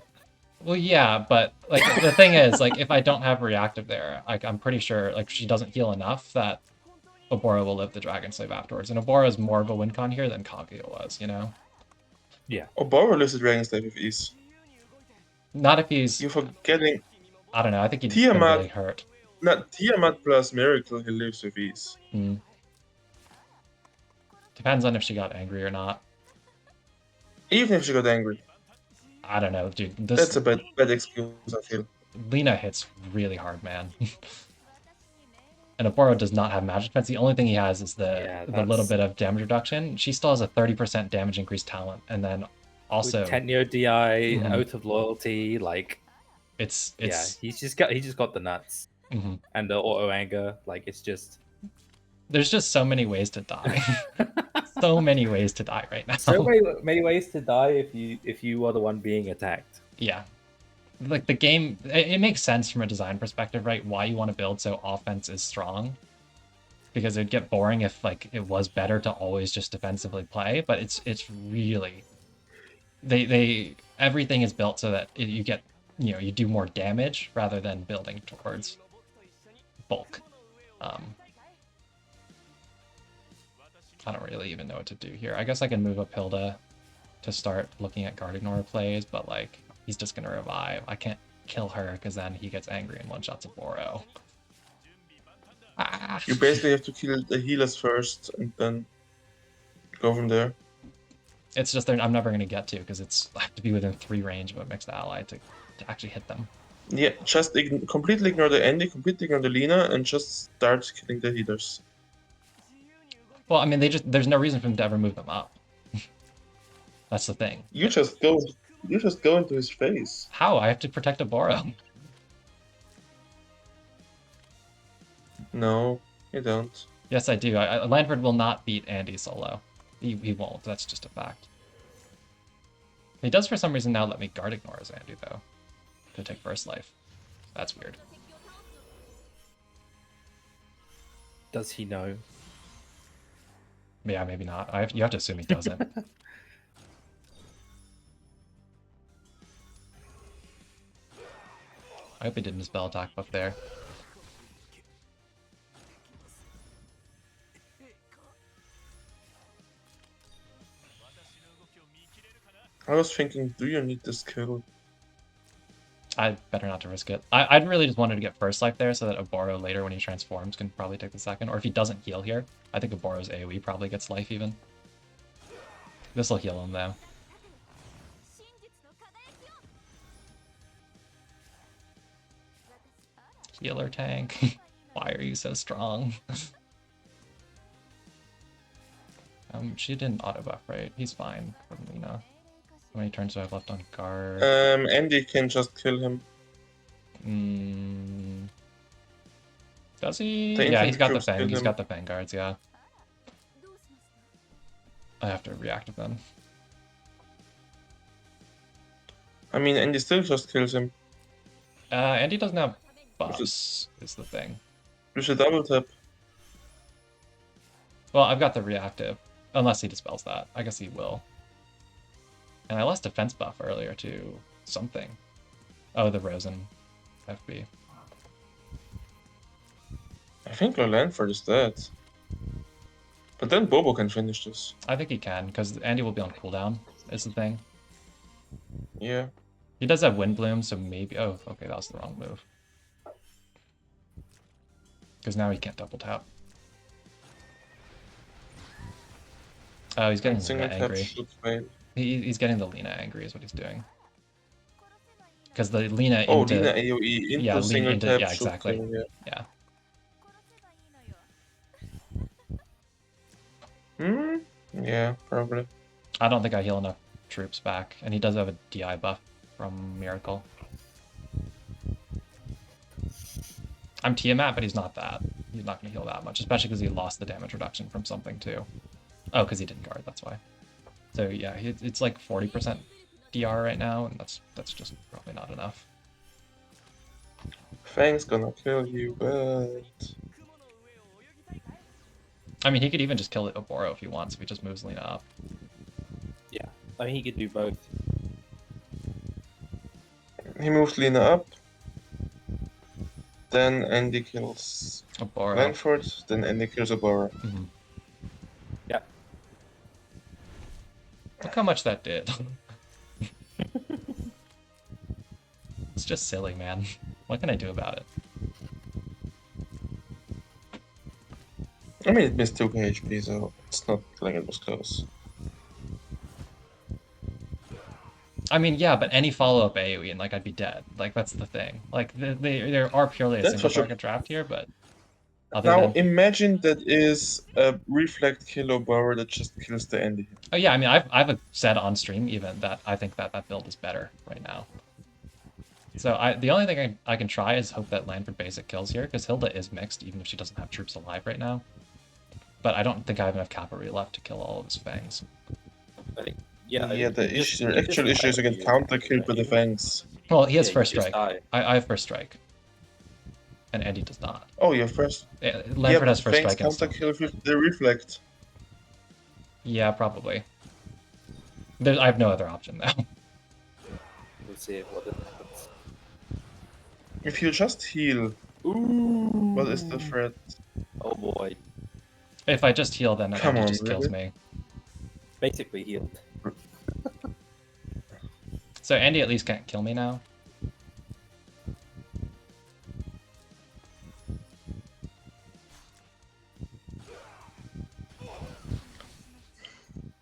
Well, yeah, but like the thing is, like if I don't have reactive there, like I'm pretty sure like she doesn't heal enough that Oboro will live the Dragon Slave afterwards, and Oboro is more of a win con here than Kaguya was, you know. Yeah. Oboro lives the Dragon Slave with ease. Not if he's. You're forgetting I don't know. I think he'd been Tiamat. really hurt. Not Tiamat plus Miracle, he lives with ease. Depends on if she got angry or not. Even if she got angry. I don't know, dude. That's a bad excuse, I feel. Lina hits really hard, man. And Oboro does not have magic defense. The only thing he has is the little bit of damage reduction. She still has a 30% damage increase talent, and then also with tenure DI, oath of loyalty, like it's he's just got the nuts and the auto anger. Like it's just there's just so many ways to die. So many ways to die right now. So many ways to die if you are the one being attacked. Yeah. Like the game, it makes sense from a design perspective, right? Why you want to build so offense is strong, because it'd get boring if like it was better to always just defensively play. But it's really they everything is built so that you get you do more damage rather than building towards bulk. I don't really even know what to do here. I guess I can move up Hilda to start looking at guard ignore plays, but like he's just gonna revive. I can't kill her because then he gets angry and one-shots Oboro. Ah. You basically have to kill the healers first and then go from there. It's just I'm never gonna get to because I have to be within 3 range of a mixed ally to actually hit them. Yeah, just completely ignore the Andy, completely ignore the Lina, and just start killing the healers. Well, I mean, there's no reason for them to ever move them up. That's the thing. You just go into his face. How? I have to protect Oboro. No, you don't. Yes, I do. Lanford will not beat Andy solo. He won't. That's just a fact. He does for some reason now let me guard ignore as Andy though, to take first life. That's weird. Does he know? Yeah, maybe not. You have to assume he doesn't. I hope he didn't spell attack buff there. I was thinking, do you need this kill? I'd better not to risk it. I'd really just wanted to get first life there so that Oboro later when he transforms can probably take the second. Or if he doesn't heal here, I think Oboro's AoE probably gets life even. This will heal him though. Healer tank. Why are you so strong? She didn't auto buff, right? He's fine from Lina. How many turns do I have left on guard? Andy can just kill him. Does he? The Yeah, infantry he's got the troops Fang. kill He's him. got the Vanguards, yeah. I have to reactive them. I mean, and he still just kills him. And he doesn't have buffs, is the thing. You should double tap. Well, I've got the reactive. Unless he dispels that. I guess he will. And I lost defense buff earlier to something. Oh, the Rosen FB. I think Lanford is dead. But then Bobo can finish this. I think he can, because Andy will be on cooldown, is the thing. Yeah. He does have Wind Bloom, so maybe... Oh, okay, that was the wrong move. Because now he can't double tap. Oh, he's getting Single Lena tap angry. should fail. He's getting the Lena angry is what he's doing. Because the Lena Oh, into... Lina AoE into yeah, Lena single into... tap Yeah, should exactly. fail, Yeah. Hmm? Yeah, probably. I don't think I heal enough troops back. And he does have a DI buff from Miracle. I'm Tiamat, but he's not that. He's not going to heal that much, especially because he lost the damage reduction from something too. Oh, because he didn't guard, that's why. So yeah, it's like 40% DR right now, and that's just probably not enough. Fang's gonna kill you, but... I mean, he could even just kill Oboro if he wants, if he just moves Lena up. Yeah, I mean, he could do both. He moves Lina up. Then Andy kills Oboro. Lanford. Then Andy kills Oboro. Mm-hmm. Yeah. Look how much that did. It's just silly, man. What can I do about it? I mean, it missed 2k HP, so it's not like it was close. I mean, yeah, but any follow-up AoE and like I'd be dead. Like that's the thing. Like there are purely a That's single for sure. target draft here, but other Now, than... imagine that is a reflect kill Oboro that just kills the Andy. Oh yeah, I mean, I've said on stream even that I think that build is better right now. So the only thing I can try is hope that Lanford basic kills here, because Hilda is mixed, even if she doesn't have troops alive right now. But I don't think I have enough cavalry left to kill all of his Fangs. I think, Yeah, you the just- issue, you just actual issue is you die get if counter killed with the Fangs. Well, he has Yeah, you first just strike. die. I have first strike. And Andy does not. Oh, your first. Lanford has but first Fangs strike and counter stuff. kill with the reflect. Yeah, probably. I have no other option now. We'll see what happens. If you just heal, Ooh. what is the threat? Oh boy. If I just heal, then Come Andy on, just kills really? me. Basically healed. So Andy at least can't kill me now.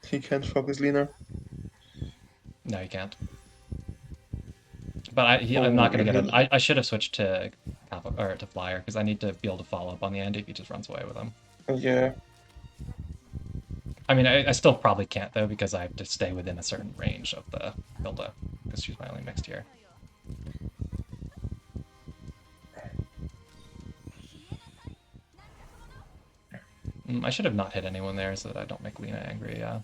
He can't focus Lina. No, you can't. But I'm not going to get it. I should have switched to Flyer, because I need to be able to follow up on the Andy if he just runs away with him. Yeah. I mean, I still probably can't, though, because I have to stay within a certain range of the Hilda, because she's my only mixed here. I should have not hit anyone there so that I don't make Lena angry, yeah.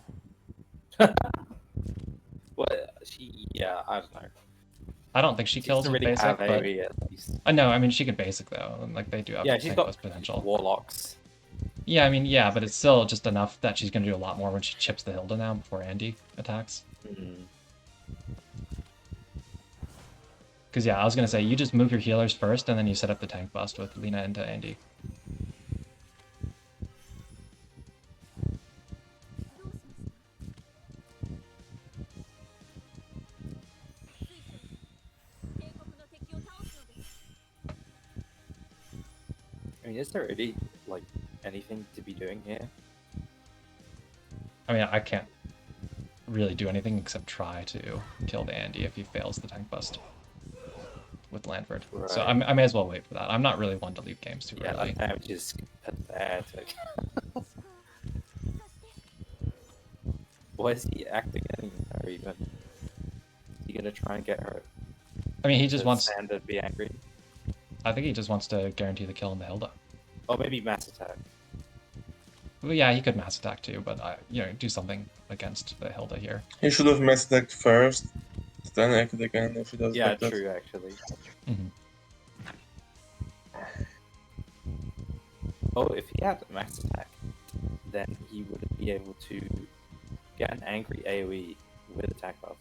Well, yeah, I don't know. I don't think she kills doesn't with really basic, have but... AoE at least. I know, I mean, she can basic, though, and, like, they do have Yeah, she's tank got boost potential. warlocks. Yeah, I mean, yeah, but it's still just enough that she's going to do a lot more when she chips the Hilda now before Andy attacks. Because, yeah, I was going to say, you just move your healers first, and then you set up the tank bust with Lena into Andy. I mean, is there really, like, anything to be doing here? I mean, I can't really do anything except try to kill the Andy if he fails the tank bust with Lanford. Right. So I may as well wait for that. I'm not really one to leave games too Yeah, early. that damage is pathetic. Why is he acting her even? Is he gonna try and get her? I mean, he just wants... Sand to be angry. I think he just wants to guarantee the kill on the Hilda. Or maybe mass attack. Well, yeah, he could mass attack too, but do something against the Hilda here. He should have mass attacked first, then acted again if he does Yeah, like that. true, actually. Mm-hmm. Oh, if he had max attack, then he would be able to get an angry AoE with attack buff.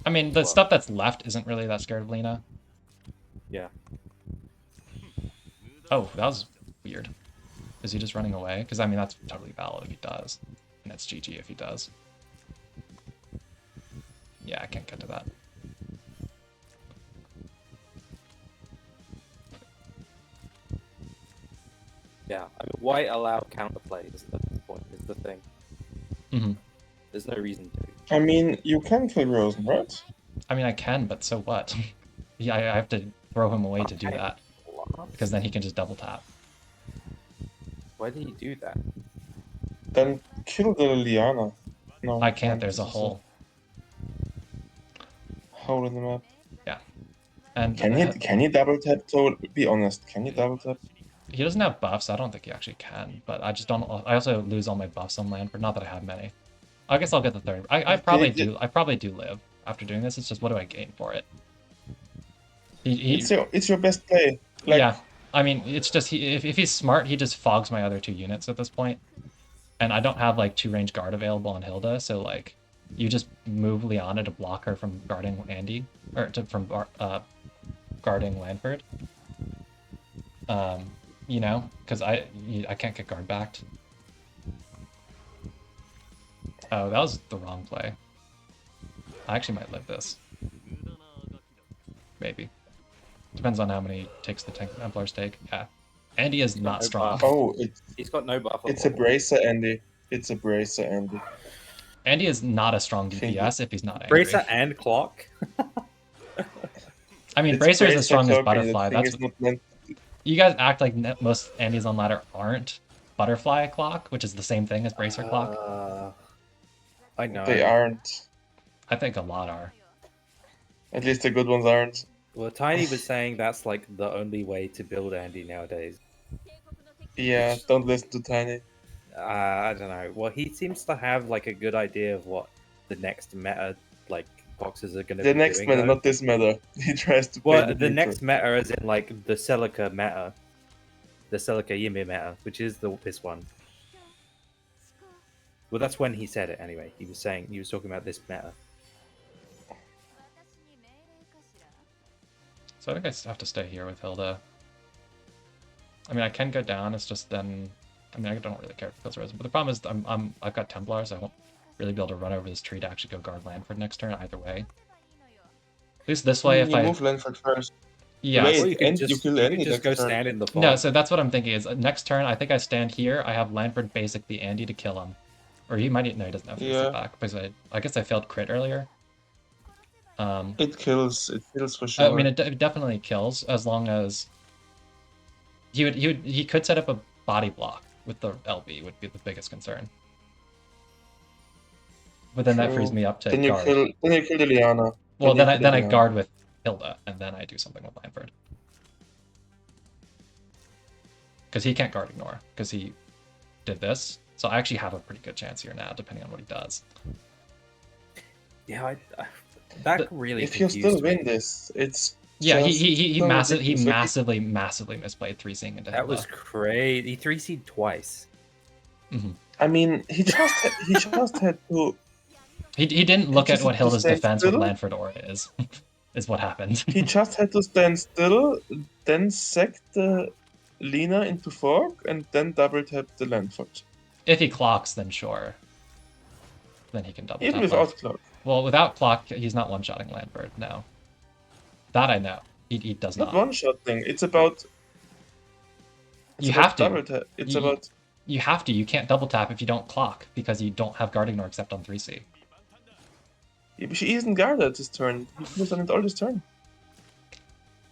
I mean, the stuff that's left isn't really that scared of Lena. Yeah. Oh, that was weird. Is he just running away? Because, I mean, that's totally valid if he does. And it's GG if he does. Yeah, I can't get to that. Yeah, I mean, why allow counterplay is the point, is the thing. Mm-hmm. There's no reason to. I mean, you can kill Rosen, right? I mean, I can, but so what? Yeah, I have to throw him away to do that. Because then he can just double tap. Why did he do that? Then kill the Liliana. No, I can't, there's a hole. Hole in the map. Yeah. And Can you double tap? So be honest, can you double tap? he doesn't have buffs, I don't think he actually can. But I just don't. I also lose all my buffs on Lanford. Not that I have many. I guess I'll get the third. I probably do. I probably do live after doing this. It's just what do I gain for it? It's your best play. Like, yeah, I mean, it's just if he's smart, he just fogs my other 2 units at this point. And I don't have like 2 range guard available on Hilda, so like you just move Liana to block her from guarding Andy or from guarding Lanford. You know, because I can't get guard backed. Oh, that was the wrong play. I actually might live this. Maybe. Depends on how many takes the Templar's take. Yeah. Andy is not no strong. buff. oh, He's got no buff. it's a bracer, Andy. It's a bracer, Andy. Andy is not a strong DPS if he's not angry. Bracer and clock. I mean, It's Bracer is as strong as clock, and the Butterfly. thing That's is not meant. you guys act like most Andys on ladder aren't Butterfly clock, which is the same thing as Bracer clock. I know. They aren't. I think a lot are. At least the good ones aren't. Well, Tiny was saying that's like the only way to build Andy nowadays. Yeah, don't listen to Tiny. I don't know. Well, he seems to have like a good idea of what the next meta like boxes are going to be The next doing, meta, though. not this meta. He tries to play Well, the neutral. next meta is in like the Celica meta, the Celica Yimmy meta, which is this one. Well, that's when he said it anyway. He was talking about this meta. So I think I have to stay here with Hilda. I mean, I can go down. It's just then. I mean, I don't really care if it kills Rosen, but the problem is I've got Templars. So I won't really be able to run over this tree to actually go guard Lanford next turn either way. At least this way, if you I move Lanford first. yeah. Wait, Or you and could you just, kill you Andy could just next go turn. stand in the farm. No, so that's what I'm thinking is next turn, I think I stand here, I have Lanford basic the Andy to kill him. Or he might, no, he doesn't have to Yeah. back, because I guess I failed crit earlier. It kills for sure. I mean, it definitely kills, as long as he could set up a body block with the LB would be the biggest concern. But then that frees me up to then you guard. kill the Liana. Well, you then kill I Liana. guard with Hilda, and then I do something with Lanford. Because he can't guard ignore, because he did this. So I actually have a pretty good chance here now, depending on what he does. Yeah, that really. If you confused still win me. this, it's Yeah, just he so massively ridiculous. massively misplayed 3-seeing into That Hilda. was crazy. He 3C'd twice. I mean, he just had to. He didn't look at just what had to Hilda's stand defense with still. Lanford Aura is what happened. He just had to stand still, then sack the Lina into fork, and then double tap the Lanford. If he clocks, then sure. Then he can double Even tap. without both. clock. Well, without clock, he's not one-shotting Lanford, no. That I know. He does Not not. one shot thing. It's about. You have to. Double tap. It's about. You have to. You can't double tap if you don't clock, because you don't have guard ignore except on 3C. She isn't guarded this turn. He could have done it all this turn.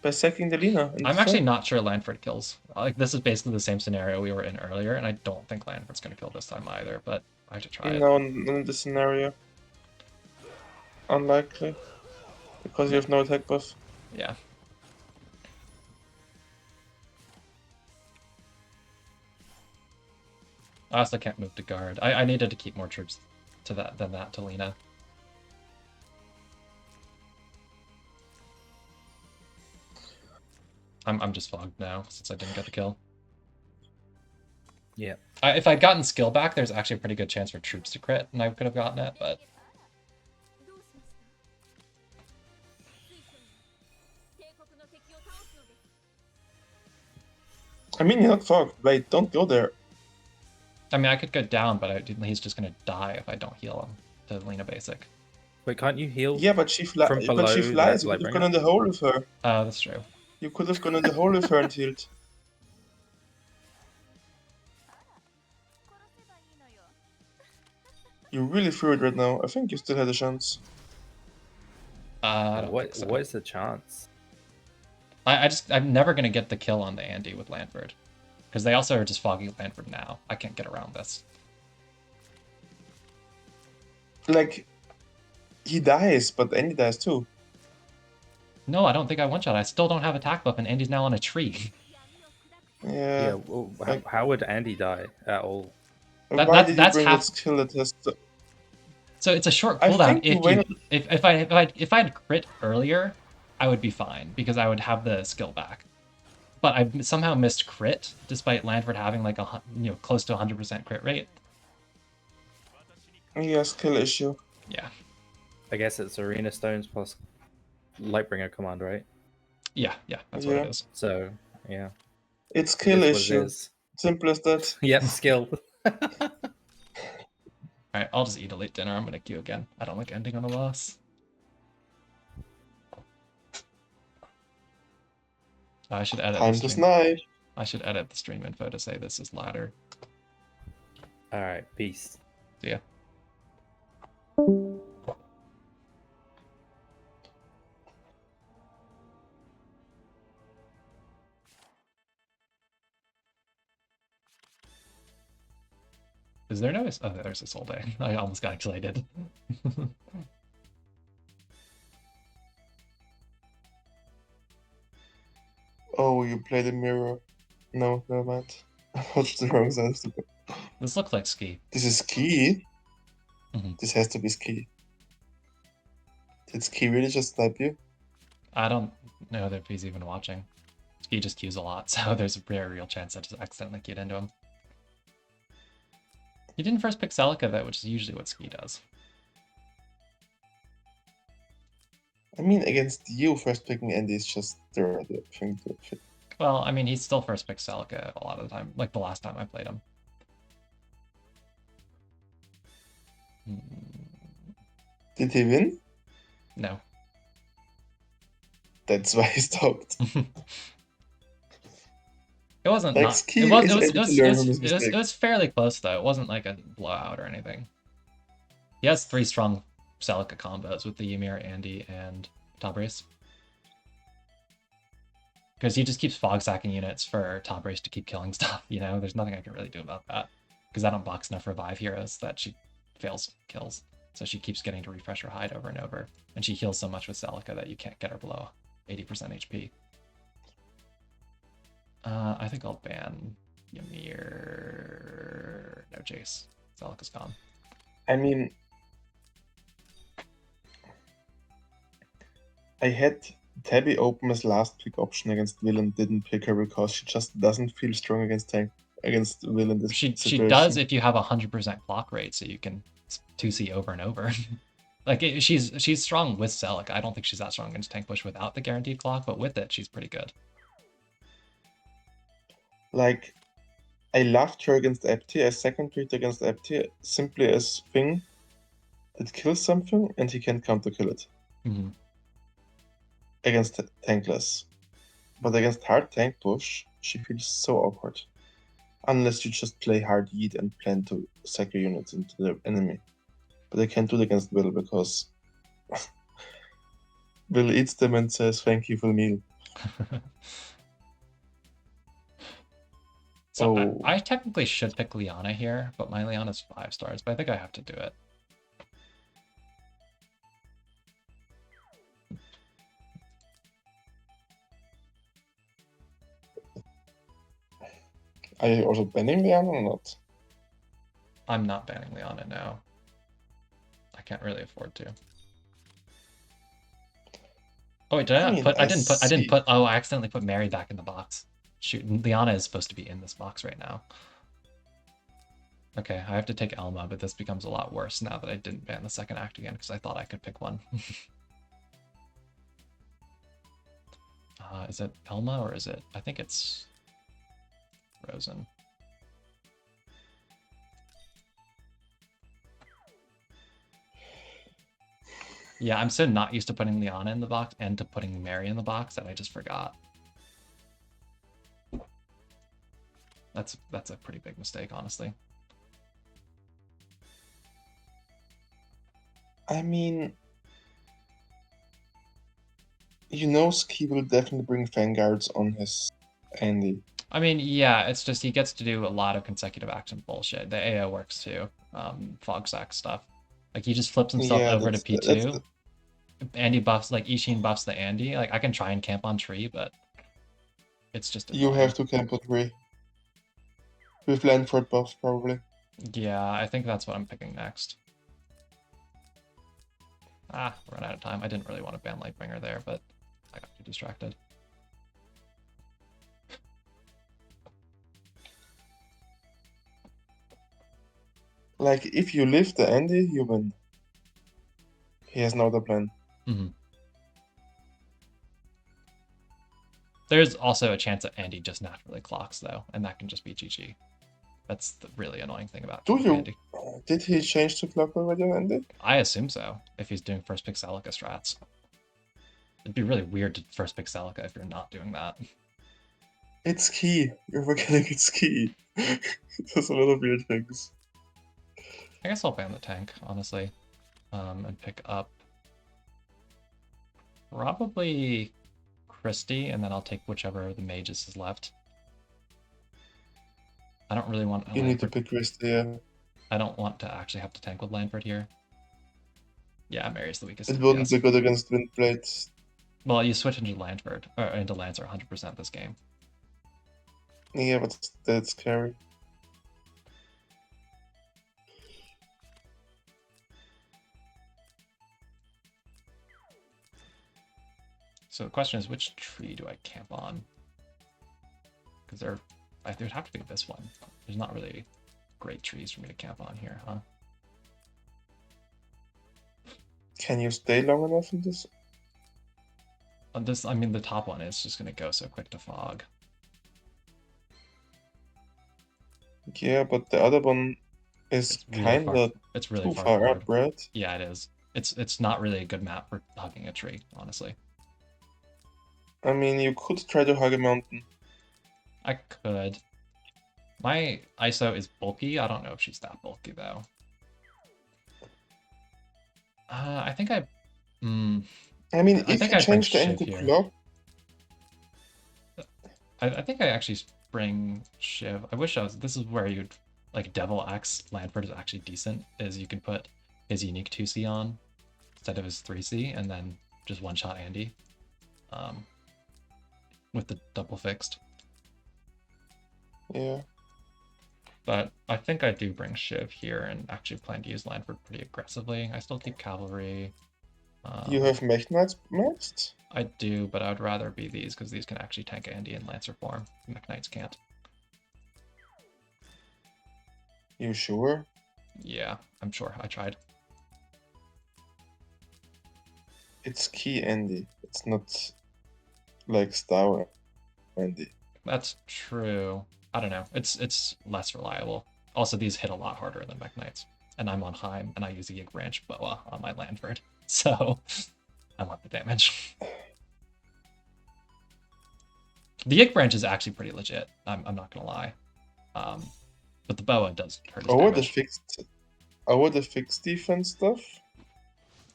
By sacking the Lina. I'm actually not sure Lanford kills. Like, this is basically the same scenario we were in earlier, and I don't think Lanford's going to kill this time either, but I have to try it. No, in this scenario. Unlikely. Because you have no attack buff. Yeah. I also can't move to guard. I needed to keep more troops to that than that to Lena. I'm just fogged now since I didn't get the kill. Yeah. If I'd gotten skill back, there's actually a pretty good chance for troops to crit, and I could have gotten it, but I mean, you're not fogged. Wait, don't go there. I mean, I could go down, but he's just gonna die if I don't heal him to Lena basic. Wait, can't you heal? Yeah, but she From But below she flies. You that could have Lightbringer? gone in the hole with her. Oh, that's true. You could have gone in the hole with her and healed. You really threw it right now. I think you still had a chance. I don't think so. What is the chance? I'm never gonna get the kill on the Andy with Lanford, because they also are just fogging Lanford now. I can't get around this. Like, he dies, but Andy dies too. No, I don't think I one-shot. I still don't have attack buff, and Andy's now on a tree. Yeah. Well, like- how would Andy die at all? Why did you that's bring half- that skill that has to... So it's a short I cooldown. think you went- If I had crit earlier, I would be fine because I would have the skill back. But I somehow missed crit despite Lanford having like close to 100% crit rate. Yeah, skill issue. Yeah, I guess it's Arena Stones plus Lightbringer command, right? yeah, that's what Yeah. it is. So yeah, It's it skill is what it issue. is. Simple as that. Yep, skill. All right, I'll just eat a late dinner. I'm gonna queue again. I don't like ending on a loss. I should edit Time the to stream. snipe. I should edit the stream info to say this is ladder. All right, peace. See ya. Is there no? Oh, there's this whole day. I almost got excited. Oh, you played a mirror. No, never mind. I watched the wrong side of the book. This looks like ski. This is Ski? Mhm. This has to be Ski. Did Ski really just snipe you? I don't know if he's even watching. He just queues a lot, so there's a very real chance I just accidentally queued into him. He didn't first pick Celica though, which is usually what Ski does. I mean, against you, first picking Andy is just the right thing to fit. Well, I mean, he still first picks Celica a lot of the time, like the last time I played him. Did he win? No. That's why he stopped. It wasn't Like, not. Ski It was. is able to learn from his It mistakes. was fairly close though. It wasn't like a blowout or anything. He has 3 strong Celica combos with the Ymir, Andy, and Tabriz. Because he just keeps fog sacking units for Tabriz to keep killing stuff. You know, there's nothing I can really do about that. Because I don't box enough revive heroes that she fails kills. So she keeps getting to refresh her hide over and over. And she heals so much with Celica that you can't get her below 80% HP. I think I'll ban Ymir. No Jace. Celica's gone. I mean, I had Tabby open as last pick option against Villain, didn't pick her because she just doesn't feel strong against Villain. This She situation. does if you have 100% clock rate, so you can 2C over and over. Like she's strong with Celica. I don't think she's that strong against tank push without the guaranteed clock, but with it, she's pretty good. Like, I loved her against Epti. I second picked against Epti simply as thing that kills something and he can counter kill it Mm-hmm. against tankless. But against hard tank push, she feels so awkward. Unless you just play hard yeet and plan to sack your units into the enemy. But I can't do it against Will because Will eats them and says thank you for the meal. So Oh. I technically should pick Liana here, but my Liana's 5 stars, but I think I have to do it. Are you also banning Liana or not? I'm not banning Leona now. I can't really afford to. Oh wait, did I not mean, put? I didn't see. put. Oh, I accidentally put Mary back in the box. Shoot, Leona is supposed to be in this box right now. Okay, I have to take Elma, but this becomes a lot worse now that I didn't ban the second act again because I thought I could pick one. Is it Elma or is it? I think it's Rosen. Yeah, I'm so not used to putting Liana in the box and to putting Mary in the box that I just forgot. That's a pretty big mistake, honestly. I mean, you know, Ski will definitely bring Vanguards on his Andy. I mean, yeah, it's just he gets to do a lot of consecutive action bullshit. The AO works too. Fog sack stuff. Like he just flips himself over to P2. Andy buffs, like Ishin buffs the Andy. Like I can try and camp on tree, but it's just annoying. You have to camp on tree. With Lanford buffs, probably. Yeah, I think that's what I'm picking next. Ah, run out of time. I didn't really want to ban Lightbringer there, but I got too distracted. Like, if you live the Andy, you win. He has no other plan. Mm-hmm. There's also a chance that Andy just naturally clocks, though, and that can just be GG. That's the really annoying thing about Andy. Did he change to clock already, Andy? I assume so, if he's doing first pick Celica strats. It'd be really weird to first pick Celica if you're not doing that. It's key. You're forgetting it's key. There's a lot of weird things. I guess I'll ban the tank, honestly, and pick up probably Christie, and then I'll take whichever of the mages is left. I don't really want. You need to pick Christie, yeah. I don't want to actually have to tank with Lanford here. Yeah, Mary's the weakest. It wouldn't be good against Windblades. Well, you switch into Lanford or into Lancer 100% this game. Yeah, but that's scary. So the question is, which tree do I camp on? Because there would have to be this one. There's not really great trees for me to camp on here, huh? Can you stay long enough in this? On this, I mean, the top one is just gonna go so quick to fog. Yeah, but the other one is really kind of it's really too far far up, right? Yeah, it is. It's not really a good map for hugging a tree, honestly. I mean, you could try to hug a mountain. I could. My ISO is bulky. I don't know if she's that bulky, though. I think I... I mean, if you change the end to clock... I think I actually bring Shiv. I wish I was... This is where you'd... Like, Devil Axe Lanford is actually decent, is you can put his unique 2C on instead of his 3C, and then just one-shot Andy. With the double fixed. Yeah. But I think I do bring Shiv here and actually plan to use Lanford pretty aggressively. I still keep Cavalry. You have Mech Knights maxed? I do, but I would rather be these because these can actually tank Andy in Lancer form. Mech Knights can't. You sure? Yeah, I'm sure. I tried. It's key Andy. It's not like Star Andy. That's true. I don't know. It's less reliable. Also, these hit a lot harder than Mech Knights. And I'm on Heim, and I use a Yig Branch Boa on my Lanford. So, I want the damage. The Yig Branch is actually pretty legit. I'm not gonna lie. But the Boa does hurt his damage. The fixed defense stuff?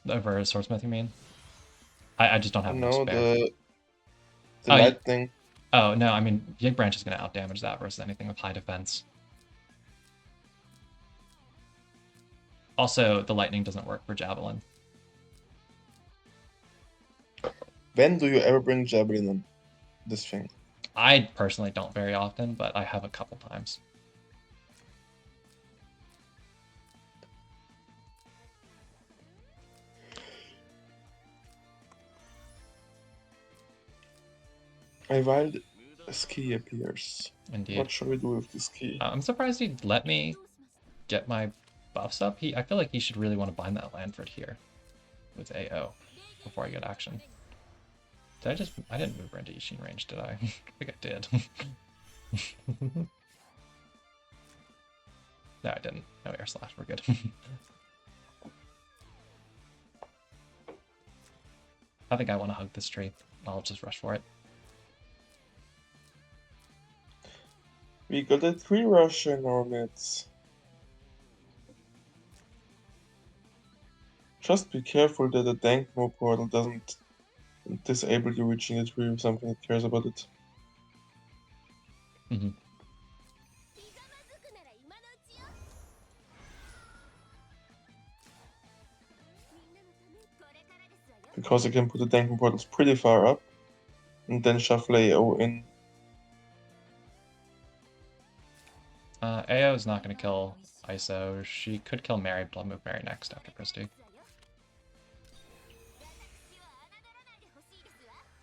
Over Swordsmith, you mean? I just don't have enough spare. The lightning. Oh, no, I mean, Yig Branch is going to outdamage that versus anything with high defense. Also, the lightning doesn't work for Javelin. When do you ever bring Javelin on this thing? I personally don't very often, but I have a couple times. My wild ski appears. Indeed. What shall we do with the ski? I'm surprised he'd let me get my buffs up. I feel like he should really want to bind that Landford here with AO before I get action. I didn't move her into Ishin range, did I? I think I did. No, I didn't. No air slash, we're good. I think I want to hug this tree. I'll just rush for it. We got a 3 rush in our midst. Just be careful that the dank mode portal doesn't disable you reaching the tree with something that cares about it. Mm-hmm. Because I can put the dank mode portals pretty far up and then shuffle AO in. AO is not going to kill ISO. She could kill Mary, but I'll move Mary next after Christy.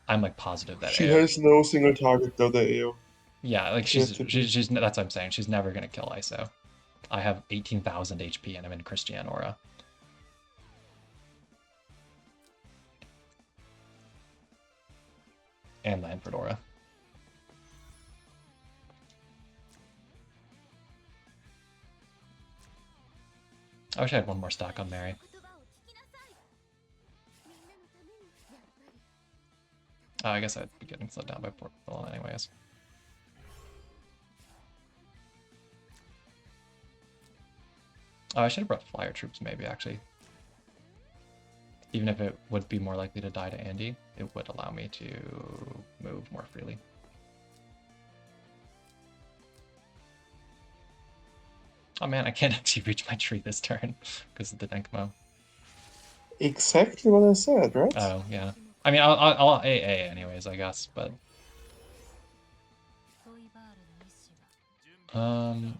I'm like positive that She AO... has no single target though, the AO. Yeah, like She has she's to be- that's what I'm saying. She's never going to kill ISO. I have 18,000 HP and I'm in Christian Aura. And Landford Aura. I wish I had one more stack on Mary. Oh, I guess I'd be getting slowed down by Portal anyways. Oh, I should have brought flyer troops maybe, actually. Even if it would be more likely to die to Andy, it would allow me to move more freely. Oh man, I can't actually reach my tree this turn because of the Denkmo. Exactly what I said, right? Oh, yeah. I mean, I'll AA anyways, I guess, but... Whose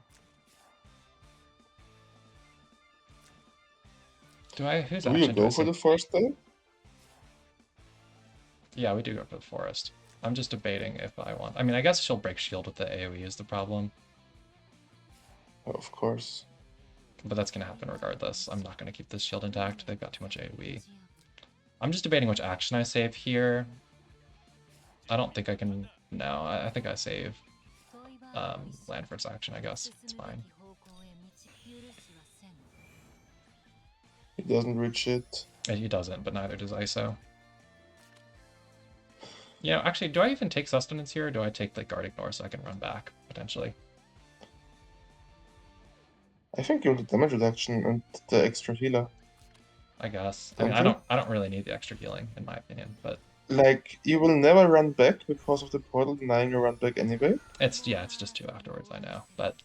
Do you action do I go for see? the first day? Yeah, we do go for the forest. I'm just debating if I want... I mean, I guess she'll break shield with the AoE is the problem. Of course. But that's going to happen regardless. I'm not going to keep this shield intact. They've got too much AoE. I'm just debating which action I save here. I don't think I can... No, I think I save Landford's action, I guess. It's fine. He doesn't reach it. He doesn't, but neither does ISO. You know, actually, do I even take Sustenance here, or do I take the Guard Ignore so I can run back, potentially? I think you're the damage reduction and the extra healer. I guess. I Don't mean, you? I don't really need the extra healing, in my opinion, but... Like, you will never run back because of the portal denying your run back anyway. It's just 2 afterwards, I know, but...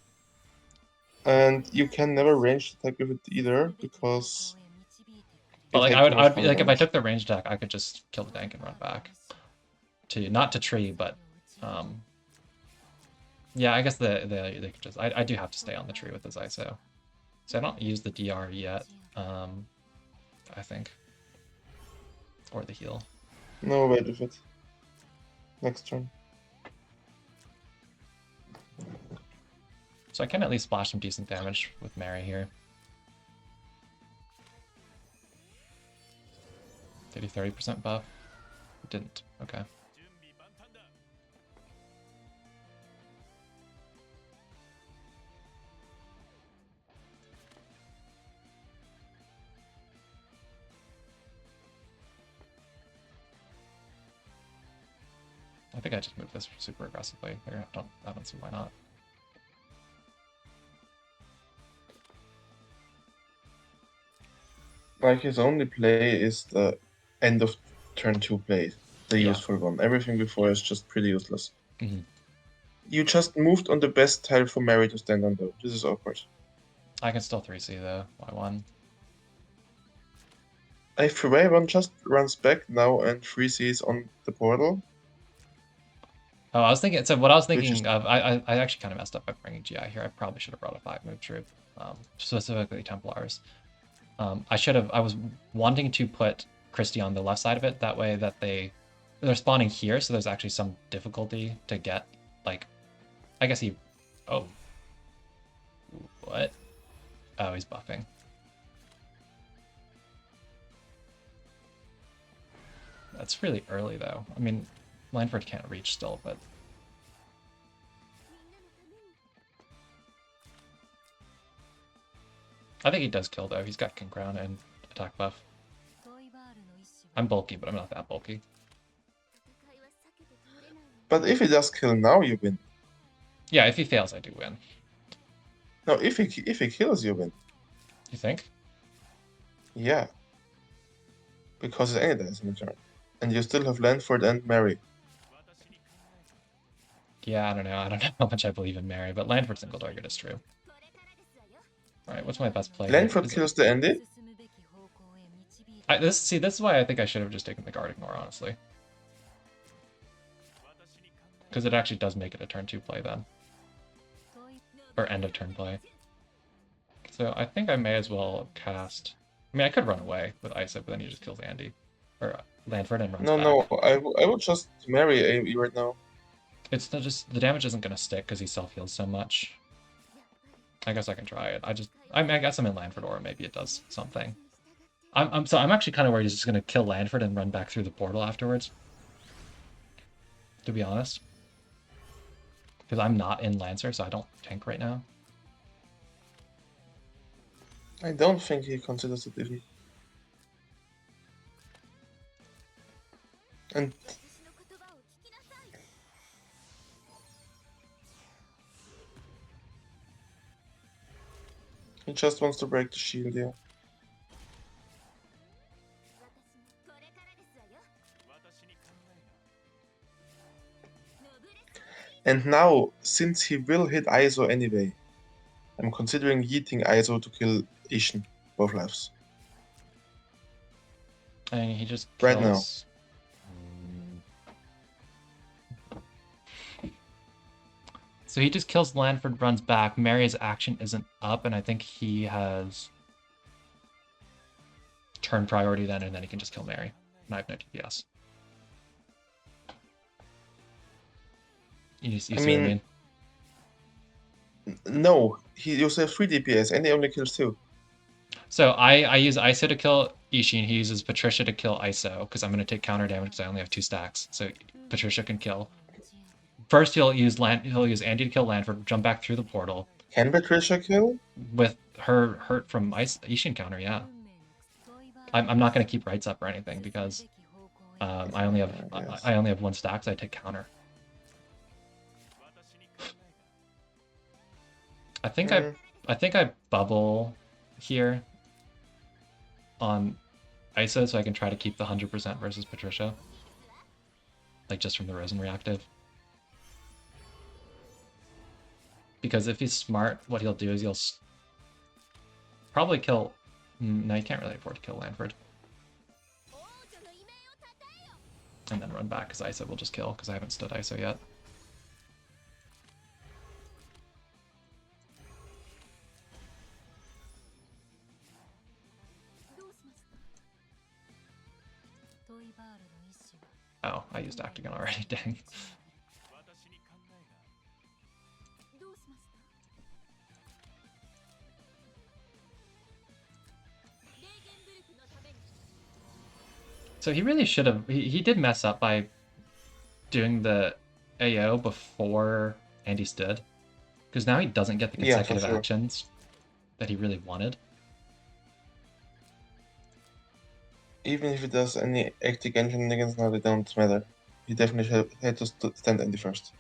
And you can never range attack with it either because... But like, it I would had be like, if I took the range attack, I could just kill the tank and run back. Not to tree, but... Yeah, I guess they could just... I do have to stay on the tree with this ISO. So I don't use the DR yet, I think. Or the heal. No, wait with it. Next turn. So I can at least splash some decent damage with Mary here. Did he 30% buff? Didn't. Okay. I think I just moved this super aggressively. I don't see why not. Like, his only play is the end of turn 2 play. The Yeah. useful one. Everything before is just pretty useless. Mhm. You just moved on the best tile for Mary to stand on though. This is awkward. I can still 3C though, Y1. If Raven just runs back now and 3Cs on the portal, Oh, I was thinking. So what I was Which thinking is- of, I actually kind of messed up by bringing GI here. I probably should have brought a 5-move troop, specifically Templars. I was wanting to put Christie on the left side of it. That way, that they they're spawning here, so there's actually some difficulty to get, like, I guess he, oh, what? Oh, he's buffing. That's really early, though. I mean, Lanford can't reach still, but... I think he does kill, though. He's got King Crown and attack buff. I'm bulky, but I'm not that bulky. But if he does kill now, you win. Yeah, if he fails, I do win. No, if he kills, you win. You think? Yeah. Because it's any dice in the turn. And you still have Lanford and Mary. Yeah, I don't know. I don't know how much I believe in Mary, but Lanford single target is true. Alright, what's my best play? Lanford kills the Andy. This is why I think I should have just taken the Guard Ignore, honestly. Because it actually does make it a turn 2 play then. Or end of turn play. So I think I may as well cast... I mean, I could run away with Isa, but then he just kills Andy. Or Lanford and runs back. No, I would just marry you right now. It's not just... The damage isn't going to stick because he self-heals so much. I guess I can try it. I guess I'm in Lanford, or maybe it does something. I'm actually kind of worried he's just going to kill Lanford and run back through the portal afterwards. To be honest. Because I'm not in Lancer, so I don't tank right now. I don't think he considers it even. And he just wants to break the shield, yeah. And now, since he will hit ISO anyway, I'm considering yeeting ISO to kill Ishin, both lives. And he just Right now. kills... So he just kills Lanford, runs back. Mary's action isn't up, and I think he has turn priority then, and then he can just kill Mary. And I have no DPS. You see what I mean? No, he used 3 DPS and he only kills 2. So I use ISO to kill Ishin. He uses Patricia to kill ISO because I'm going to take counter damage because I only have 2 stacks. So Patricia can kill. First, he'll use Andy to kill Lanford, jump back through the portal. Can Patricia kill? With her hurt from Ishin counter, yeah. I'm not going to keep rights up or anything because I only have 1 stack, so I take counter. I think I bubble here on ISO so I can try to keep the 100% versus Patricia. Like just from the Rosen reactive. Because if he's smart, what he'll do is he'll probably kill... No, he can't really afford to kill Lanford. And then run back because ISO will just kill because I haven't stood ISO yet. Oh, I used Actagon already, dang. So he really should have... He did mess up by doing the AO before Andy stood. Because now he doesn't get the consecutive actions that he really wanted. Even if he does any active engine against now, they don't matter. He definitely had to stand Andy first.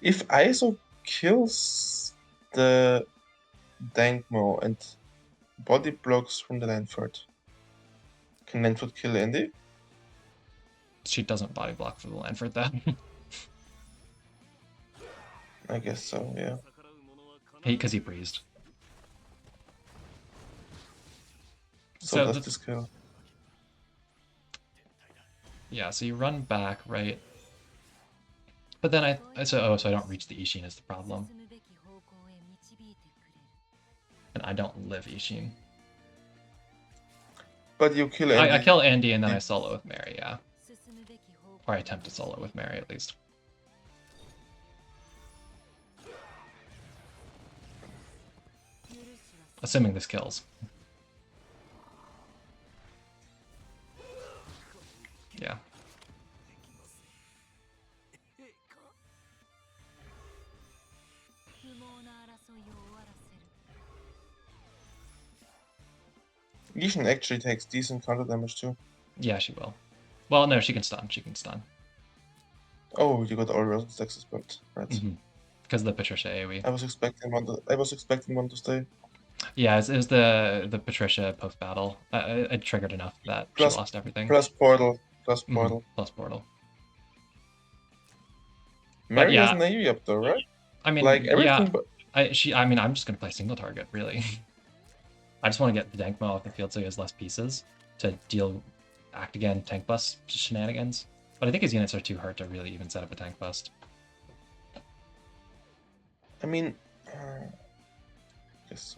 If ISO kills the Dankmo and body blocks from the Lanford, can Lanford kill Andy? She doesn't body block for the Lanford then. I guess so, yeah. Because he breezed. So does this kill? Yeah, so you run back, right? But then so I don't reach the Ishin is the problem. And I don't live Ishin. But you kill Andy. I kill Andy and then I solo with Mary, yeah. Or I attempt to solo with Mary at least. Assuming this kills. Yeah. Yishin actually takes decent counter damage too. Yeah, she will. Well, no, she can stun. She can stun. Oh, you got all Rosen stacks as well. Right. Because the Patricia AoE. I was expecting one to stay. Yeah, it was the Patricia post battle. It triggered enough that she lost everything. Plus portal. Plus portal. Plus portal. Mary yeah, has an AoE up though, right? I mean, like everything. Yeah, I mean, I'm just gonna play single target, really. I just want to get the Dankmo off the field so he has less pieces to deal act again tank bust shenanigans. But I think his units are too hurt to really even set up a tank bust. I mean, yes.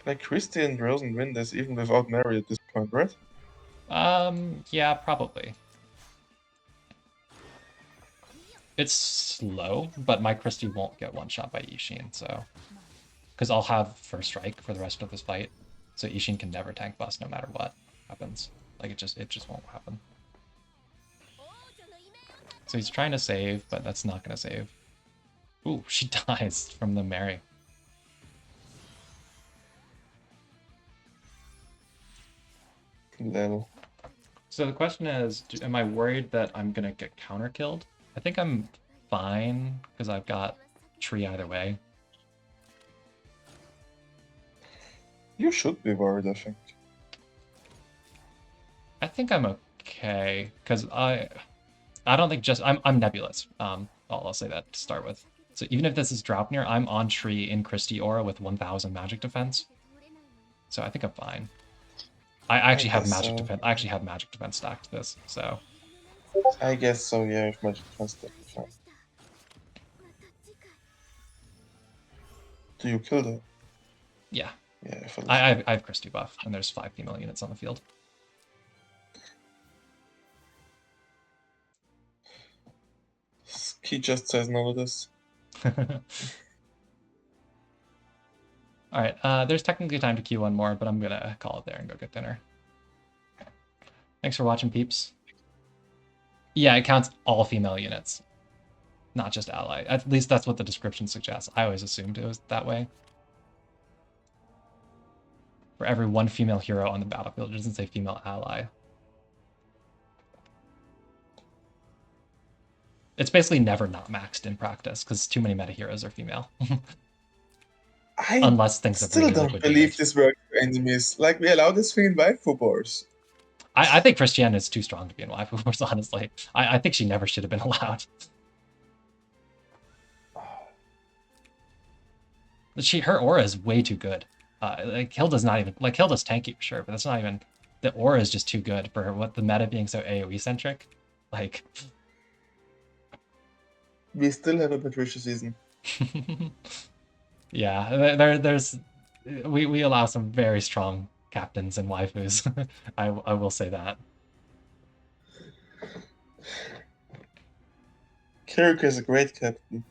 Like Christie and Rosen win this even without Mary at this point, right? Yeah, probably. It's slow, but my Christie won't get one shot by Yishin, so because I'll have first strike for the rest of this fight, so Yishin can never tank bust no matter what happens. Like it just won't happen. So he's trying to save, but that's not gonna save. Ooh, she dies from the Mary. Level. So the question is, am I worried that I'm gonna get counter killed? I think I'm fine because I've got tree either way. You should be worried, I think. I think I'm okay because I don't think just I'm nebulous. I'll say that to start with. So even if this is Draupnir, I'm on tree in Christie Aura with 1000 magic defense. So I think I'm fine. I actually have magic defense. I actually have magic defense stacked to this. So I guess so. Yeah, if magic defense stacked, fine. Do you kill that? Yeah. Yeah. I have Christie buff, and there's 5 female units on the field. He just says no to this. Alright, there's technically time to queue one more, but I'm gonna call it there and go get dinner. Thanks for watching, peeps. Yeah, it counts all female units, not just ally. At least that's what the description suggests. I always assumed it was that way. For every one female hero on the battlefield, it doesn't say female ally. It's basically never not maxed in practice, because too many meta heroes are female. Unless things have still really don't believe this works for enemies. Like, we allow this thing in WaifuWarS. I think Christiane is too strong to be in WaifuWarS, honestly. I think she never should have been allowed. Her aura is way too good. Like Hilda's not even like Hilda's tanky for sure, but that's not even the aura is just too good for what the meta being so AoE centric. Like we still have a Patricia season. Yeah, there's we allow some very strong captains and waifus. I will say that. Kirk is a great captain.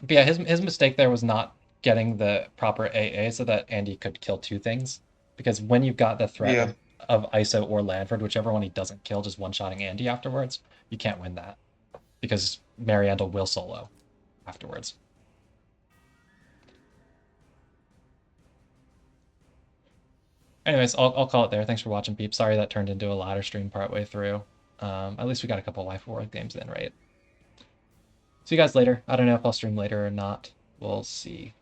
But yeah, his mistake there was not getting the proper AA so that Andy could kill 2 things. Because when you've got the threat of ISO or Lanford, whichever one he doesn't kill, just one-shotting Andy afterwards, you can't win that. Because Mariandel will solo afterwards. Anyways, I'll call it there. Thanks for watching, peeps. Sorry that turned into a ladder stream partway through. At least we got a couple WaifuWarS games in, right? See you guys later. I don't know if I'll stream later or not. We'll see.